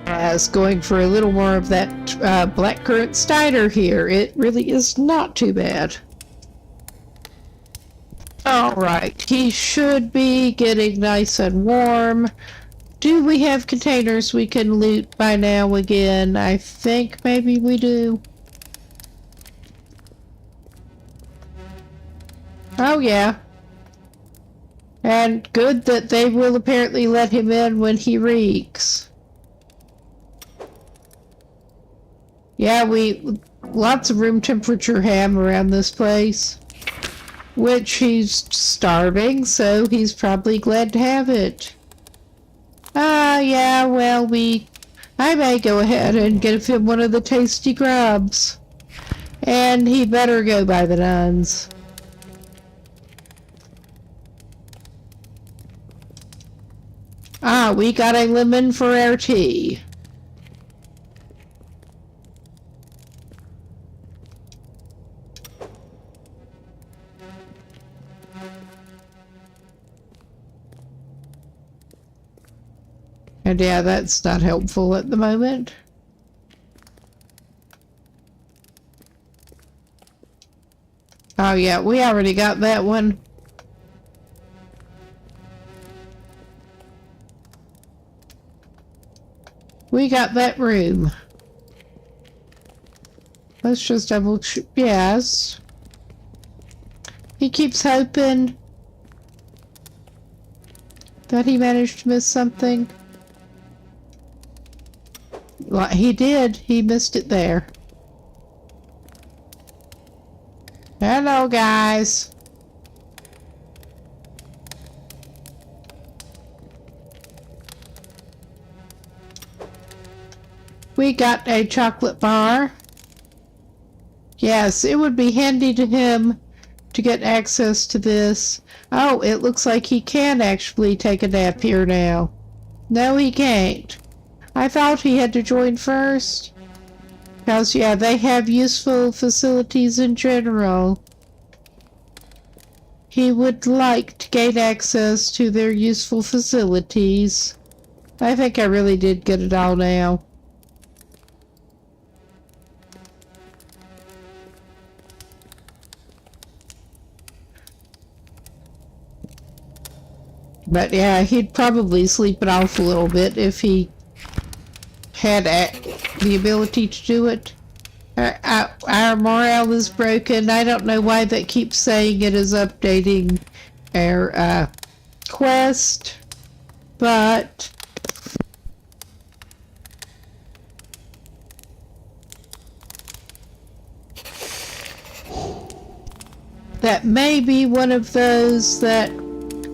As going for a little more of that blackcurrant cider here. It really is not too bad. Alright, he should be getting nice and warm. Do we have containers we can loot by now again? I think maybe we do. Oh yeah. And good that they will apparently let him in when he reeks. Yeah, lots of room temperature ham around this place. Which he's starving, so he's probably glad to have it. Yeah, well, I may go ahead and get him one of the tasty grubs. And he better go by the nuns. We got a lemon for our tea. And yeah, that's not helpful at the moment. Oh yeah, we already got that one. We got that room. Let's just double check. Yes. He keeps hoping that he managed to miss something. Well, he did. He missed it there. Hello, guys. We got a chocolate bar. Yes, it would be handy to him to get access to this. Oh, it looks like he can actually take a nap here now. No, he can't. I thought he had to join first. Because, yeah, they have useful facilities in general. He would like to gain access to their useful facilities. I think I really did get it all now. But yeah, he'd probably sleep it off a little bit if he had the ability to do it. Our morale is broken. I don't know why that keeps saying it is updating our quest, but that may be one of those that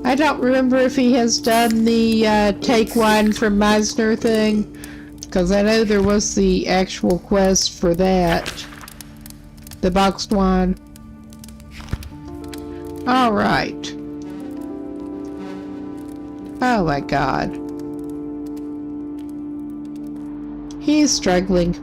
I don't remember if he has done the take wine from Meisner thing, because I know there was the actual quest for that. The boxed wine. Alright. Oh my god. He's struggling.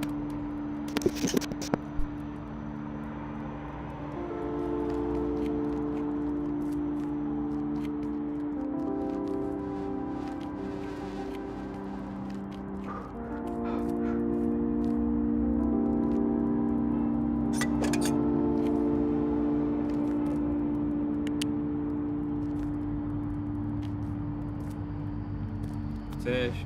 Chceš?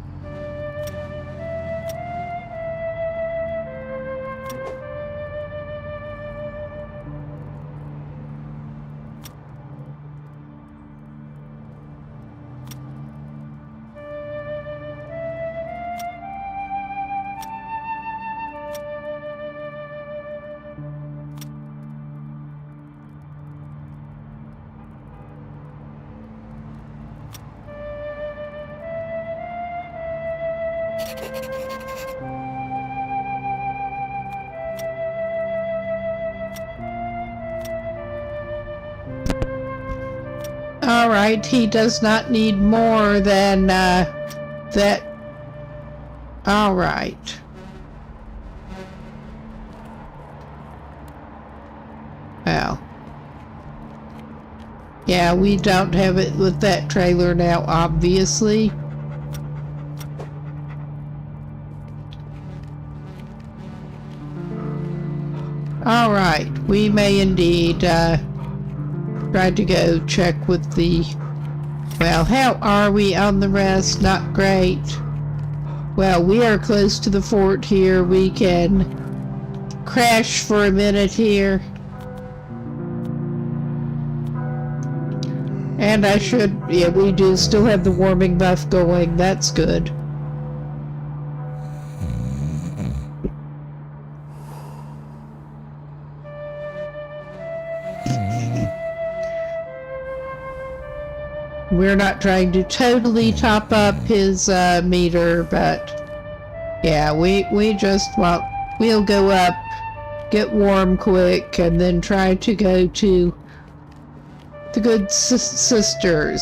Alright, he does not need more than that. Alright. Well. Yeah, we don't have it with that trailer now, obviously. Alright, we may indeed try to go check with the... Well, how are we on the rest? Not great. Well, we are close to the fort here. We can crash for a minute here. And I should... Yeah, we do still have the warming buff going. That's good. We're not trying to totally top up his meter, but yeah, we just, well, we'll go up, get warm quick, and then try to go to the good sisters.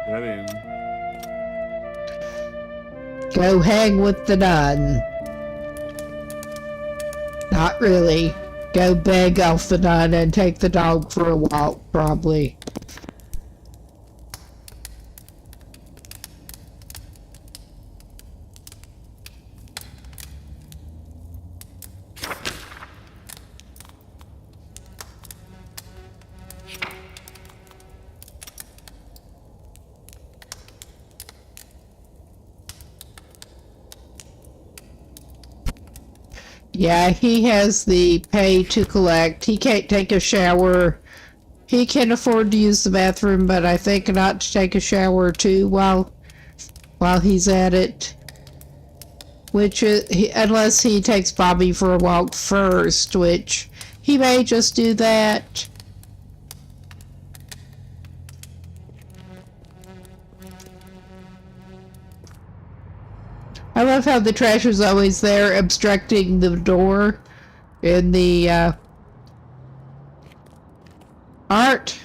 Nevím. Go hang with the nun. Not really. Go beg off the nun and take the dog for a walk, probably. Yeah, he has the pay to collect. He can't take a shower. He can afford to use the bathroom, but I think not to take a shower too while he's at it. Which is, unless he takes Bobby for a walk first, which he may just do that. I love how the trash is always there, obstructing the door in the art.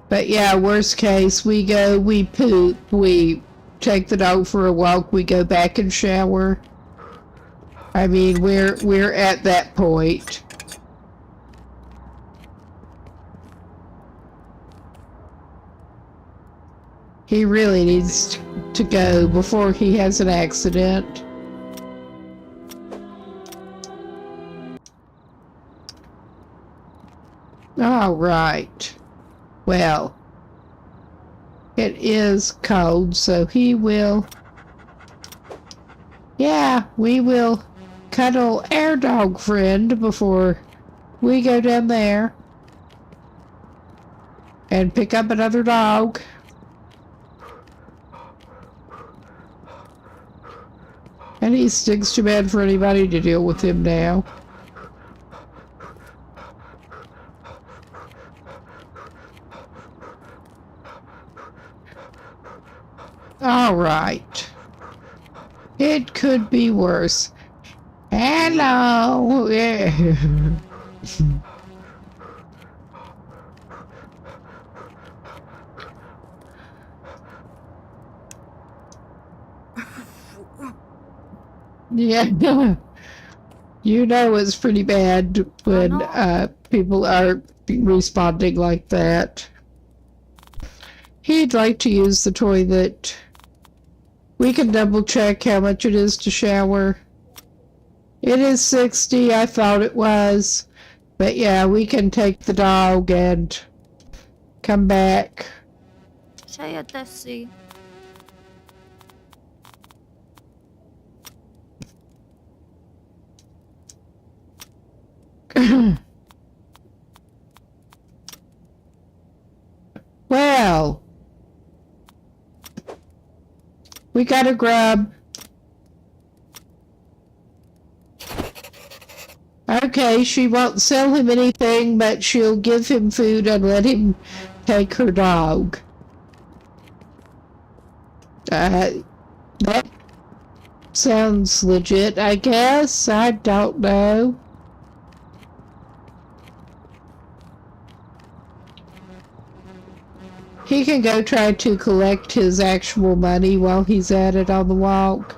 But yeah, worst case, we poop, we take the dog for a walk, we go back and shower. I mean, we're at that point. He really needs to go before he has an accident. All right. Well, it is cold, so he will... Yeah, we will cuddle our dog friend before we go down there and pick up another dog. And he stinks too bad for anybody to deal with him now. All right. It could be worse. Hello. Yeah. Yeah. You know it's pretty bad when people are responding like that. He'd like to use the toilet. We can double check how much it is to shower. It is 60, I thought it was. But yeah, we can take the dog and come back. Přejete si. Well, we got a grub. Okay, she won't sell him anything, but she'll give him food and let him take her dog. That sounds legit, I guess. I don't know. He can go try to collect his actual money while he's at it on the walk.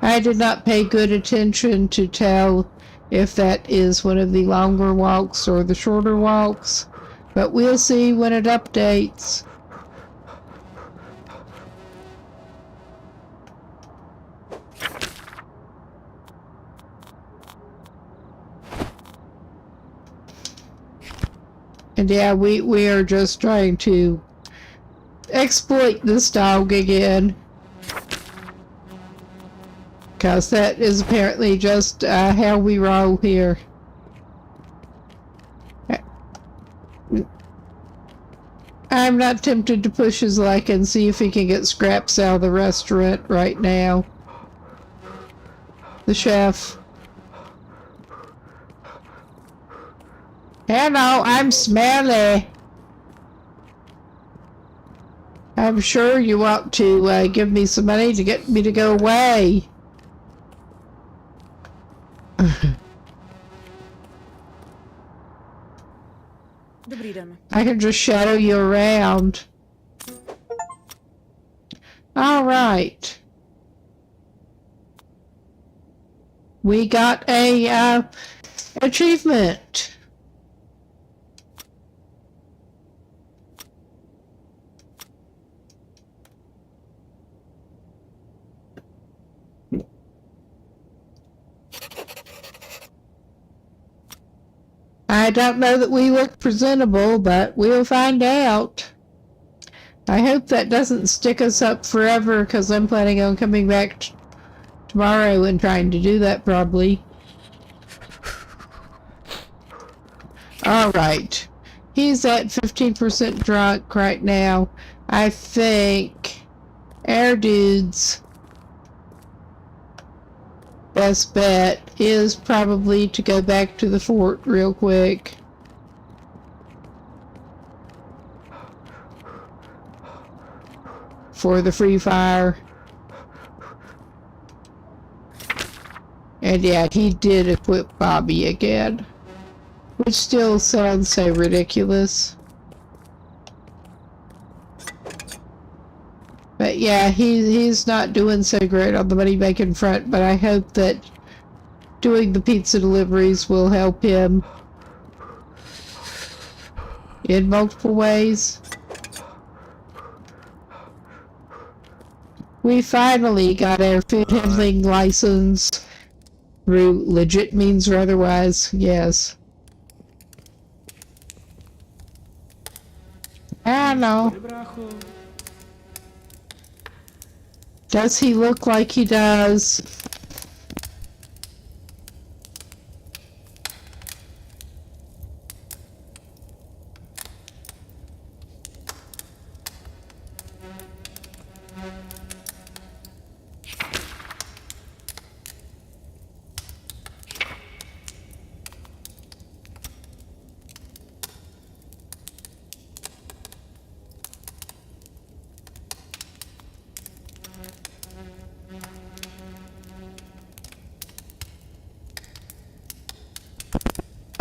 I did not pay good attention to tell if that is one of the longer walks or the shorter walks, but we'll see when it updates. And yeah, we are just trying to exploit this dog again. Because that is apparently just how we roll here. I'm not tempted to push his luck and see if he can get scraps out of the restaurant right now. The chef. Hello, I'm smelly. I'm sure you want to give me some money to get me to go away. Dobrý den. I can just shadow you around. All right. We got a achievement. I don't know that we look presentable, but we'll find out. I hope that doesn't stick us up forever, because I'm planning on coming back tomorrow and trying to do that probably. Alright. He's at 15% drunk right now. I think our dude's best bet is probably to go back to the fort real quick. For the free fire. And yeah, he did equip Bobby again. Which still sounds so ridiculous. But yeah, he's not doing so great on the money making front, but I hope that doing the pizza deliveries will help him in multiple ways. We finally got our food handling license through legit means or otherwise, yes. I don't know. Does he look like he does?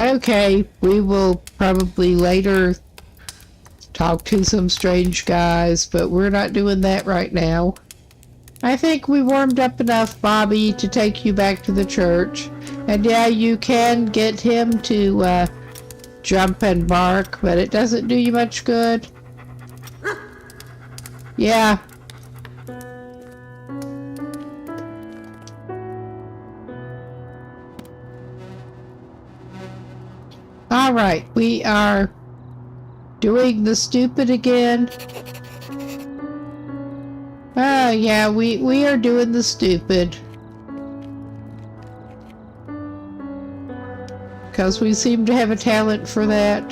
Okay, we will probably later talk to some strange guys, but we're not doing that right now. I think we warmed up enough, Bobby, to take you back to the church. And yeah, you can get him to jump and bark, but it doesn't do you much good. Yeah. Alright, we are doing the stupid again. Oh yeah, we are doing the stupid. Because we seem to have a talent for that.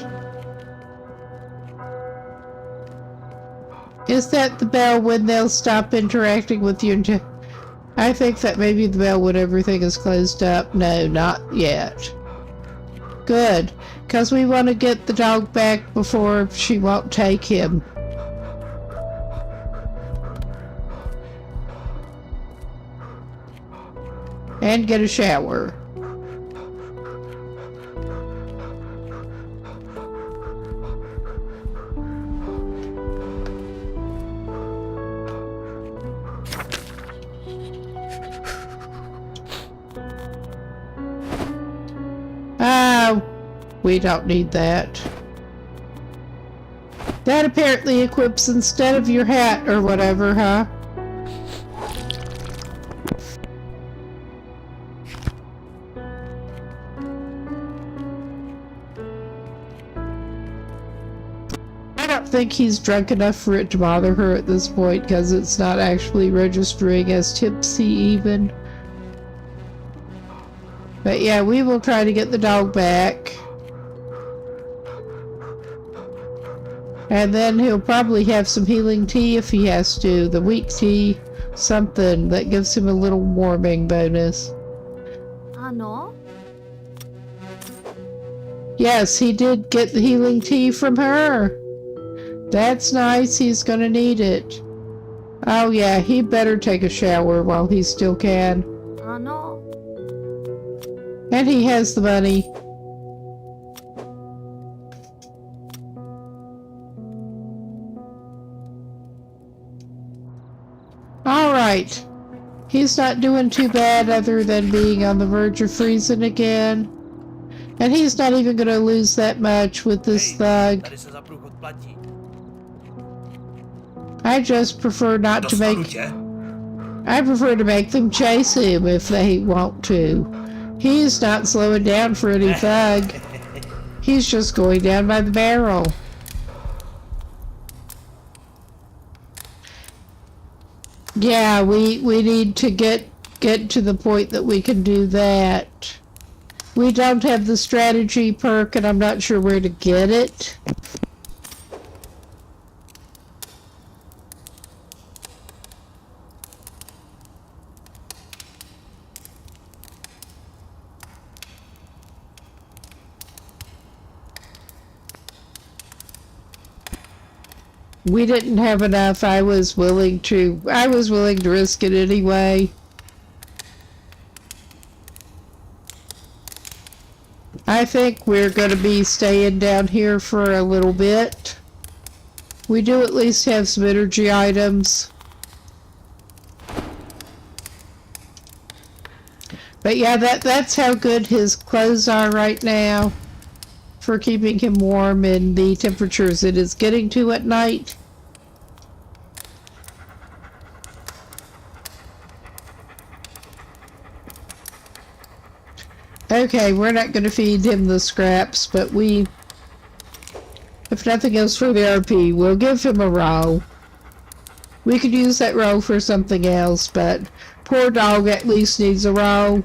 Is that the bell when they'll stop interacting with you? I think that may be the bell when everything is closed up. No, not yet. Good, because we want to get the dog back before she won't take him. And get a shower. We don't need that. That apparently equips instead of your hat or whatever, huh? I don't think he's drunk enough for it to bother her at this point because it's not actually registering as tipsy even. But yeah, we will try to get the dog back. And then he'll probably have some healing tea if he has to. The weak tea, something that gives him a little warming bonus. Ano? Yes, he did get the healing tea from her. That's nice, he's gonna need it. Oh yeah, he better take a shower while he still can. Ano? And he has the money. Alright. He's not doing too bad other than being on the verge of freezing again. And he's not even gonna lose that much with this thug. Tady se za průchod platí. I just prefer not to Dostanu make... tě? I prefer to make them chase him if they want to. He's not slowing down for any thug. He's just going down by the barrel. Yeah, we need to get to the point that we can do that. We don't have the strategy perk and I'm not sure where to get it. We didn't have enough. I was willing to risk it anyway. I think we're going to be staying down here for a little bit. We do at least have some energy items. But yeah, that's how good his clothes are right now for keeping him warm in the temperatures it is getting to at night. Okay, we're not going to feed him the scraps, but if nothing else for the RP, we'll give him a roll. We could use that roll for something else, but poor dog at least needs a roll.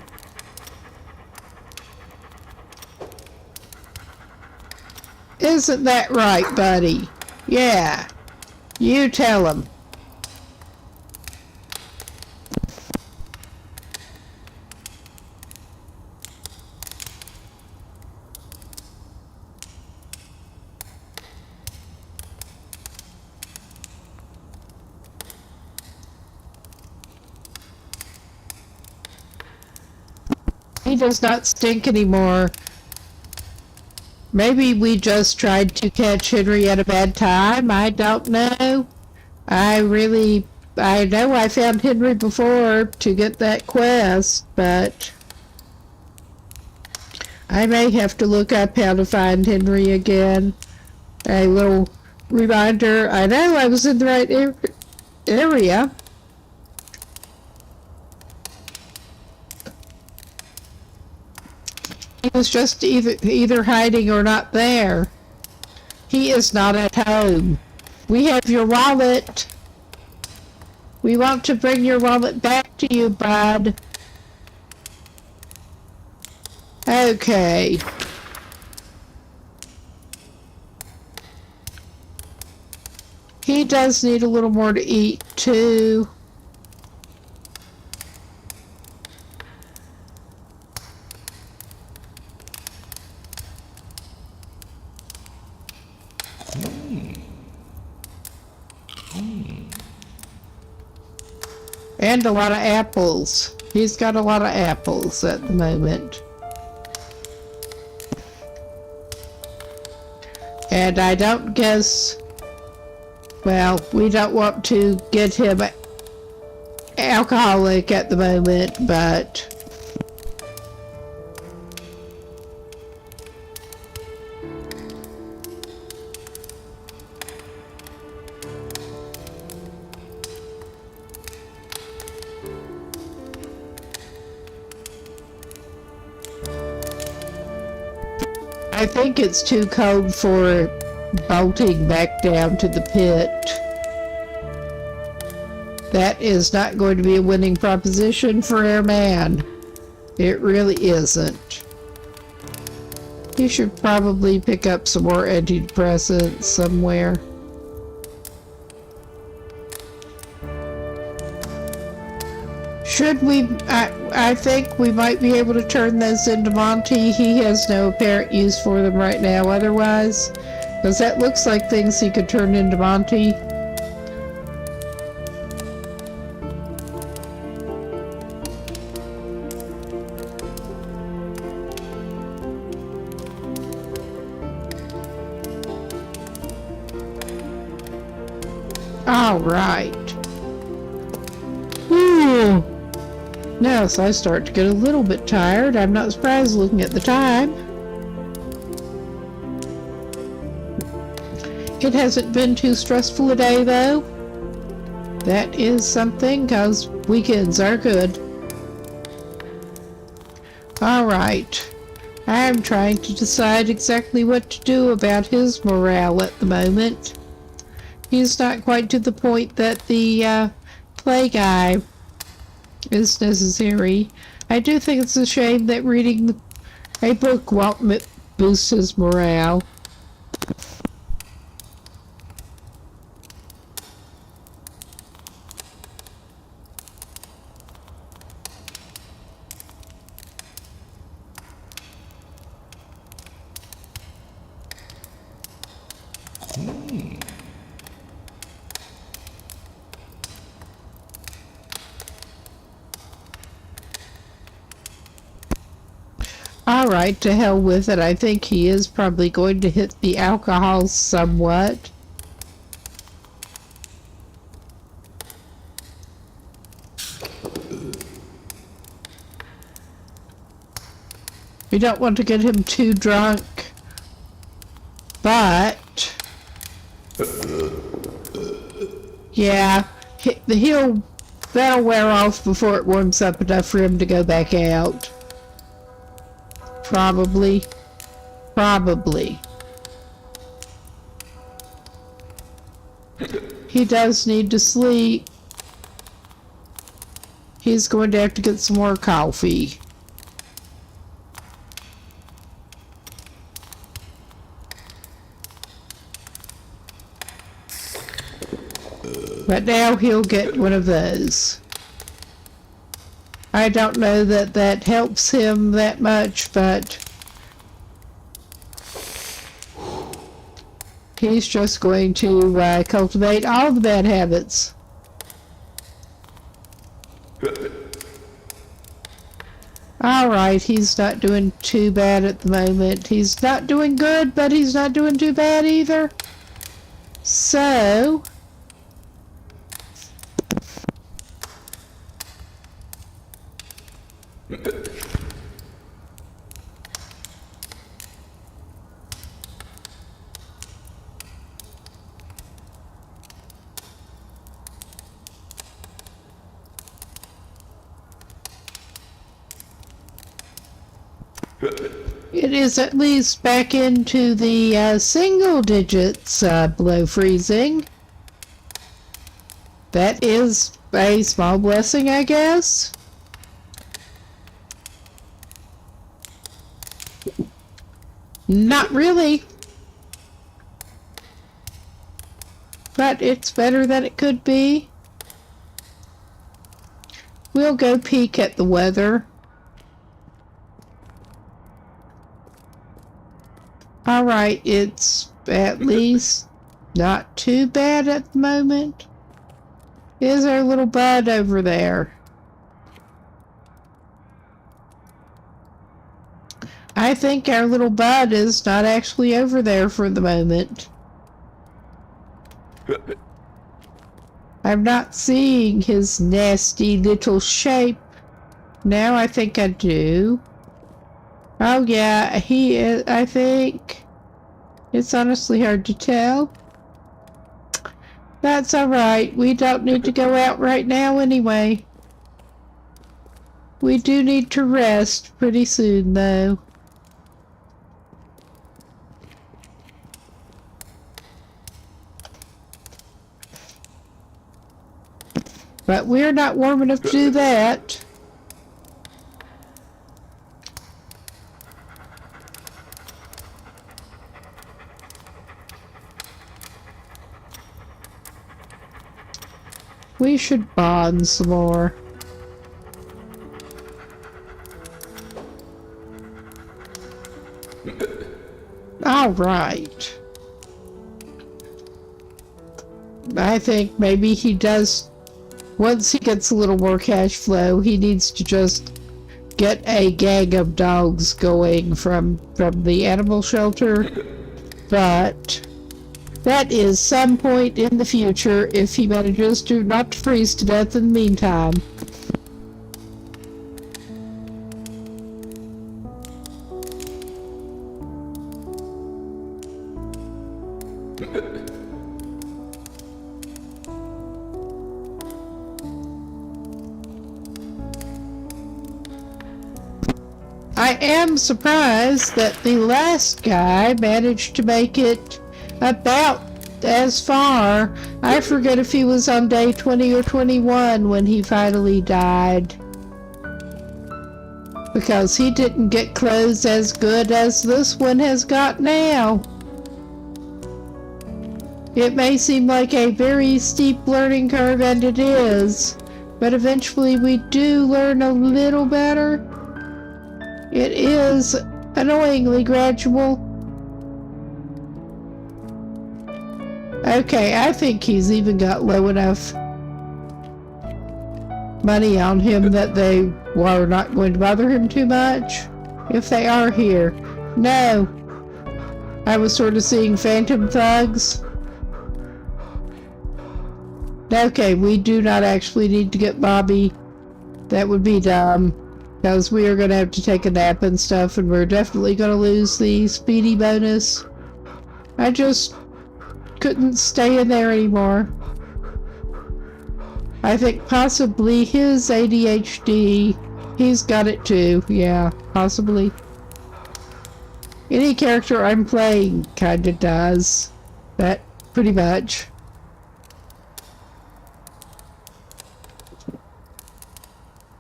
Isn't that right, buddy? Yeah. You tell him. He does not stink anymore. Maybe we just tried to catch Henry at a bad time. I don't know. I know I found Henry before to get that quest, but I may have to look up how to find Henry again. A little reminder, I know I was in the right area. He was just either hiding or not there. He is not at home. We have your wallet. We want to bring your wallet back to you, bud. Okay. He does need a little more to eat, too. And a lot of apples. He's got a lot of apples at the moment. And I don't guess... Well, we don't want to get him alcoholic at the moment, but... I think it's too cold for bolting back down to the pit. That is not going to be a winning proposition for our man. It really isn't. He should probably pick up some more antidepressants somewhere. Should we... I think we might be able to turn those into Monty. He has no apparent use for them right now otherwise. Because that looks like things he could turn into Monty. All right. Whew. Now, so I start to get a little bit tired. I'm not surprised looking at the time. It hasn't been too stressful a day, though. That is something, because weekends are good. Alright. I'm trying to decide exactly what to do about his morale at the moment. He's not quite to the point that the play guy is necessary. I do think it's a shame that reading a book won't boost his morale. Alright, to hell with it. I think he is probably going to hit the alcohol somewhat. We don't want to get him too drunk, but yeah, that'll wear off before it warms up enough for him to go back out. Probably. He does need to sleep. He's going to have to get some more coffee. But now he'll get one of those. I don't know that that helps him that much, but he's just going to cultivate all the bad habits. Alright, he's not doing too bad at the moment. He's not doing good, but he's not doing too bad either. So... it is at least back into the single digits below freezing. That is a small blessing, I guess. Not really. But it's better than it could be. We'll go peek at the weather. Alright, it's at least not too bad at the moment. Is our little bud over there? I think our little bud is not actually over there for the moment. I'm not seeing his nasty little shape. Now I think I do. Oh yeah, he is, I think. It's honestly hard to tell. That's alright. We don't need to go out right now anyway. We do need to rest pretty soon though. But we're not warm enough to do that. We should bond some more. All right. I think maybe he does, once he gets a little more cash flow, he needs to just get a gang of dogs going from the animal shelter. But that is some point in the future if he manages to not freeze to death in the meantime. I am surprised that the last guy managed to make it about as far. I forget if he was on day 20 or 21 when he finally died. Because he didn't get clothes as good as this one has got now. It may seem like a very steep learning curve, and it is, but eventually we do learn a little better. It is annoyingly gradual. Okay, I think he's even got low enough money on him that they were not going to bother him too much. If they are here. No. I was sort of seeing phantom thugs. Okay, we do not actually need to get Bobby. That would be dumb. Because we are going to have to take a nap and stuff, and we're definitely going to lose the speedy bonus. I just couldn't stay in there anymore. I think possibly his ADHD, he's got it too. Yeah, possibly. Any character I'm playing kinda does. That, pretty much.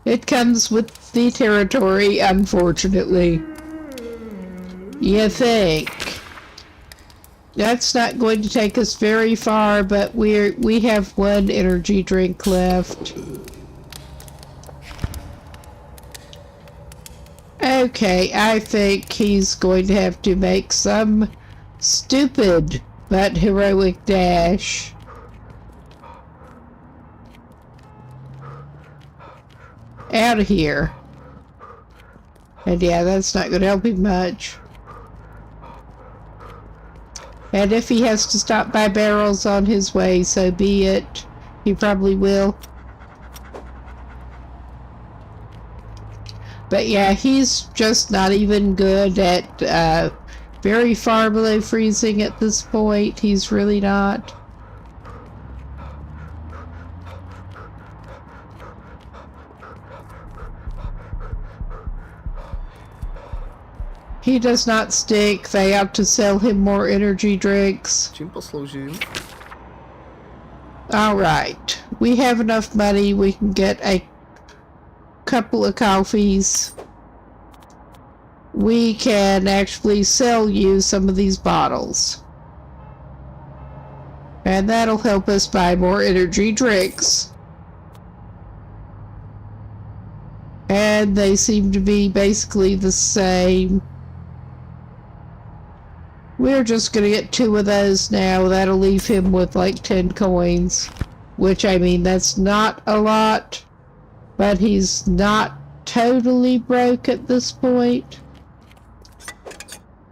It comes with the territory, unfortunately. You think. That's not going to take us very far, but we have one energy drink left. Okay, I think he's going to have to make some stupid but heroic dash. Out of here. And yeah, that's not going to help him much. And if he has to stop by barrels on his way, so be it. He probably will. But yeah, he's just not even good at very far below freezing at this point. He's really not. He does not stick. They ought to sell him more energy drinks. Čím posloužím? Alright. We have enough money. We can get a couple of coffees. We can actually sell you some of these bottles. And that'll help us buy more energy drinks. And they seem to be basically the same. We're just gonna get 2 of those now. That'll leave him with like 10 coins. Which, I mean, that's not a lot. But he's not totally broke at this point.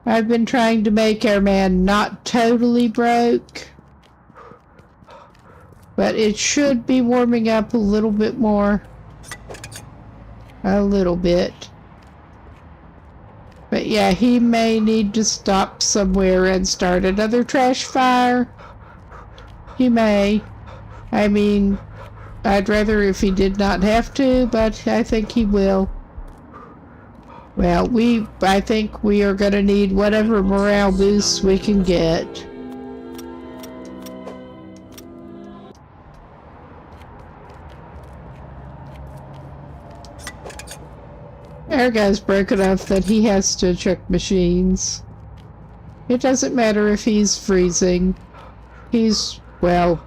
I've been trying to make our man not totally broke. But it should be warming up a little bit more. A little bit. But yeah, he may need to stop somewhere and start another trash fire. He may. I mean, I'd rather if he did not have to, but I think he will. Well, I think we are going to need whatever morale boosts we can get. Our guy's broke enough that he has to check machines. It doesn't matter if he's freezing. He's, well,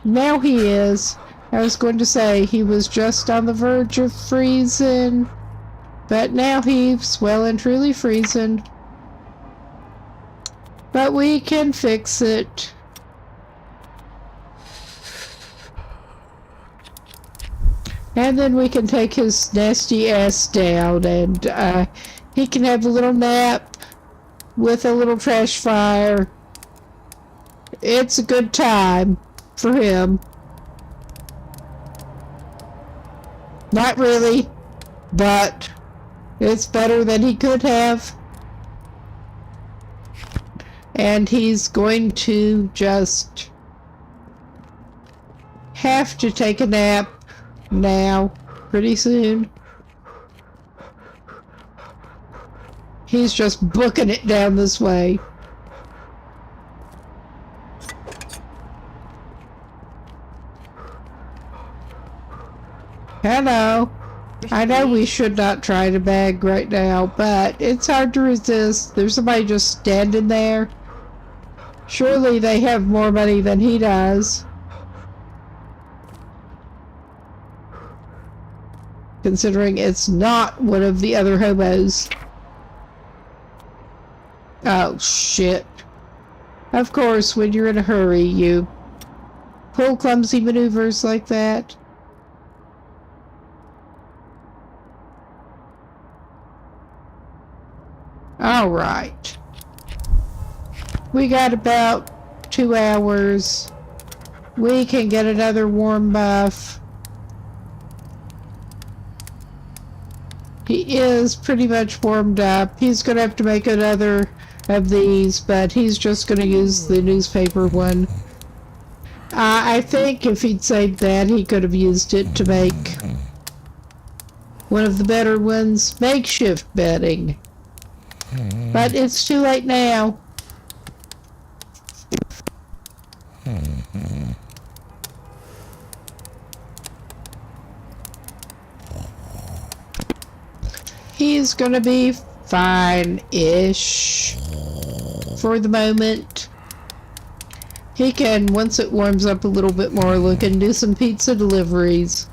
now he is. I was going to say he was just on the verge of freezing, but now he's well and truly freezing. But we can fix it. And then we can take his nasty ass down and he can have a little nap with a little trash fire. It's a good time for him. Not really, but it's better than he could have. And he's going to just have to take a nap now, pretty soon. He's just booking it down this way. Hello. I know we should not try to bag right now, but it's hard to resist. There's somebody just standing there. Surely they have more money than he does. Considering it's not one of the other hobos. Oh, shit. Of course, when you're in a hurry, you pull clumsy maneuvers like that. Alright. We got about 2 hours. We can get another warm buff. He is pretty much warmed up. He's going to have to make another of these, but he's just going to use the newspaper one. I think if he'd saved that, he could have used it to make one of the better ones, makeshift bedding. But it's too late now. He's gonna be fine-ish for the moment. He can, once it warms up a little bit more, look and do some pizza deliveries.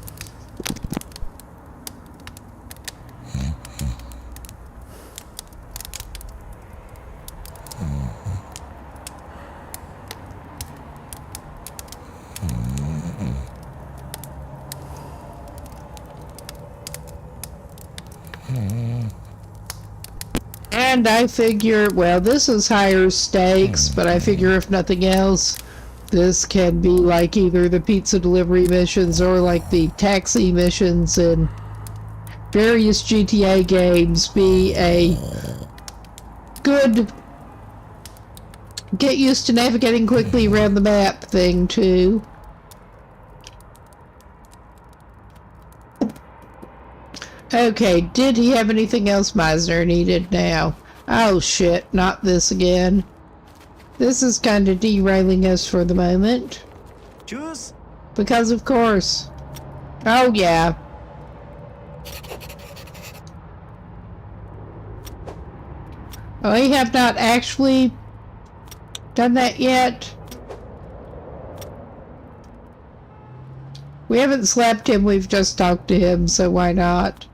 And I figure, well, this is higher stakes, but I figure if nothing else, this can be like either the pizza delivery missions or like the taxi missions in various GTA games be a good get used to navigating quickly around the map thing too. Okay, did he have anything else Meisner needed now? Oh shit, not this again. This is kind of derailing us for the moment. Tschüss. Because of course. Oh yeah. Oh, we have not actually done that yet. We haven't slapped him, we've just talked to him, so why not?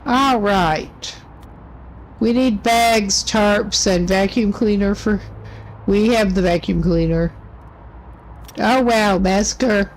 All right. We need bags, tarps, and vacuum cleaner for... We have the vacuum cleaner. Oh wow, massacre.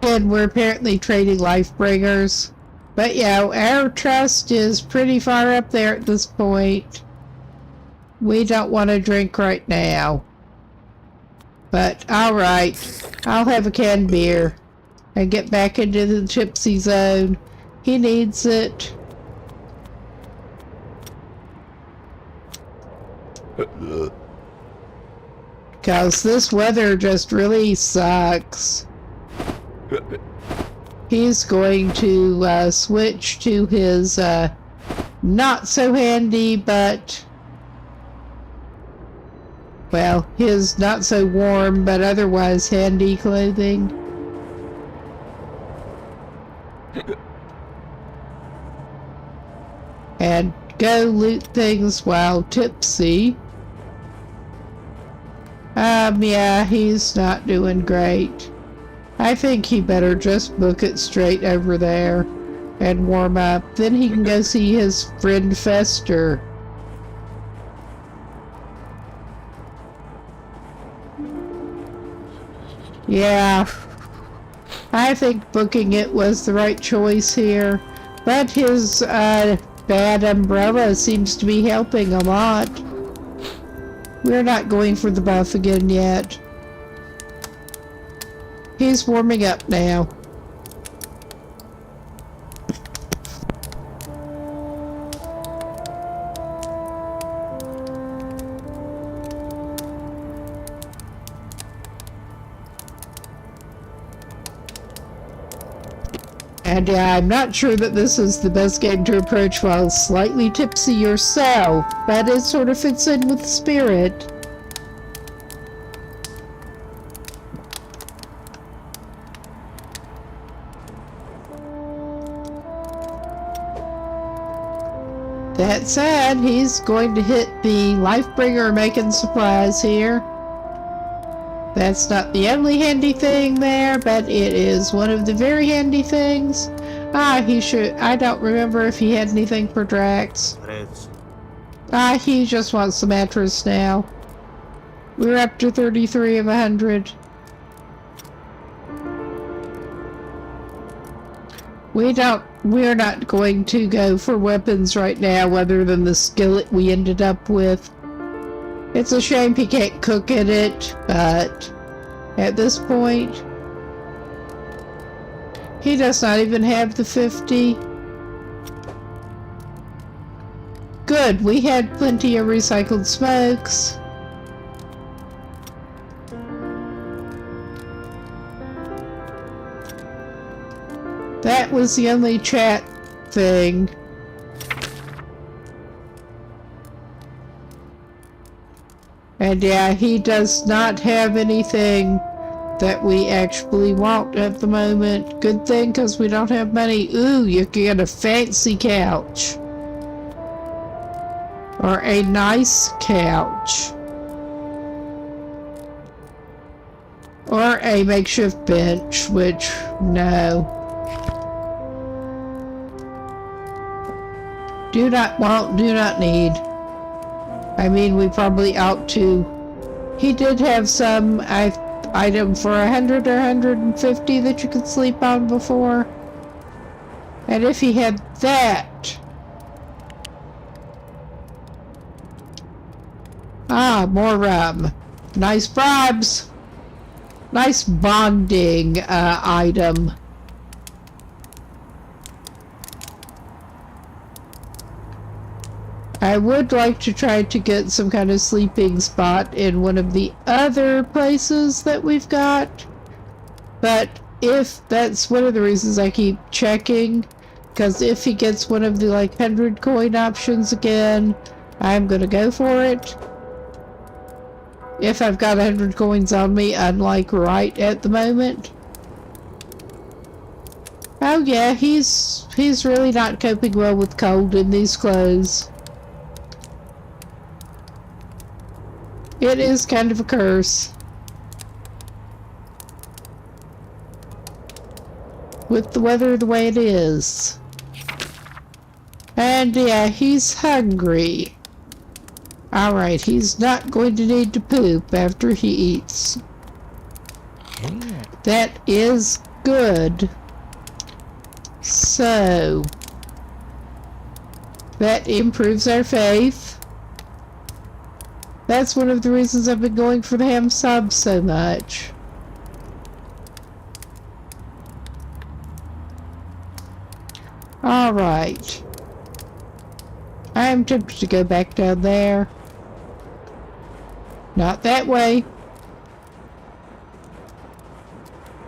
And we're apparently trading life bringers. But yeah, our trust is pretty far up there at this point. We don't want to drink right now. But alright, I'll have a canned beer and get back into the tipsy zone. He needs it. Because this weather just really sucks. He's going to switch to his not so handy, but well, his not so warm but otherwise handy clothing. And go loot things while tipsy. Yeah, he's not doing great. I think he better just book it straight over there and warm up. Then he can go see his friend Fester. Yeah, I think booking it was the right choice here. But his bad umbrella seems to be helping a lot. We're not going for the buff again yet. He's warming up now. And I'm not sure that this is the best game to approach while slightly tipsy yourself, but it sort of fits in with the spirit. That said, he's going to hit the Lifebringer making supplies here. That's not the only handy thing there, but it is one of the very handy things. He should... I don't remember if he had anything for Drax. He just wants the mattress now. We're up to 33 of 100. We're not going to go for weapons right now other than the skillet we ended up with. It's a shame he can't cook in it, but at this point, he does not even have the 50. Good, we had plenty of recycled smokes. That was the only chat thing. And yeah, he does not have anything that we actually want at the moment. Good thing, because we don't have money. Ooh, you can get a fancy couch. Or a nice couch. Or a makeshift bench, which, no. Do not want, do not need. I mean, we probably ought to. He did have some item for 100 or 150 that you could sleep on before. And if he had that. Ah, more rum. Nice bribes. Nice bonding item. I would like to try to get some kind of sleeping spot in one of the other places that we've got. But if that's one of the reasons I keep checking, because if he gets one of the like 100 coin options again, I'm gonna go for it. If I've got 100 coins on me, unlike right at the moment. Oh yeah, he's really not coping well with cold in these clothes. It is kind of a curse. With the weather the way it is. And yeah, he's hungry. Alright, he's not going to need to poop after he eats. That is good. So, that improves our faith. That's one of the reasons I've been going for the ham sub so much. Alright. I am tempted to go back down there. Not that way.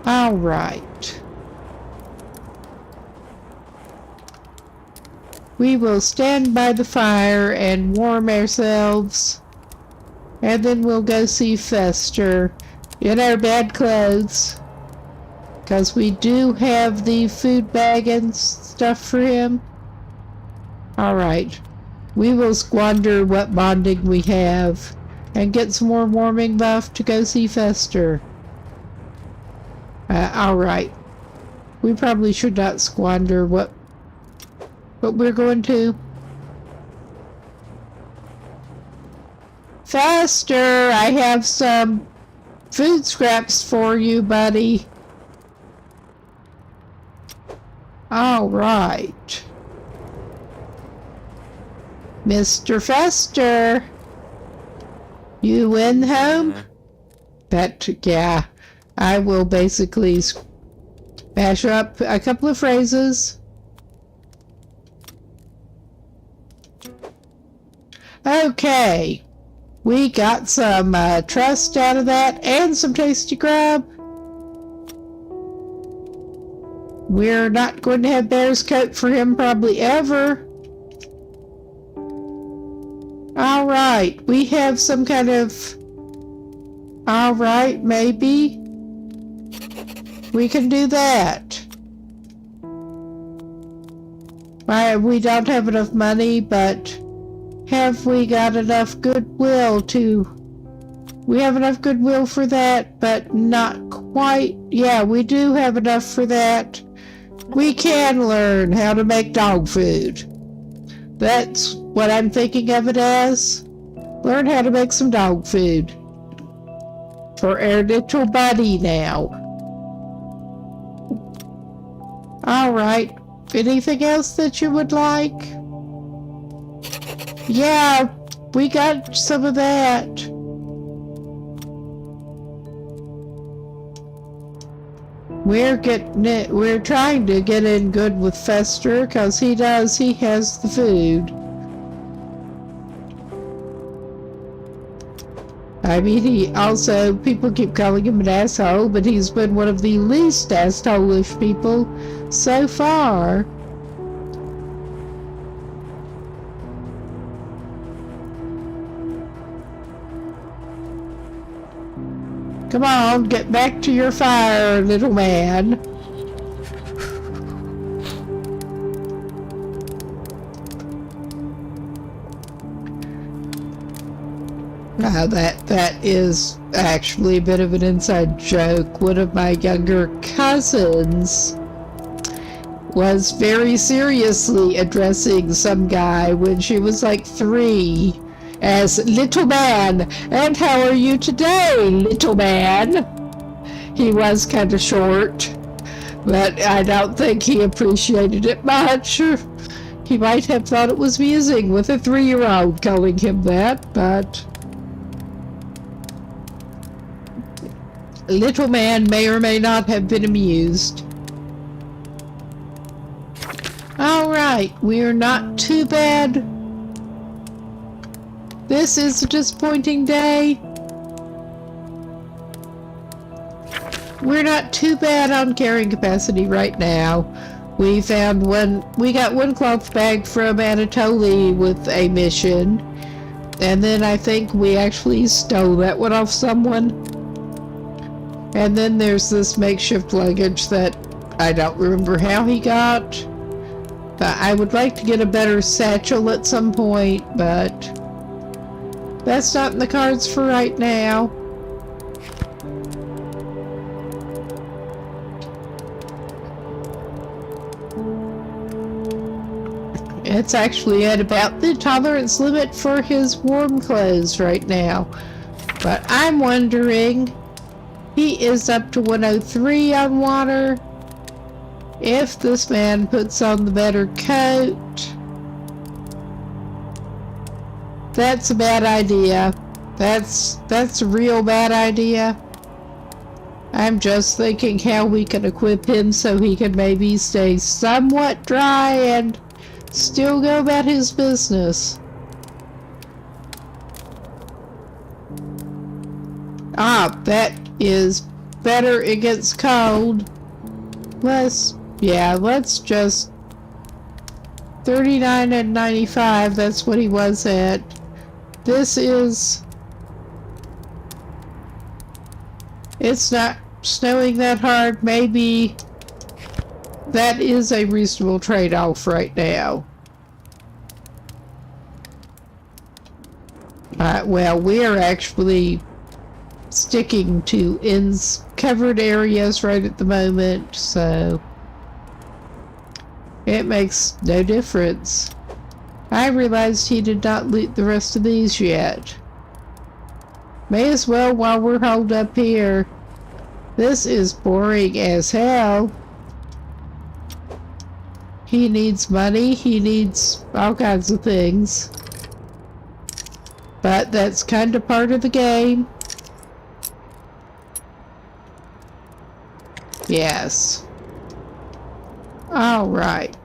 Alright. We will stand by the fire and warm ourselves. And then we'll go see Fester in our bad clothes. Because we do have the food bag and stuff for him. Alright. We will squander what bonding we have. And get some more warming buff to go see Fester. Alright. We probably should not squander what we're going to. Fester, I have some food scraps for you, buddy. Alright. Mr. Fester. You in home? Yeah. I will basically bash up a couple of phrases. Okay. We got some trust out of that and some tasty grub. We're not going to have Bear's coat for him probably ever. Alright, we have some kind of... Alright, maybe. We can do that. We don't have enough money, but have we got enough goodwill to... We have enough goodwill for that, but not quite. Yeah, we do have enough for that. We can learn how to make dog food. That's what I'm thinking of it as. Learn how to make some dog food. For our little buddy now. Alright. Anything else that you would like? Yeah, we got some of that. We're trying to get in good with Fester, because he has the food. I mean, he also, people keep calling him an asshole, but he's been one of the least asshole-ish people so far. Come on, get back to your fire, little man. That is actually a bit of an inside joke. One of my younger cousins was very seriously addressing some guy when she was like 3 as little man. And how are you today, little man? He was kind of short, but I don't think he appreciated it much. He might have thought it was amusing with a 3-year-old calling him that, but little man may or may not have been amused. Alright, we're not too bad. This is a disappointing day. We're not too bad on carrying capacity right now. We got one cloth bag from Anatoly with a mission. And then I think we actually stole that one off someone. And then there's this makeshift luggage that I don't remember how he got. But I would like to get a better satchel at some point, but that's not in the cards for right now. It's actually at about the tolerance limit for his warm clothes right now. But I'm wondering, he is up to 103 on water. If this man puts on the better coat, that's a bad idea. That's a real bad idea. I'm just thinking how we can equip him so he can maybe stay somewhat dry and still go about his business. That is better against cold. Let's just 39 and 95, that's what he was at. This is, it's not snowing that hard. Maybe that is a reasonable trade-off right now. Well, we are actually sticking to covered areas right at the moment, so it makes no difference. I realized he did not loot the rest of these yet. May as well while we're holed up here. This is boring as hell. He needs money, he needs all kinds of things. But that's kind of part of the game. Yes. Alright.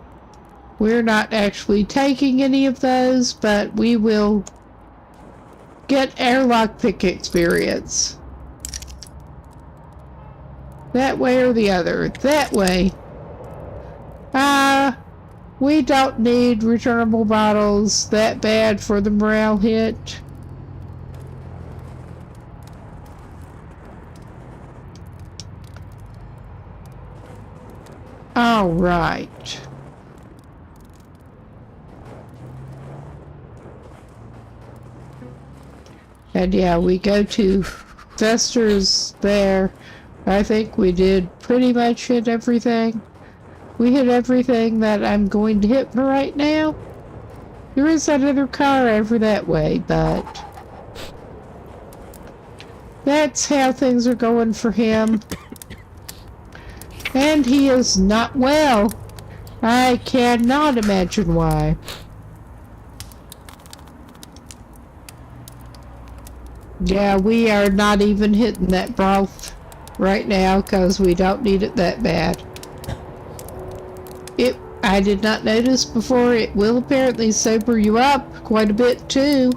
We're not actually taking any of those, but we will get our lockpick experience. That way or the other. That way. We don't need returnable bottles that bad for the morale hit. All right. And yeah, we go to Fester's there. I think we did pretty much hit everything. We hit everything that I'm going to hit for right now. There is that other car over that way, but that's how things are going for him. And he is not well. I cannot imagine why. Yeah, we are not even hitting that broth right now because we don't need it that bad. I did not notice before, it will apparently sober you up quite a bit too.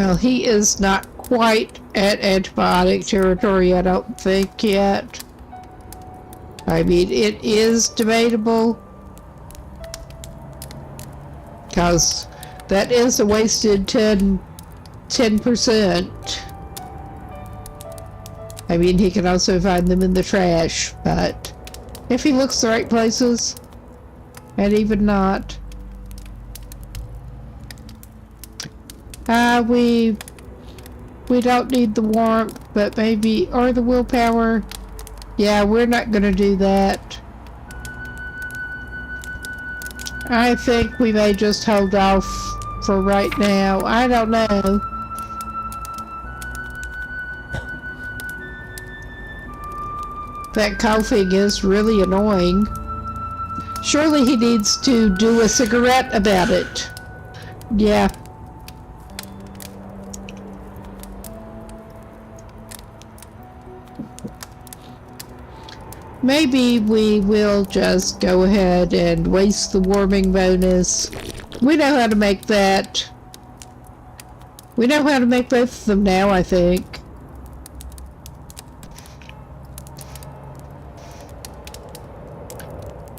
Well, he is not quite at antibiotic territory, I don't think, yet. I mean, it is debatable. Because that is a wasted 10%. I mean, he can also find them in the trash, but if he looks the right places, and even not. We don't need the warmth, but maybe, or the willpower. Yeah, we're not gonna do that. I think we may just hold off for right now. I don't know. That coughing is really annoying. Surely he needs to do a cigarette about it. Yeah. Maybe we will just go ahead and waste the warming bonus. We know how to make that. We know how to make both of them now, I think.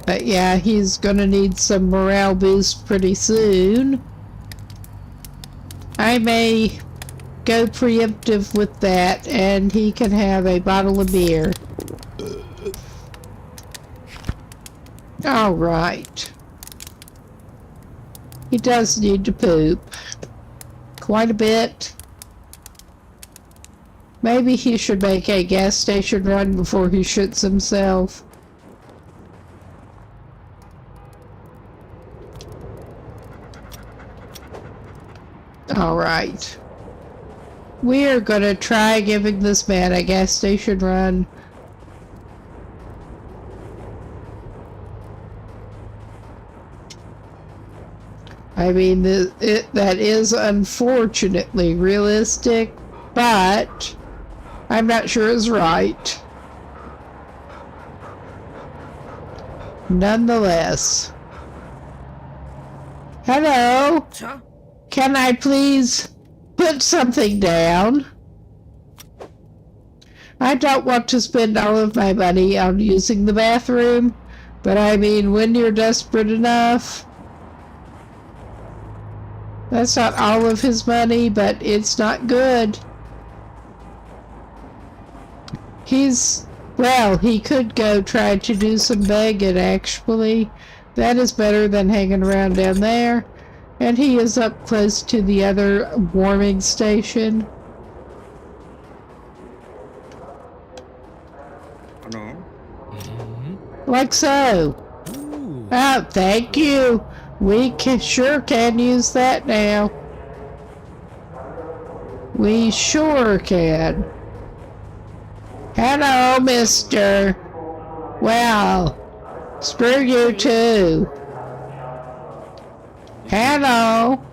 But yeah, he's gonna need some morale boost pretty soon. I may go preemptive with that, and he can have a bottle of beer. All right. He does need to poop. Quite a bit. Maybe he should make a gas station run before he shits himself. All right. We are gonna try giving this man a gas station run. I mean, that is unfortunately realistic, but I'm not sure it's right. Nonetheless. Hello? Can I please put something down? I don't want to spend all of my money on using the bathroom, but I mean, when you're desperate enough... That's not all of his money, but it's not good. Well, he could go try to do some begging, actually. That is better than hanging around down there. And he is up close to the other warming station. No. Like so. Oh, thank you. We sure can use that now. We sure can. Hello, mister. Well, screw you too. Hello.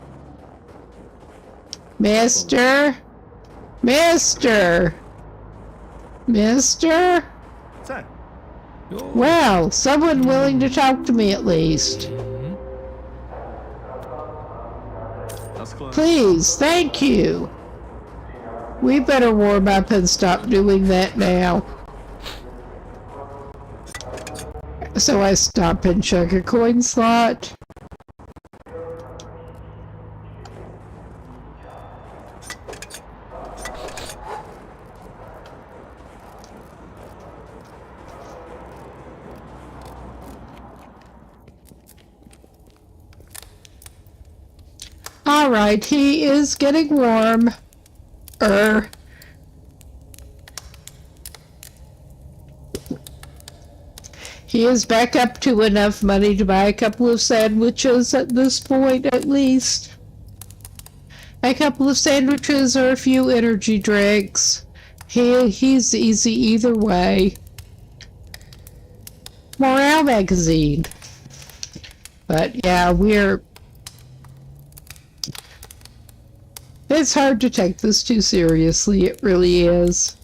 Mister? Mister? Mister? Sir. Well, someone willing to talk to me at least. That's close. Please, thank you. We better warm up and stop doing that now. So I stop and check a coin slot. Alright, he is getting warm. He is back up to enough money to buy a couple of sandwiches at this point, at least. A couple of sandwiches or a few energy drinks. He's easy either way. Morale magazine. But yeah, it's hard to take this too seriously, it really is.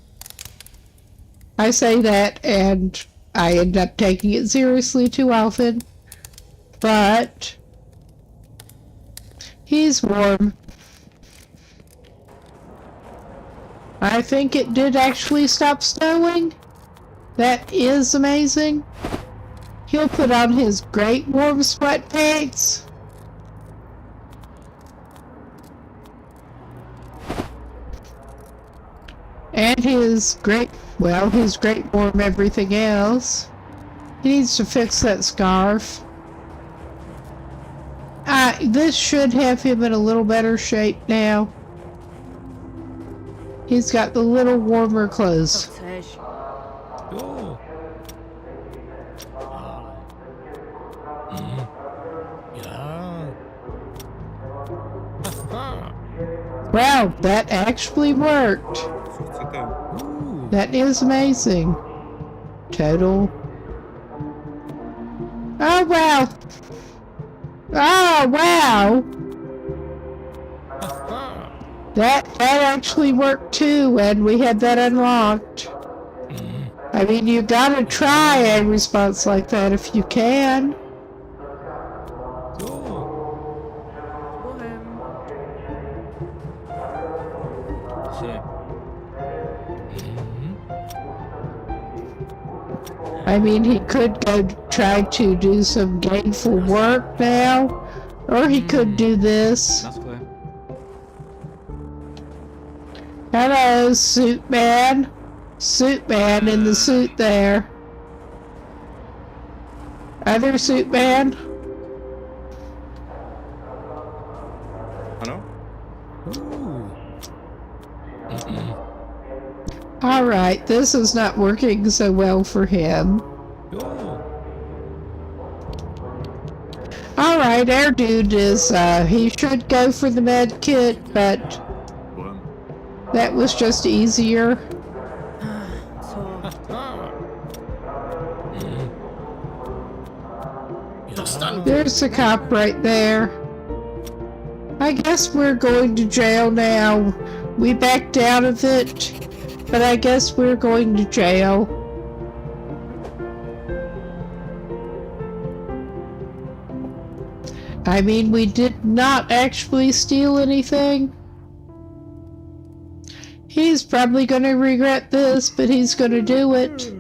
I say that and I end up taking it seriously too often. But he's warm. I think it did actually stop snowing. That is amazing. He'll put on his great warm sweatpants. And his great warm everything else. He needs to fix that scarf. This should have him in a little better shape now. He's got the little warmer clothes. Chceš. Jo. Ja. Aha. Wow, that actually worked. Co chcete? That is amazing. Total. Oh, wow. Oh, wow. Aha. That actually worked too, and we had that unlocked. I mean, you gotta try a response like that if you can. Jo. Bohem. Se. I mean, he could go try to do some gainful work now, or he could do this. Naschle. Hello, suit man. Suit man in the suit there. Other suit man. Ano? Alright, this is not working so well for him. Jo. Alright, our dude is, he should go for the med kit, but Budem. that was just easier. Co? Aha. Dostanu. There's a cop right there. I guess we're going to jail now. We backed out of it, but I guess we're going to jail. I mean, we did not actually steal anything. He's probably going to regret this, but he's going to do it.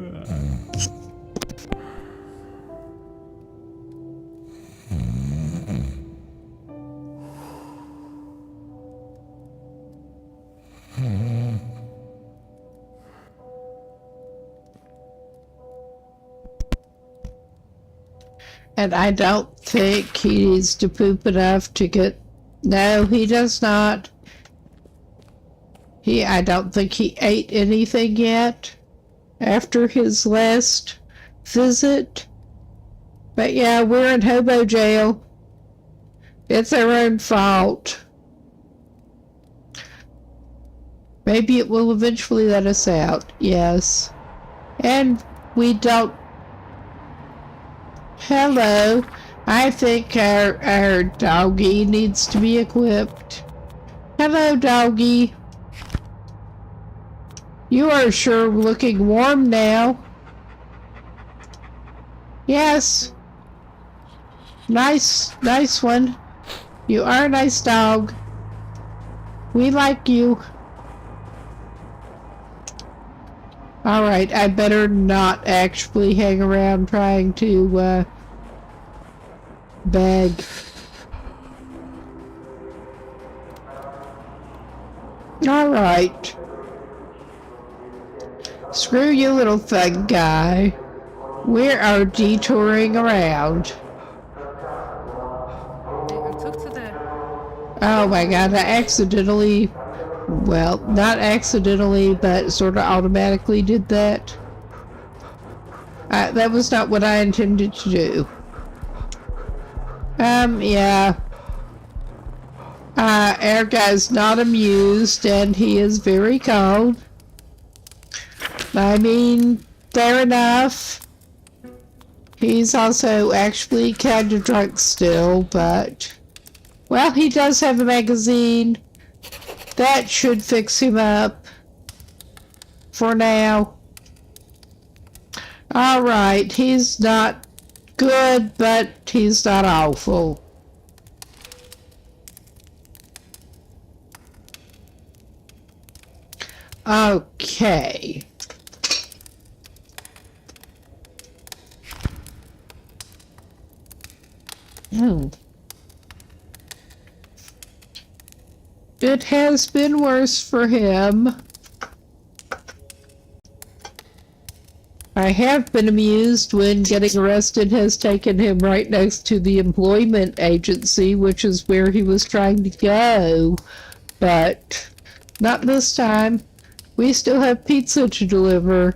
And I don't think he needs to poop enough to get... No, he does not. I don't think he ate anything yet after his last visit. But yeah, we're in Hobo jail. It's our own fault. Maybe it will eventually let us out, yes. And we don't... Hello. I think our doggy needs to be equipped. Hello, doggy. You are sure looking warm now. Yes. Nice one. You are a nice dog. We like you. Alright, I better not actually hang around trying to, beg. Alright. Screw you, little thug guy. We are detouring around. Co chcete? Oh my god, I accidentally... Well, not accidentally, but sort of automatically did that. That was not what I intended to do. Yeah. Our guy's not amused, and he is very cold. I mean, fair enough. He's also actually kind of drunk still, but... Well, he does have a magazine. That should fix him up. For now. Alright, he's not good, but he's not awful. Okay. Hmm. It has been worse for him. I have been amused when getting arrested has taken him right next to the employment agency, which is where he was trying to go. But not this time. We still have pizza to deliver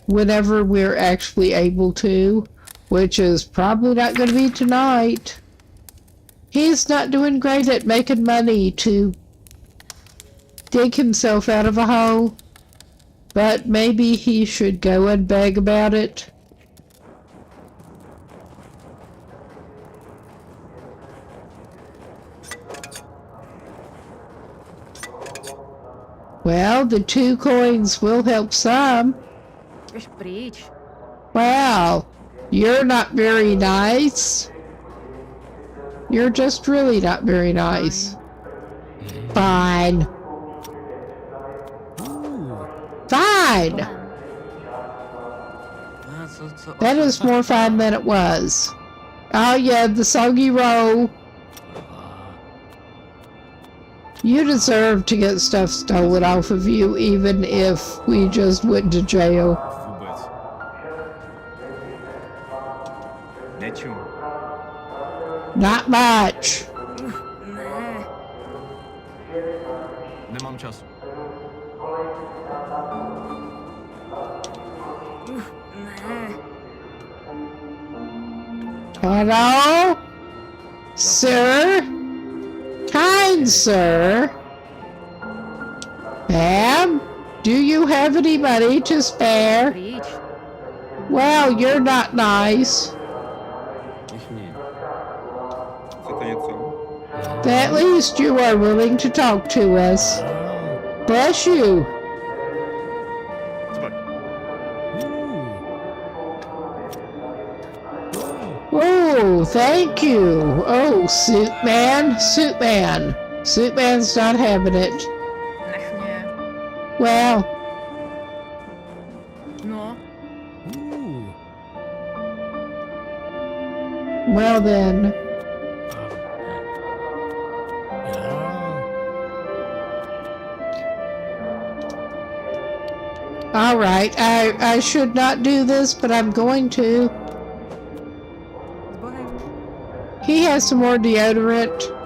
whenever we're actually able to, which is probably not going to be tonight. He's not doing great at making money to dig himself out of a hole, but maybe he should go and beg about it. Well, the 2 coins will help some. Wish breach. Wow, you're not very nice. You're just really not very nice. Fine. Ooh. Fine! That is more fun than it was. Oh yeah, the soggy roll. You deserve to get stuff stolen off of you, even if we just went to jail. Net you. Not much. Nie mam czasu. Hello? Sir? Kind sir? Ma'am? Do you have any money to spare? Breach. Well, you're not nice. Ich nie. Co to nieco? At least you are willing to talk to us. Wow. Bless you. Zobacz. Ooh. Oh, thank you. Oh, Suit Man. Suit Man. Suit Man's not having it. Ech nie. Well, No. Ooh. well then. Yeah. All right. I should not do this, but I'm going to. Zbohem. He has some more deodorant.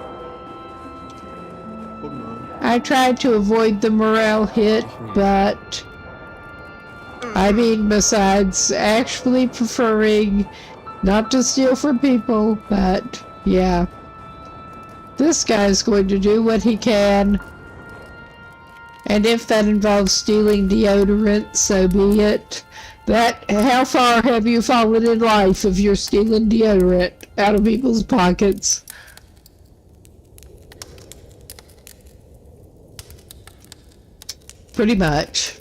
I tried to avoid the morale hit, but I mean, besides actually preferring not to steal from people, but yeah. This guy's going to do what he can. And if that involves stealing deodorant, so be it. How far have you fallen in life if you're stealing deodorant out of people's pockets? Pretty much.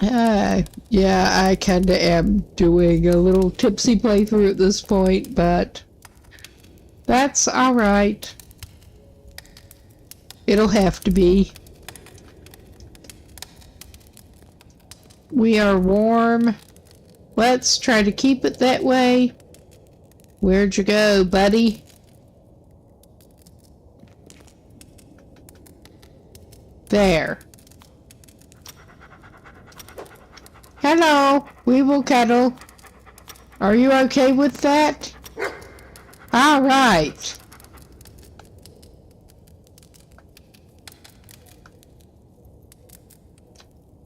Yeah, I kinda am doing a little tipsy playthrough at this point, but that's alright. It'll have to be. We are warm. Let's try to keep it that way. Where'd you go, buddy? There. Hello, we will cuddle. Are you okay with that? All right.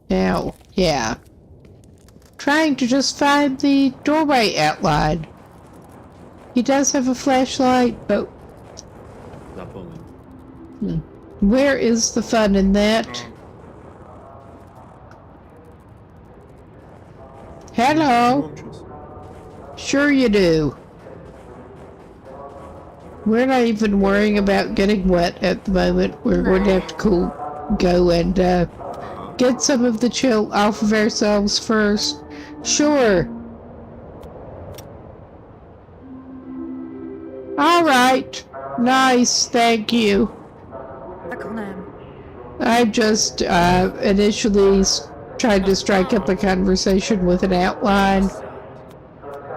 Now, yeah. Trying to just find the doorway outline. He does have a flashlight, but Zapomnę. where is the fun in that? Hello? Sure you do. We're not even worrying about getting wet at the moment. We're going to have to go and get some of the chill off of ourselves first. Sure. All right. Nice. Thank you. Tak honem. I just initially tried to strike up a conversation with an outline.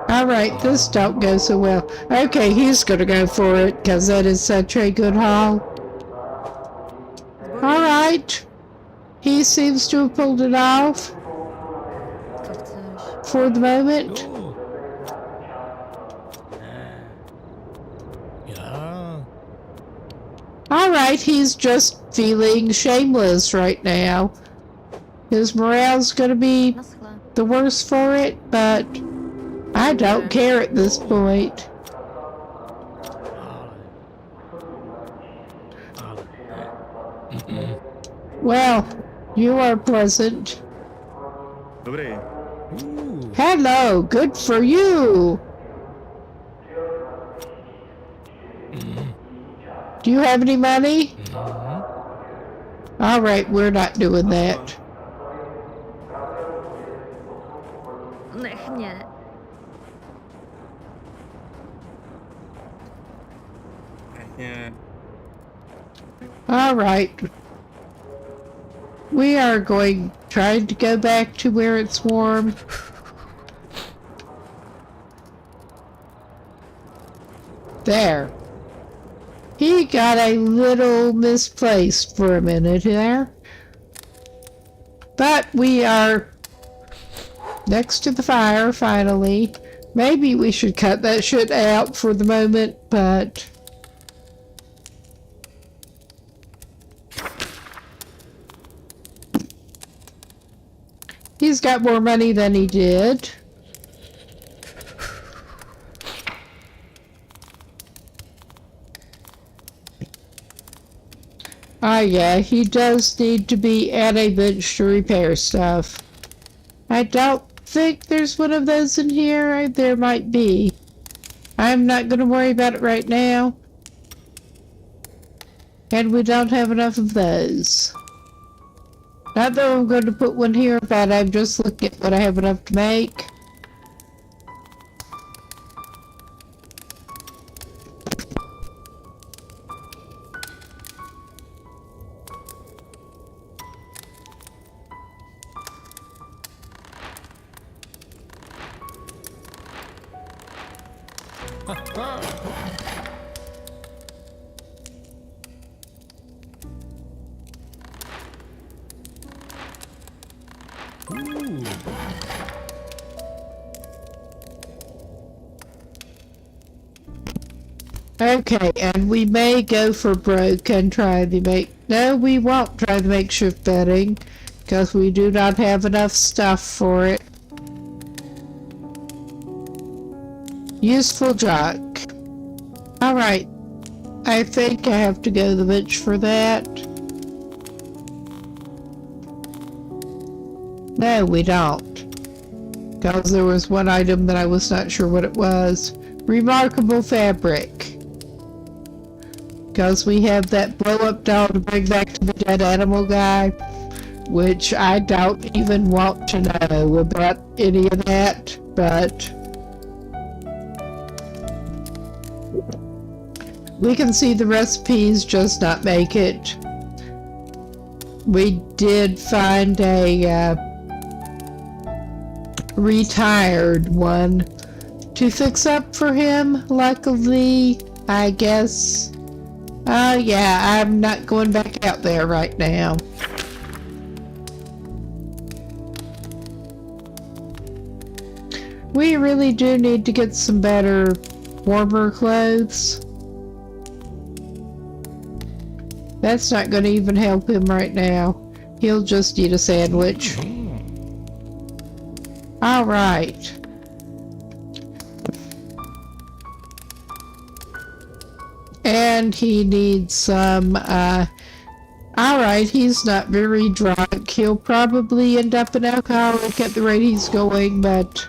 All right, this don't go so well. Okay, he's gonna go for it because that is such a good haul. All right, he seems to have pulled it off Co chceš? for the moment. Jo. Ja. All right, he's just feeling shameless right now. His morale's gonna be Naschle. the worse for it, but I don't care at this point. Ale. Well, you are pleasant. Dobrý. Hello, good for you. Do you have any money? All right, we're not doing that. Nech mě. Nie. All right. We are going, trying to go back to where it's warm. There. He got a little misplaced for a minute there. But we are next to the fire, finally. Maybe we should cut that shit out for the moment, but... He's got more money than he did. Yeah, he does need to be at a bench to repair stuff. I don't think there's one of those in here. There might be. I'm not going to worry about it right now. And we don't have enough of those. Not that I'm going to put one here, but I'm just looking at what I have enough to make. Okay, and we may go for broke and try the no, we won't try the makeshift bedding, because we do not have enough stuff for it. Useful junk. Alright, I think I have to go to the bench for that. No, we don't. Because there was one item that I was not sure what it was. Remarkable fabric. Because we have that blow-up doll to bring back to the dead animal guy, which I don't even want to know about any of that, but we can see the recipes, just not make it. We did find a retired one to fix up for him, luckily, I guess. Yeah, I'm not going back out there right now. We really do need to get some better, warmer clothes. That's not going to even help him right now. He'll just eat a sandwich. All right. And he needs some, alright, he's not very drunk. He'll probably end up an alcoholic at the rate he's going, but...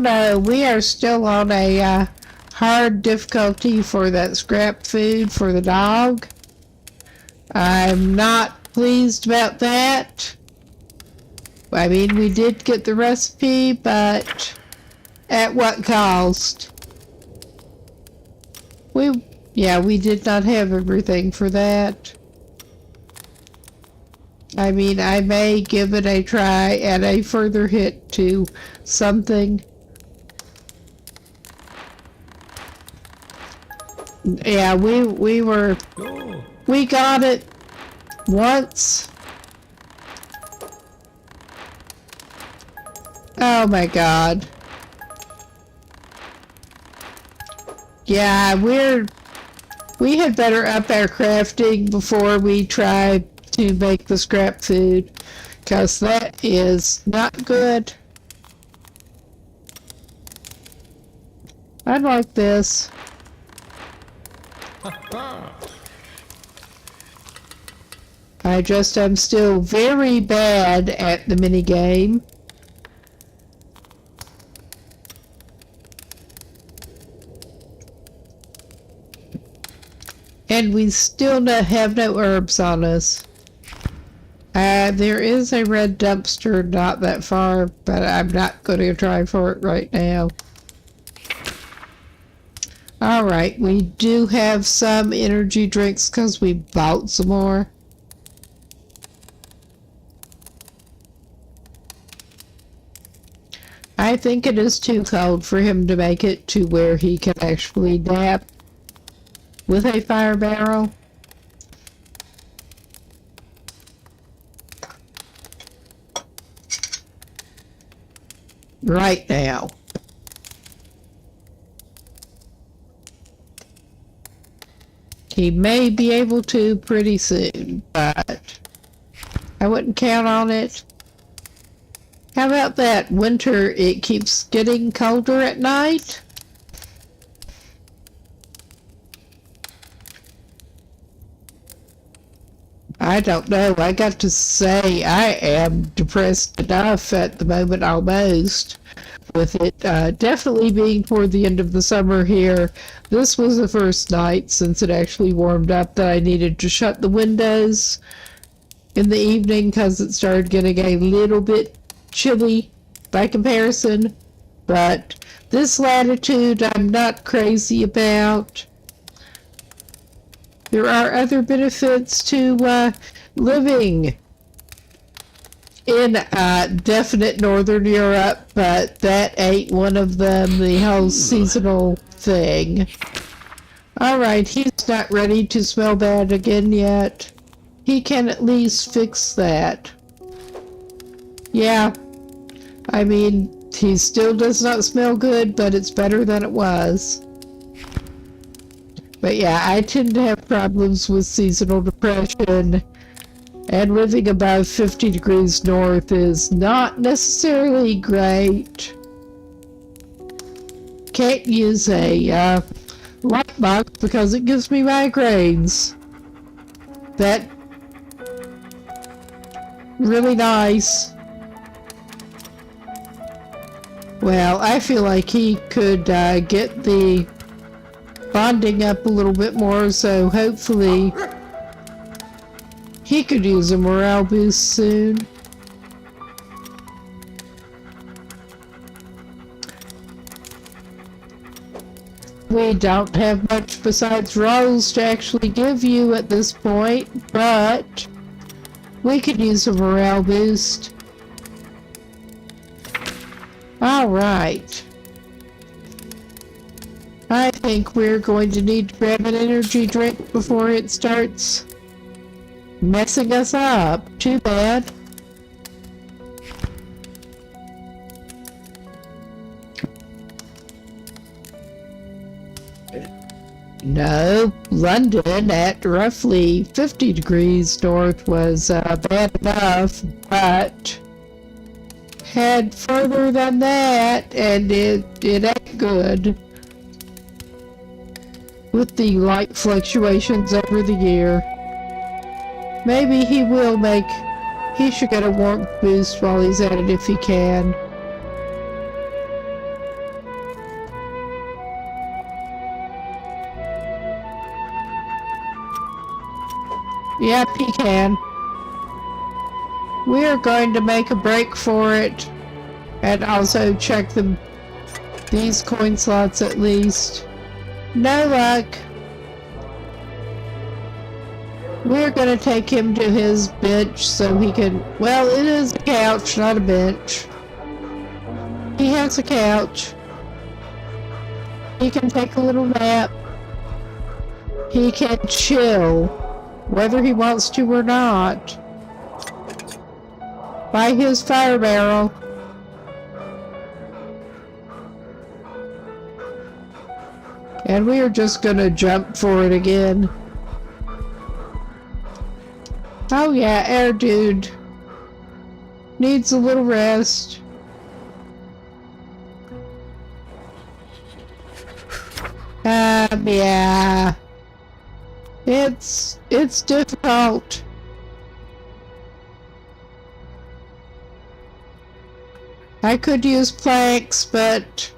no, we are still on a hard difficulty for that scrap food for the dog. I'm not pleased about that. I mean, we did get the recipe, but at what cost? We did not have everything for that. I mean, I may give it a try and a further hit to something. Yeah, we got it once. Oh my god. Yeah, we had better up our crafting before we try to make the scrap food, because that is not good. I'd like this. I just am still very bad at the mini game. And we still have no herbs on us. There is a red dumpster not that far, but I'm not going to try for it right now. Alright, we do have some energy drinks because we bought some more. I think it is too cold for him to make it to where he can actually nap with a fire barrel. Right now. He may be able to pretty soon, but I wouldn't count on it. How about that winter, it keeps getting colder at night? I don't know. I got to say, I am depressed enough at the moment almost. With it definitely being toward the end of the summer here. This was the first night since it actually warmed up that I needed to shut the windows in the evening because it started getting a little bit chilly by comparison. But this latitude I'm not crazy about. There are other benefits to living in definite Northern Europe, but that ain't one of them, the whole seasonal thing. Alright, he's not ready to smell bad again yet. He can at least fix that. Yeah, I mean, he still does not smell good, but it's better than it was. But yeah, I tend to have problems with seasonal depression, and living above 50 degrees north is not necessarily great. Can't use a light box because it gives me migraines. That really nice. Well, I feel like he could get the bonding up a little bit more, so hopefully he could use a morale boost soon. We don't have much besides rolls to actually give you at this point, but we could use a morale boost. Alright. I think we're going to need to grab an energy drink before it starts messing us up. Too bad. No, London at roughly 50 degrees north was bad enough, but head further than that and it ain't good. With the light fluctuations over the year. Maybe he should get a warmth boost while he's at it if he can. Yep, he can. We're going to make a break for it. And also check these coin slots at least. No luck. We're gonna take him to his bench so he can... Well, it is a couch, not a bench. He has a couch. He can take a little nap. He can chill, whether he wants to or not, by his fire barrel. And we are just gonna jump for it again. Oh yeah, air dude. Needs a little rest. Yeah. It's difficult. I could use planks, but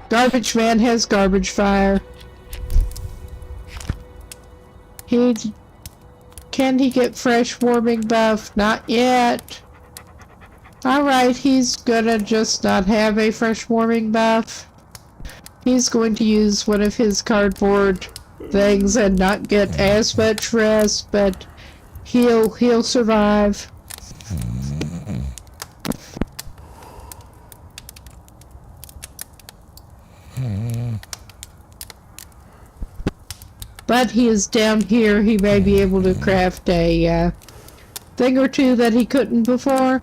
Garbage Man has garbage fire. Can he get fresh warming buff? Not yet. Alright, he's gonna just not have a fresh warming buff. He's going to use one of his cardboard things and not get as much rest, but he'll survive. But he is down here. He may be able to craft a thing or two that he couldn't before.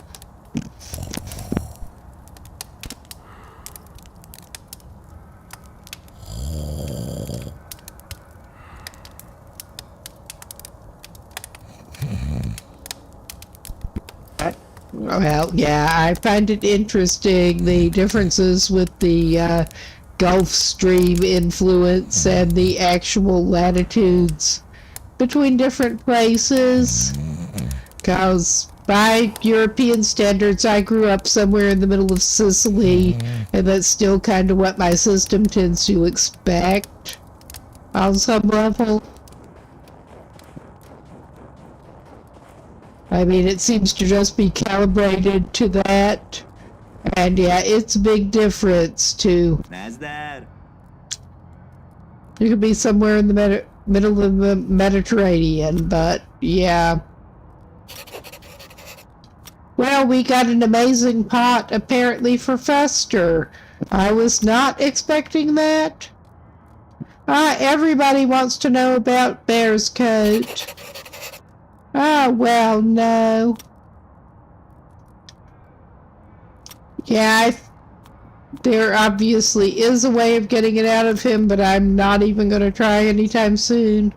Well, yeah, I find it interesting, the differences with the Gulf Stream influence and the actual latitudes between different places. Because by European standards, I grew up somewhere in the middle of Sicily, and that's still kind of what my system tends to expect on some level. I mean, it seems to just be calibrated to that. And yeah, it's a big difference too. You could be somewhere in the middle of the Mediterranean, but yeah. Well, we got an amazing pot apparently for Fester. I was not expecting that. Everybody wants to know about Bear's Coat. Well, no. Yeah, there obviously is a way of getting it out of him, but I'm not even going to try anytime soon.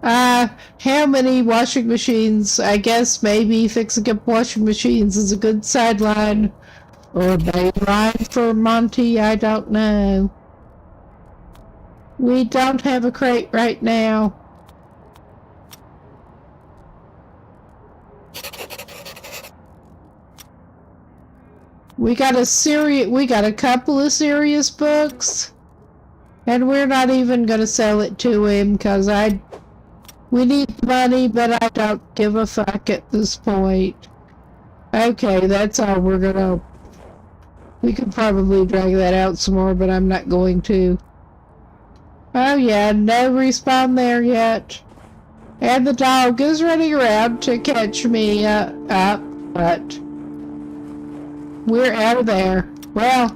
How many washing machines? I guess maybe fixing up washing machines is a good sideline. Or a main line for Monty, I don't know. We don't have a crate right now. We got a couple of serious books, and we're not even gonna sell it to him because we need the money, but I don't give a fuck at this point. Okay, that's all we could probably drag that out some more, but I'm not going to. Oh yeah, no respawn there yet. And the dog is running around to catch me up, but we're out of there. Well,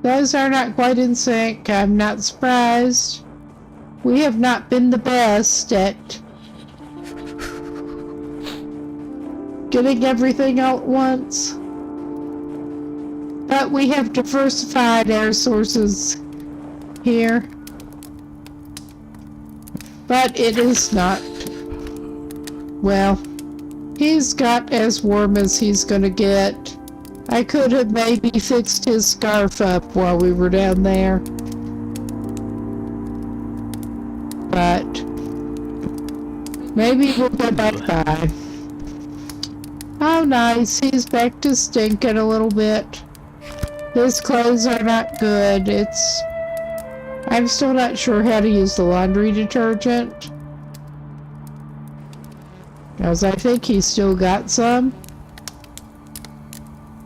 those are not quite in sync. I'm not surprised. We have not been the best at getting everything all at once. But we have diversified our sources here. But it is not. Well, he's got as warm as he's gonna get. I could have maybe fixed his scarf up while we were down there. But maybe we'll go back by. Oh nice, he's back to stinking a little bit. His clothes are not good. I'm still not sure how to use the laundry detergent. Because I think he's still got some.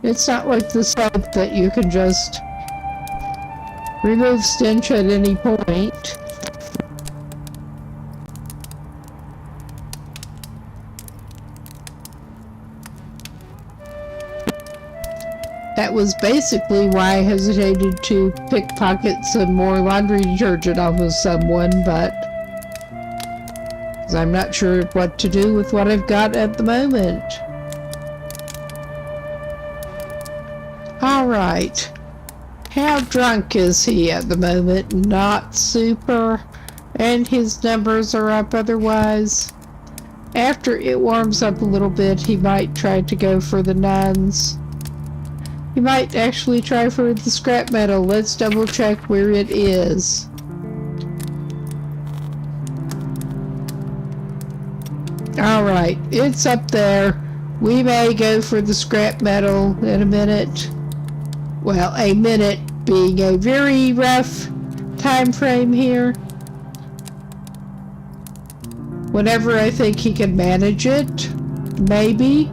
It's not like the soap that you can just remove stench at any point. That was basically why I hesitated to pickpocket some more laundry detergent off of someone, but I'm not sure what to do with what I've got at the moment. Alright. How drunk is he at the moment? Not super. And his numbers are up otherwise. After it warms up a little bit, he might try to go for the nuns. He might actually try for the scrap metal. Let's double check where it is. Alright, it's up there. We may go for the scrap metal in a minute. Well, a minute being a very rough time frame here. Whenever I think he can manage it, maybe.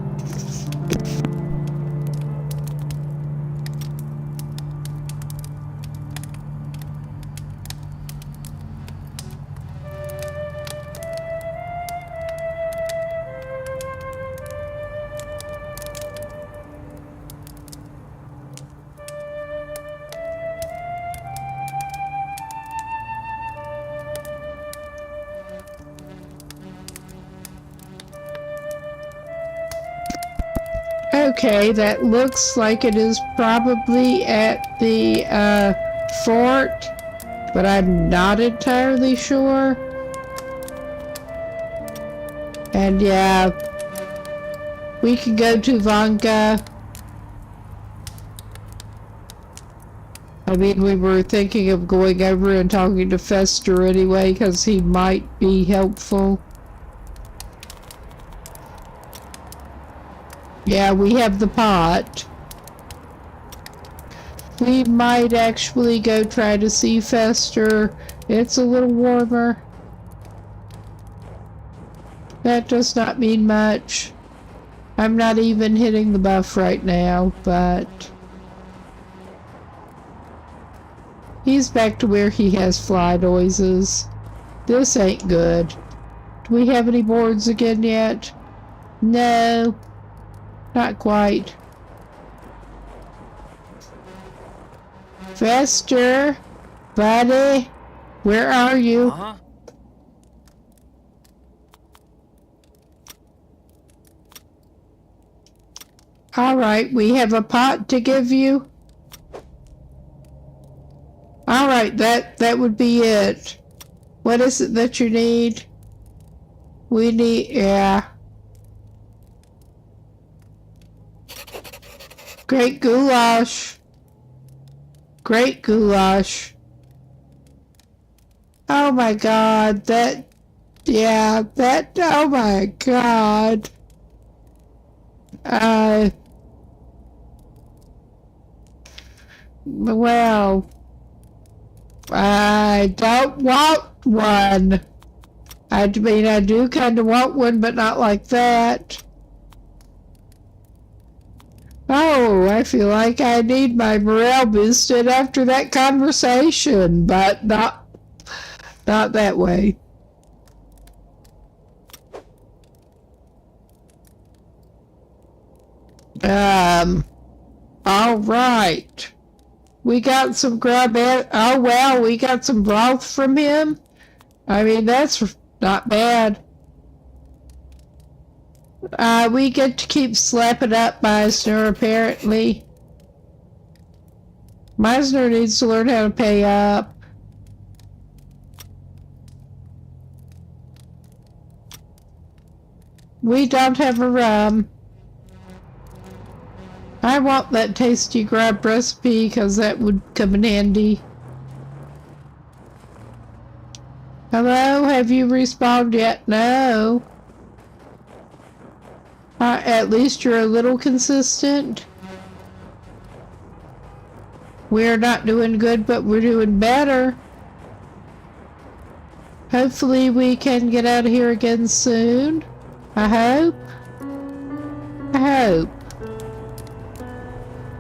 Okay, that looks like it is probably at the fort, but I'm not entirely sure. And yeah, we can go to Vanka. I mean, we were thinking of going over and talking to Fester anyway, because he might be helpful. Yeah, we have the pot. We might actually go try to see Fester. It's a little warmer. That does not mean much. I'm not even hitting the buff right now, but he's back to where he has fly noises. This ain't good. Do we have any boards again yet? No. Not quite. Fester, buddy, where are you? Alright, we have a pot to give you. Alright, that would be it. What is it that you need? We need, yeah. Great goulash. Great goulash. Oh my god, oh my god. Well, I don't want one. I mean, I do kind of want one, but not like that. Oh, I feel like I need my morale boosted after that conversation, but not that way. All right. We got some grub. Oh, well, we got some broth from him. I mean, that's not bad. We get to keep slapping up Meisner, apparently. Meisner needs to learn how to pay up. We don't have a rum. I want that tasty grub recipe because that would come in handy. Hello, have you respawned yet? No. At least you're a little consistent. We're not doing good, but we're doing better. Hopefully we can get out of here again soon. I hope. I hope.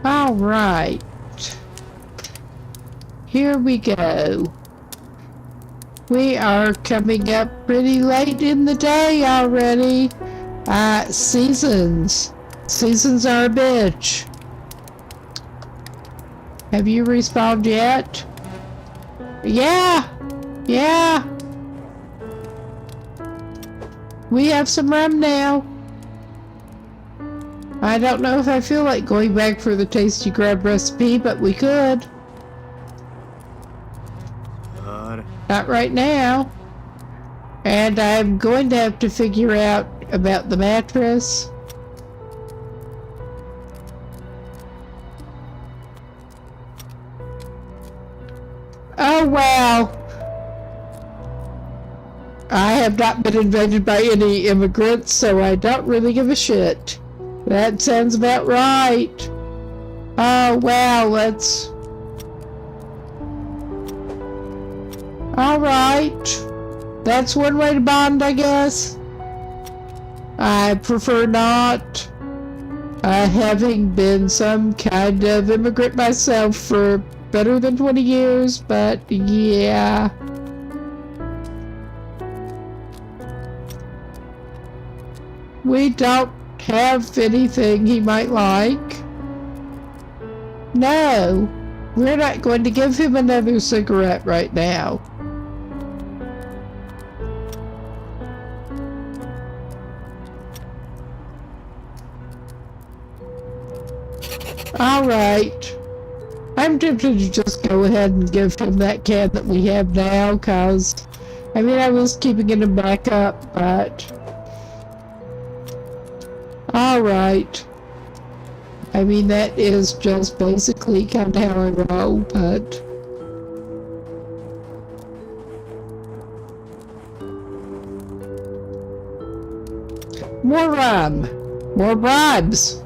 All right. Here we go. We are coming up pretty late in the day already. Seasons. Seasons are a bitch. Have you respawned yet? Yeah. Yeah. We have some rum now. I don't know if I feel like going back for the tasty grab recipe, but we could. God. Not right now. And I'm going to have to figure out about the mattress. Oh, wow. I have not been invaded by any immigrants, so I don't really give a shit. That sounds about right. Oh, wow, let's... Alright. That's one way to bond, I guess. I prefer not. Having been some kind of immigrant myself for better than 20 years, but yeah. We don't have anything he might like. No, we're not going to give him another cigarette right now. All right. I'm tempted to just go ahead and give him that can that we have now, because, I mean, I was keeping it in backup, but... Alright. I mean, that is just basically kind of how I roll, but... More rum. More bribes.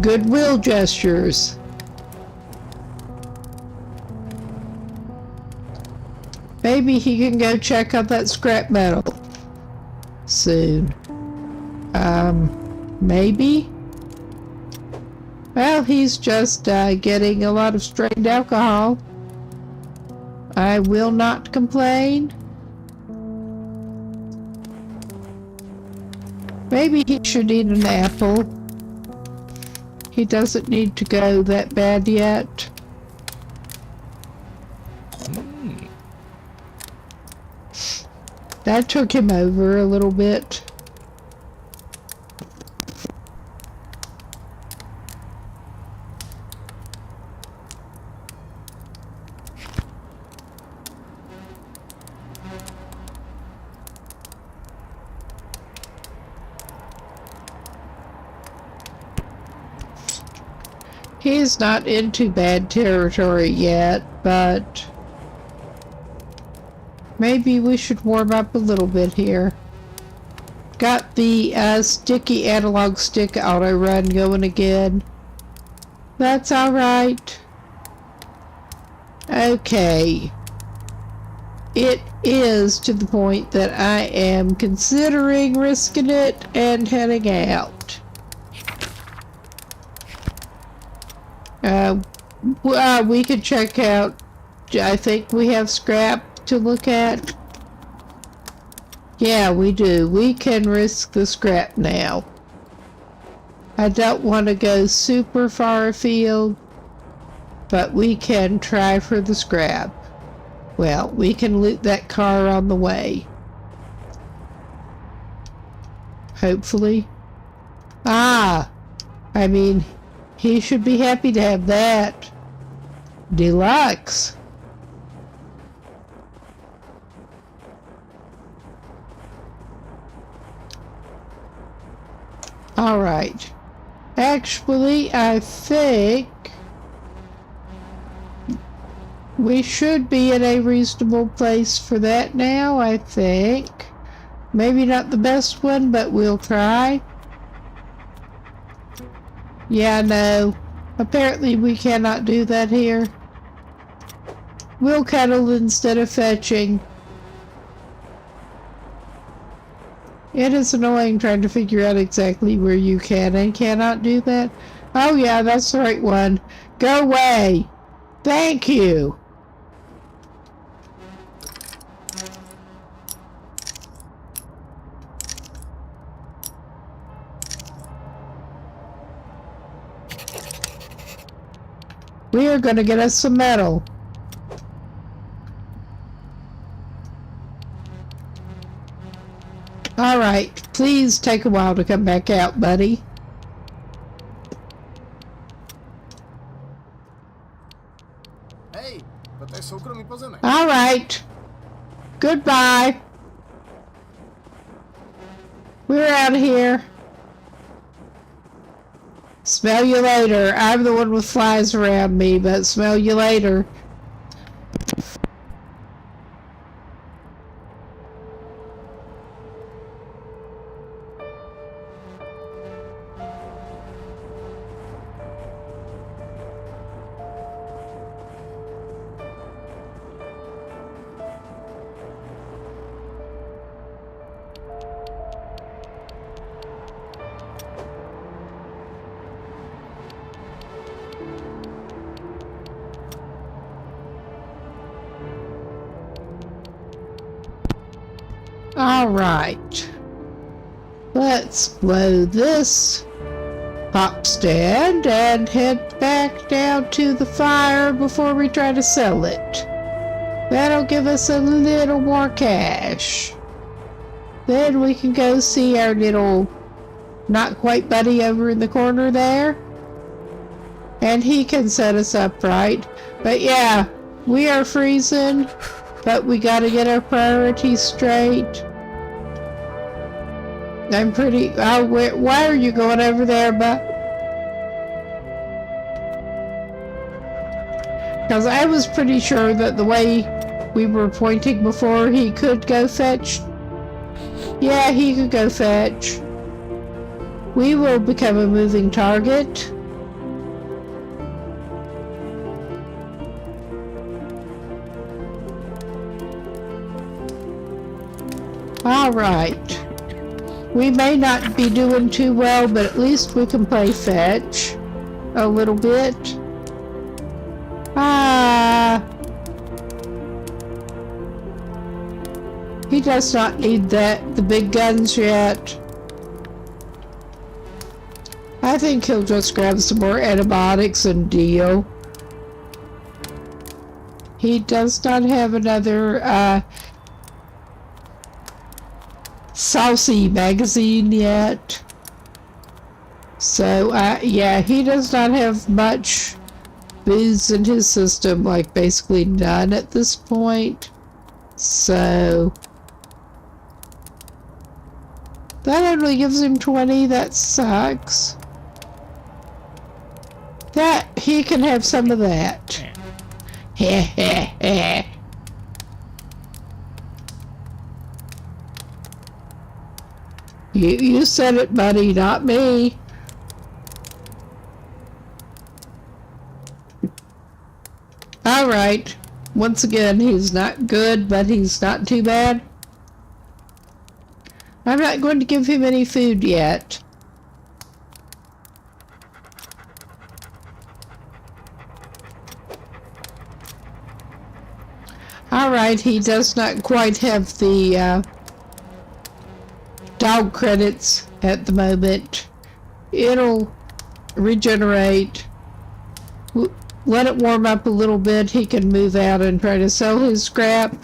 Goodwill gestures. Maybe he can go check out that scrap metal soon. Maybe? Well, he's just getting a lot of strained alcohol. I will not complain. Maybe he should eat an apple. He doesn't need to go that bad yet. That took him over a little bit. He's not into bad territory yet, but maybe we should warm up a little bit here. Got the sticky analog stick auto run going again. That's alright. Okay. It is to the point that I am considering risking it and heading out. We could check out, I think we have scrap to look at. Yeah, we do. We can risk the scrap now. I don't want to go super far afield, but we can try for the scrap. Well, we can loot that car on the way. Hopefully. I mean, he should be happy to have that. Deluxe. Alright. Actually, I think we should be in a reasonable place for that now, I think. Maybe not the best one, but we'll try. Yeah, no. Apparently we cannot do that here. We'll cuddle instead of fetching. It is annoying trying to figure out exactly where you can and cannot do that. Oh yeah, that's the right one. Go away! Thank you! We are going to get us some metal. Alright, please take a while to come back out, buddy. Hej, toto je soukromý pozemek. Alright. Goodbye. We're out of here. Smell you later. I'm the one with flies around me, but smell you later. Alright. Let's blow this pop stand and head back down to the fire before we try to sell it. That'll give us a little more cash. Then we can go see our little not quite buddy over in the corner there. And he can set us up right. But yeah, we are freezing. But we gotta get our priorities straight. I'm pretty... Oh, why are you going over there, but? Because I was pretty sure that the way we were pointing before, he could go fetch. Yeah, he could go fetch. We will become a moving target. Alright. We may not be doing too well, but at least we can play fetch a little bit. He does not need the big guns yet. I think he'll just grab some more antibiotics and deal. He does not have another, saucy magazine yet. So, yeah, he does not have much booze in his system, like basically none at this point. So, that only gives him 20, that sucks. That, he can have some of that. Heh heh heh. You said it, buddy, not me. Alright. Once again, he's not good, but he's not too bad. I'm not going to give him any food yet. Alright, he does not quite have the, dog credits at the moment. It'll regenerate. Let it warm up a little bit. He can move out and try to sell his scrap.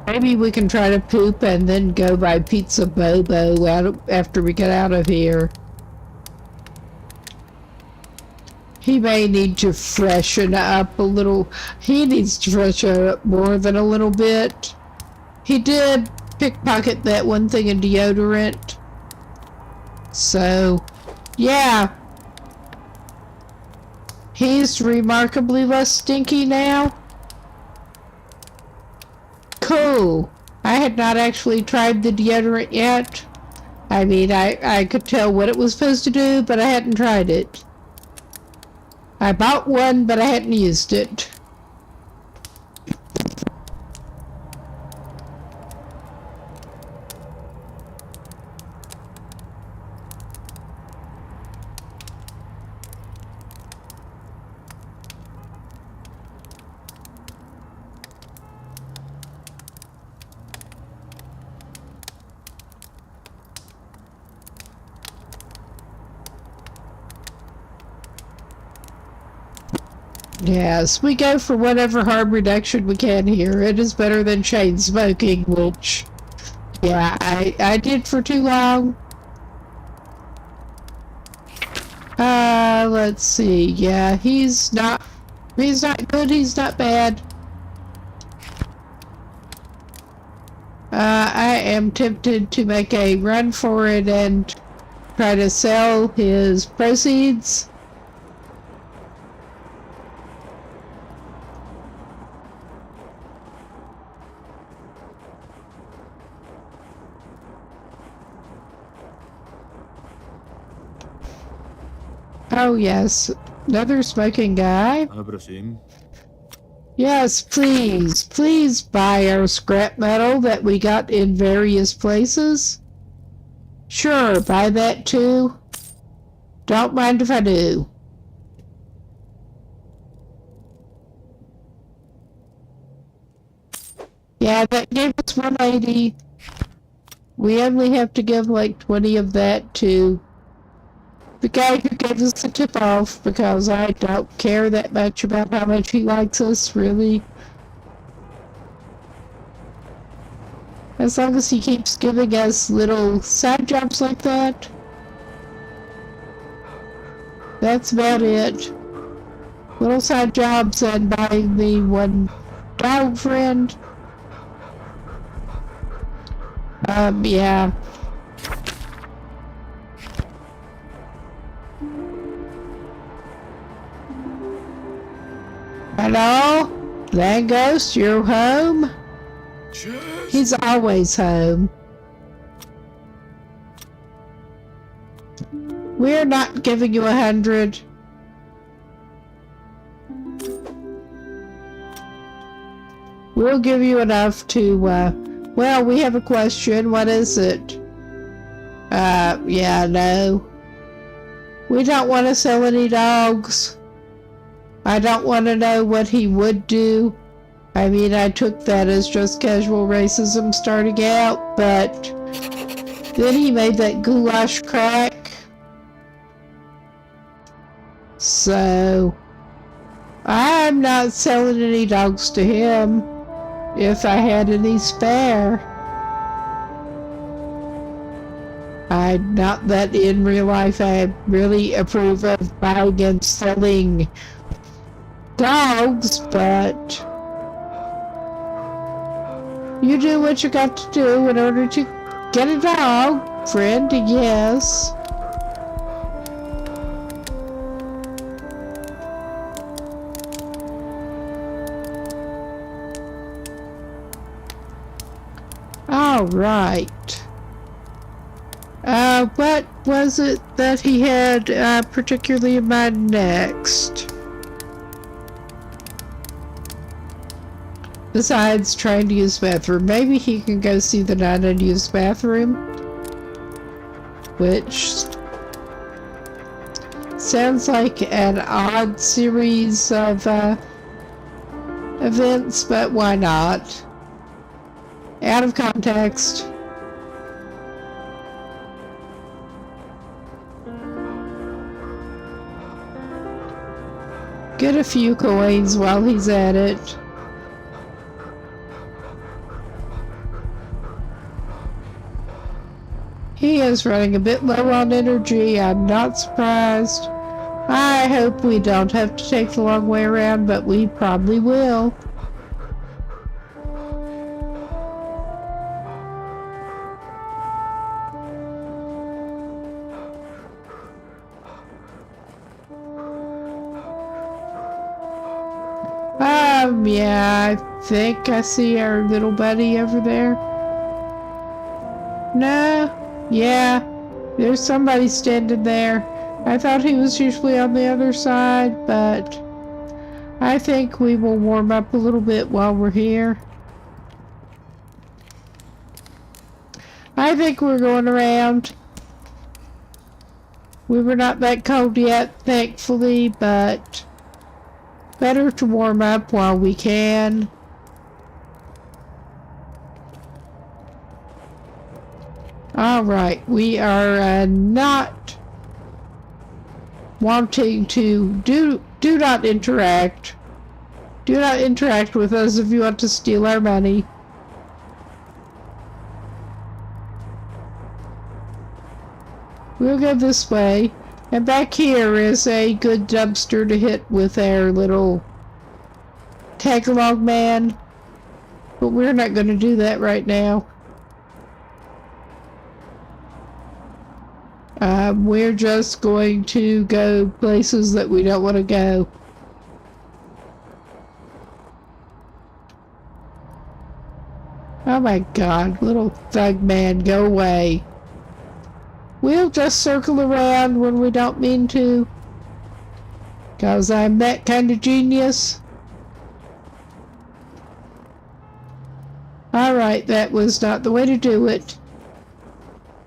Maybe we can try to poop and then go buy Pizza Bobo after we get out of here. He may need to freshen up a little. He needs to freshen up more than a little bit. He did pickpocket that one thing in deodorant. So, yeah. He's remarkably less stinky now. Cool. I had not actually tried the deodorant yet. I mean, I could tell what it was supposed to do, but I hadn't tried it. I bought one, but I hadn't used it. Yes, we go for whatever harm reduction we can here. It is better than chain smoking, which, yeah, I did for too long. Let's see. Yeah, he's not good, he's not bad. I am tempted to make a run for it and try to sell his proceeds. Oh, yes. Another smoking guy. Ano prosím? Yes, please. Please buy our scrap metal that we got in various places. Sure, buy that too. Don't mind if I do. Yeah, that gave us 180. We only have to give like 20 of that to the guy who gave us the tip off, because I don't care that much about how much he likes us, really. As long as he keeps giving us little side jobs like that. That's about it. Little side jobs and buying me one dog friend. Yeah. Hello? Land Ghost, you're home? Yes. He's always home. We're not giving you 100. We'll give you enough to, well, we have a question. What is it? Yeah, no. We don't want to sell any dogs. I don't want to know what he would do. I mean, I took that as just casual racism starting out, but then he made that goulash crack. So, I'm not selling any dogs to him if I had any spare. Not that in real life I really approve of buying and selling dogs, but you do what you got to do in order to get a dog friend, yes. All right. What was it that he had particularly in mind next? Besides trying to use the bathroom, maybe he can go see the nun and use the bathroom, which sounds like an odd series of events, but why not? Out of context. Get a few coins while he's at it. He is running a bit low on energy. I'm not surprised. I hope we don't have to take the long way around, but we probably will. Yeah, I think I see our little buddy over there. No, Yeah, there's somebody standing there. I thought he was usually on the other side, but I think we will warm up a little bit while we're here. I think we're going around. We were not that cold yet, thankfully, but better to warm up while we can. Alright, we are not wanting to do not interact. Do not interact with us if you want to steal our money. We'll go this way. And back here is a good dumpster to hit with our little tag-along man. But we're not going to do that right now. We're just going to go places that we don't want to go. Oh my god, little thug man, go away. We'll just circle around when we don't mean to. 'Cause I'm that kind of genius. Alright, that was not the way to do it.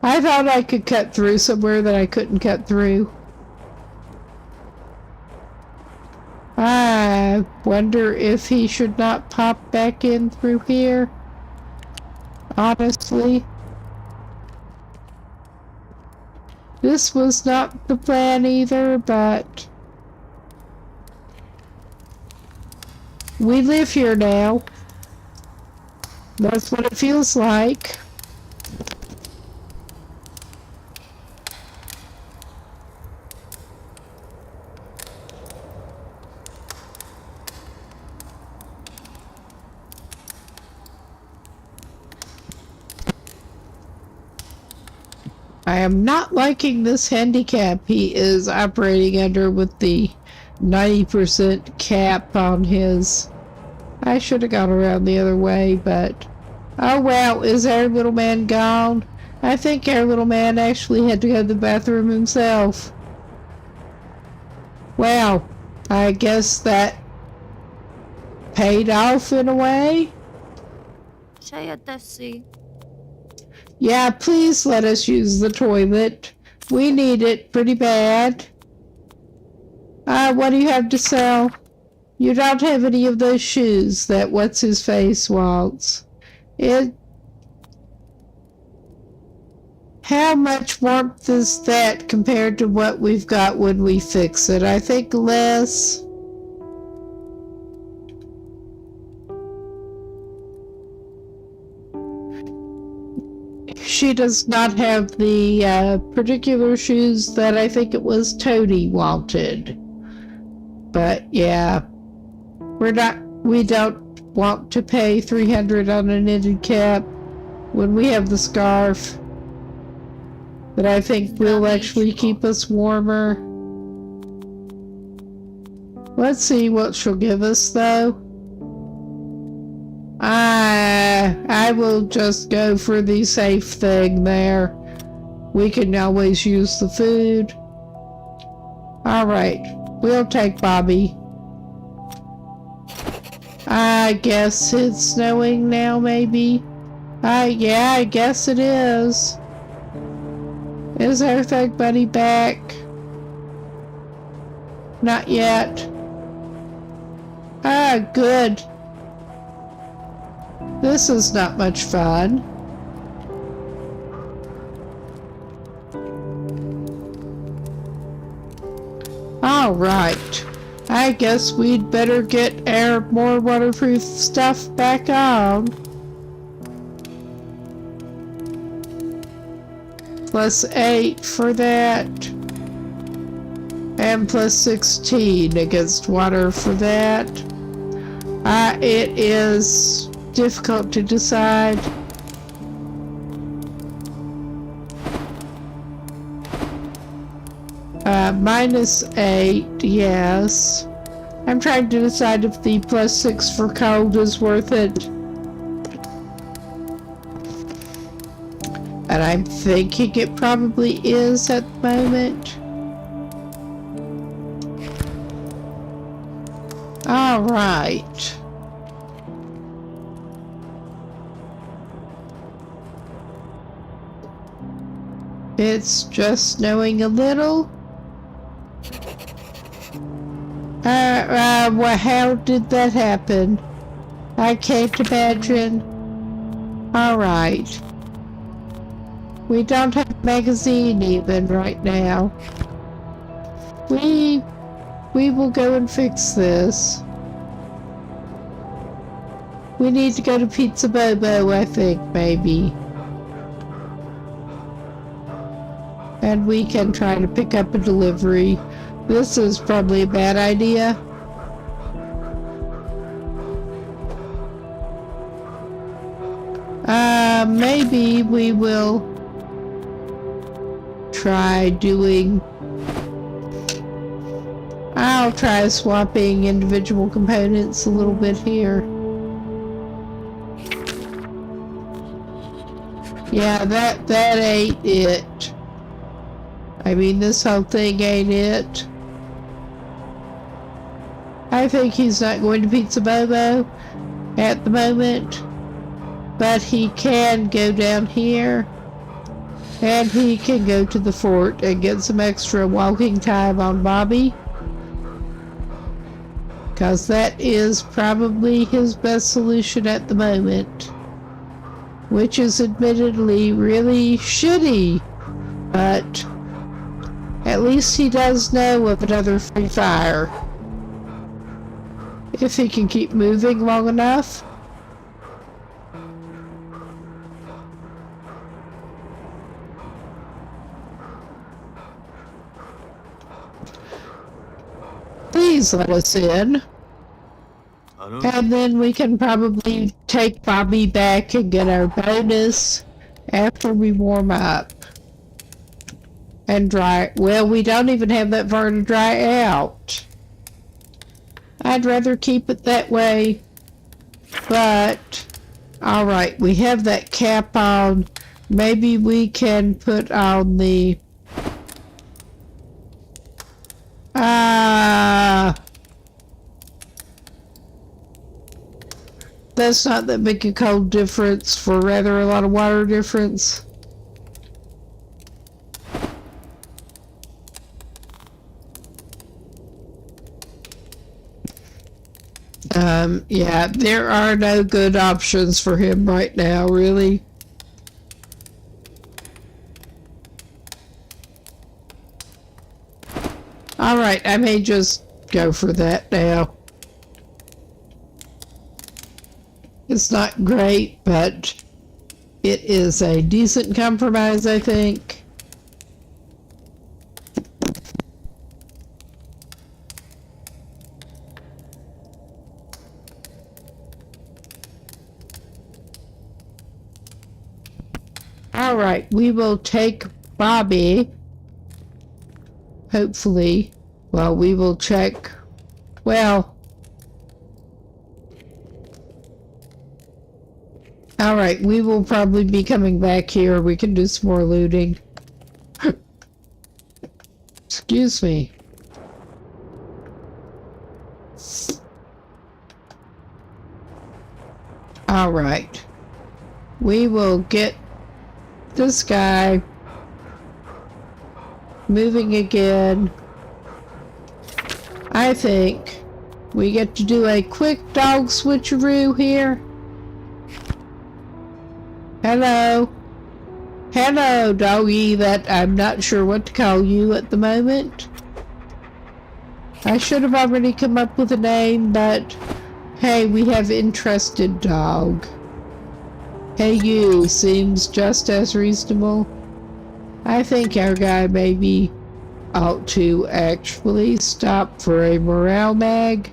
I thought I could cut through somewhere that I couldn't cut through. I wonder if he should not pop back in through here. Honestly. This was not the plan either, but we live here now. That's what it feels like. I am not liking this handicap he is operating under with the 90% cap on his. I should have gone around the other way, but oh well, is our little man gone? I think our little man actually had to go to the bathroom himself. Well, I guess that paid off in a way. Shaya Tessie. Yeah, please let us use the toilet. We need it pretty bad. What do you have to sell? You don't have any of those shoes that what's-his-face wants. How much warmth is that compared to what we've got when we fix it? I think less. She does not have the particular shoes that I think it was Tony wanted. But yeah, we don't want to pay $300 on a knitted cap when we have the scarf that I think will actually keep us warmer. Let's see what she'll give us though. I will just go for the safe thing there. We can always use the food. Alright, we'll take Bobby. I guess it's snowing now, maybe? Yeah, I guess it is. Is our thug buddy back? Not yet. Good. This is not much fun. Alright. I guess we'd better get our more waterproof stuff back on. +8 for that. And +16 against water for that. It is difficult to decide. -8, yes. I'm trying to decide if the +6 for cold is worth it. but I'm thinking it probably is at the moment. All right. It's just snowing a little. Well, how did that happen? I can't imagine. All right. We don't have a magazine even right now. We will go and fix this. We need to go to Pizza Bobo, I think, maybe. And we can try to pick up a delivery. This is probably a bad idea. Maybe we will try doing... I'll try swapping individual components a little bit here. Yeah, that ain't it. I mean, this whole thing ain't it. I think he's not going to Pizza Bobo at the moment, but he can go down here and he can go to the fort and get some extra walking time on Bobby, because that is probably his best solution at the moment, which is admittedly really shitty, but at least he does know of another free fire. If he can keep moving long enough. Please let us in. And then we can probably take Bobby back and get our bonus after we warm up. And dry. Well, we don't even have that far to dry out. I'd rather keep it that way. But, alright, we have that cap on. Maybe we can put on the... That's not that big a cold difference for rather a lot of water difference. Yeah, there are no good options for him right now, really. Alright, I may just go for that now. It's not great, but it is a decent compromise, I think. Alright, we will take Bobby. Hopefully. Well, we will check. Well. Alright, we will probably be coming back here. We can do some more looting. Excuse me. Alright. We will get this guy moving again. I think we get to do a quick dog switcheroo here. Hello. Hello, doggy, that I'm not sure what to call you at the moment. I should have already come up with a name, but hey, we have interested dog. Hey, you seems just as reasonable. I think our guy maybe ought to actually stop for a morale mag.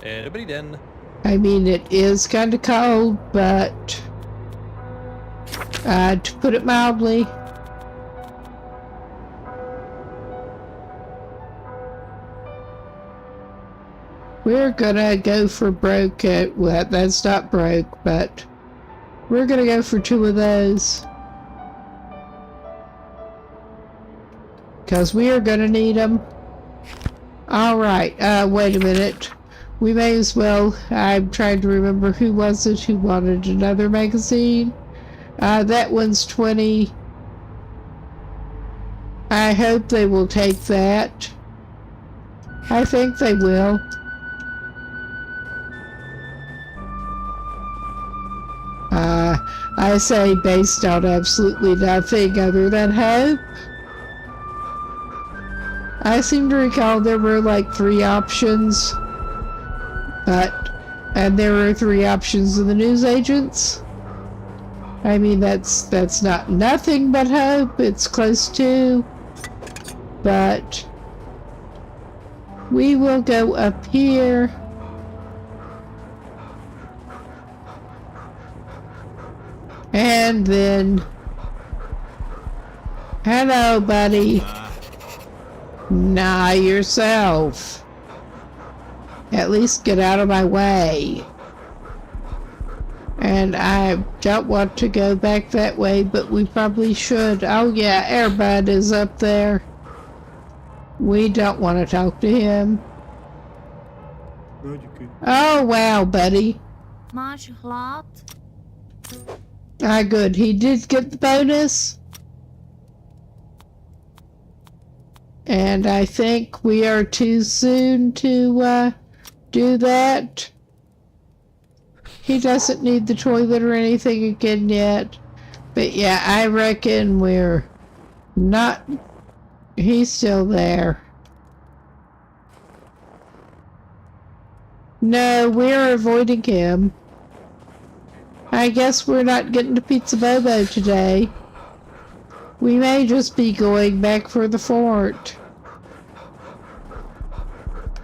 Everybody then. I mean, it is kind of cold, but to put it mildly. We're gonna go for broke. Well, that's not broke, but We're gonna go for 2 of those. Because we are gonna need them. Alright, wait a minute. We may as well, I'm trying to remember who was it who wanted another magazine. That one's 20. I hope they will take that. I think they will. I say based on absolutely nothing other than hope. I seem to recall there were like 3 options, and there were 3 options in the newsagents. I mean, that's not nothing but hope. It's close to, but we will go up here. And then, hello, buddy. Nah, yourself. At least get out of my way. And I don't want to go back that way, but we probably should. Oh yeah, Airbud is up there. We don't want to talk to him. Oh wow, buddy. Máš hlad? Ah, good. He did get the bonus. And I think we are too soon to do that. He doesn't need the toilet or anything again yet. But yeah, I reckon we're not... He's still there. No, we're avoiding him. I guess we're not getting to Pizza Bobo today. We may just be going back for the fort.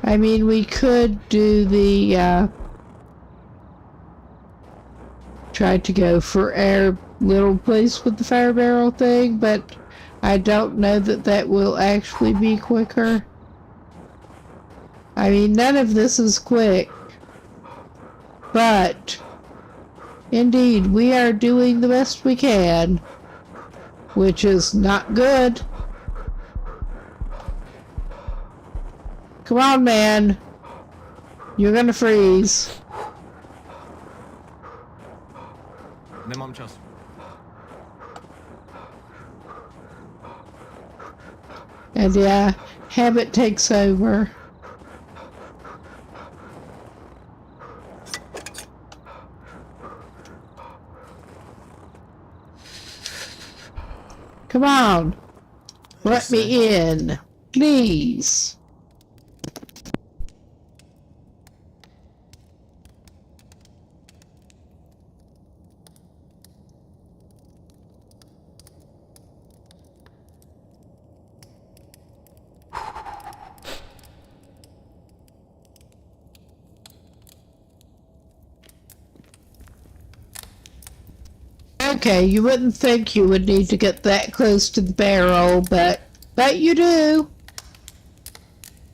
I mean, we could do the, try to go for our little place with the fire barrel thing, but I don't know that that will actually be quicker. I mean, none of this is quick, but indeed, we are doing the best we can, which is not good. Come on, man. You're gonna freeze. Nemám čas. And yeah, habit takes over. Come on. Let me in. Please. Okay, you wouldn't think you would need to get that close to the barrel, but you do.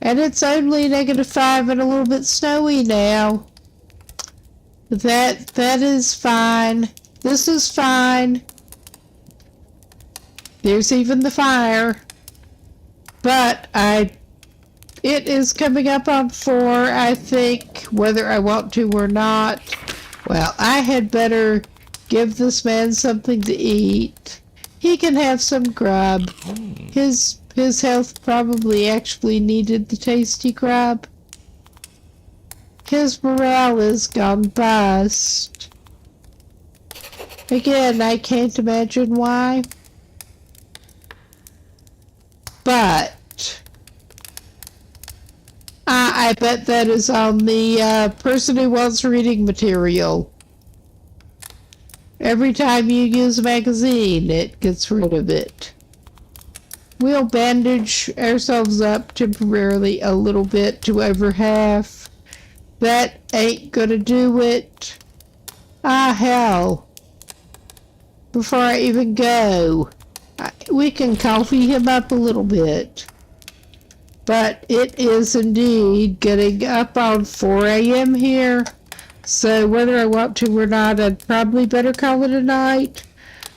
And it's only -5 and a little bit snowy now. That is fine. This is fine. There's even the fire. But it is coming up on 4, I think, whether I want to or not. Well, I had better give this man something to eat. He can have some grub. His health probably actually needed the tasty grub. His morale is gone bust. Again, I can't imagine why. But I bet that is on the person who wants reading material. Every time you use a magazine, it gets rid of it. We'll bandage ourselves up temporarily a little bit to over half. That ain't gonna do it. Ah, hell. Before I even go, we can coffee him up a little bit. But it is indeed getting up on 4 a.m. here. So whether I want to or not, I'd probably better call it a night.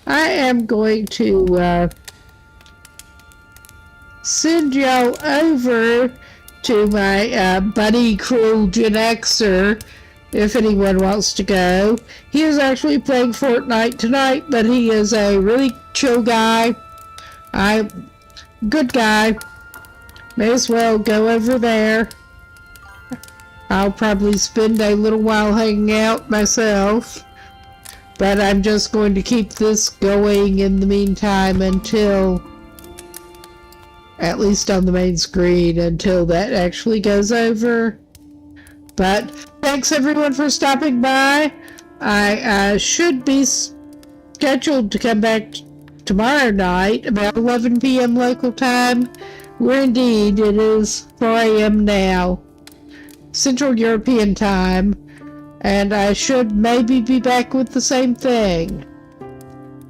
I am going to send y'all over to my buddy Cruel Gen Xer if anyone wants to go. He is actually playing Fortnite tonight, but he is a really chill guy. Good guy. May as well go over there. I'll probably spend a little while hanging out myself, but I'm just going to keep this going in the meantime until, at least on the main screen, until that actually goes over. But thanks everyone for stopping by. I should be scheduled to come back tomorrow night about 11 p.m. local time, where indeed it is 4 a.m. now, Central European time, and I should maybe be back with the same thing.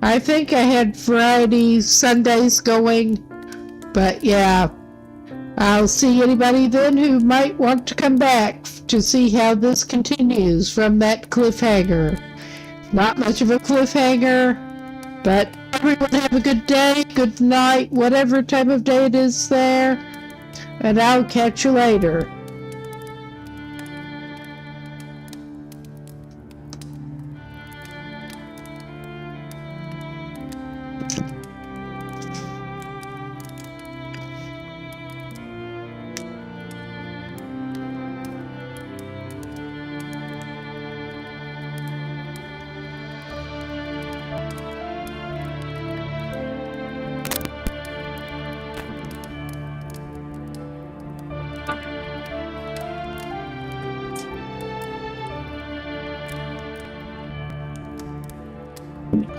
I think I had Friday, Sundays going, but yeah, I'll see anybody then who might want to come back to see how this continues from that cliffhanger. Not much of a cliffhanger, but everyone have a good day, good night, whatever time of day it is there, and I'll catch you later.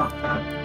Okay.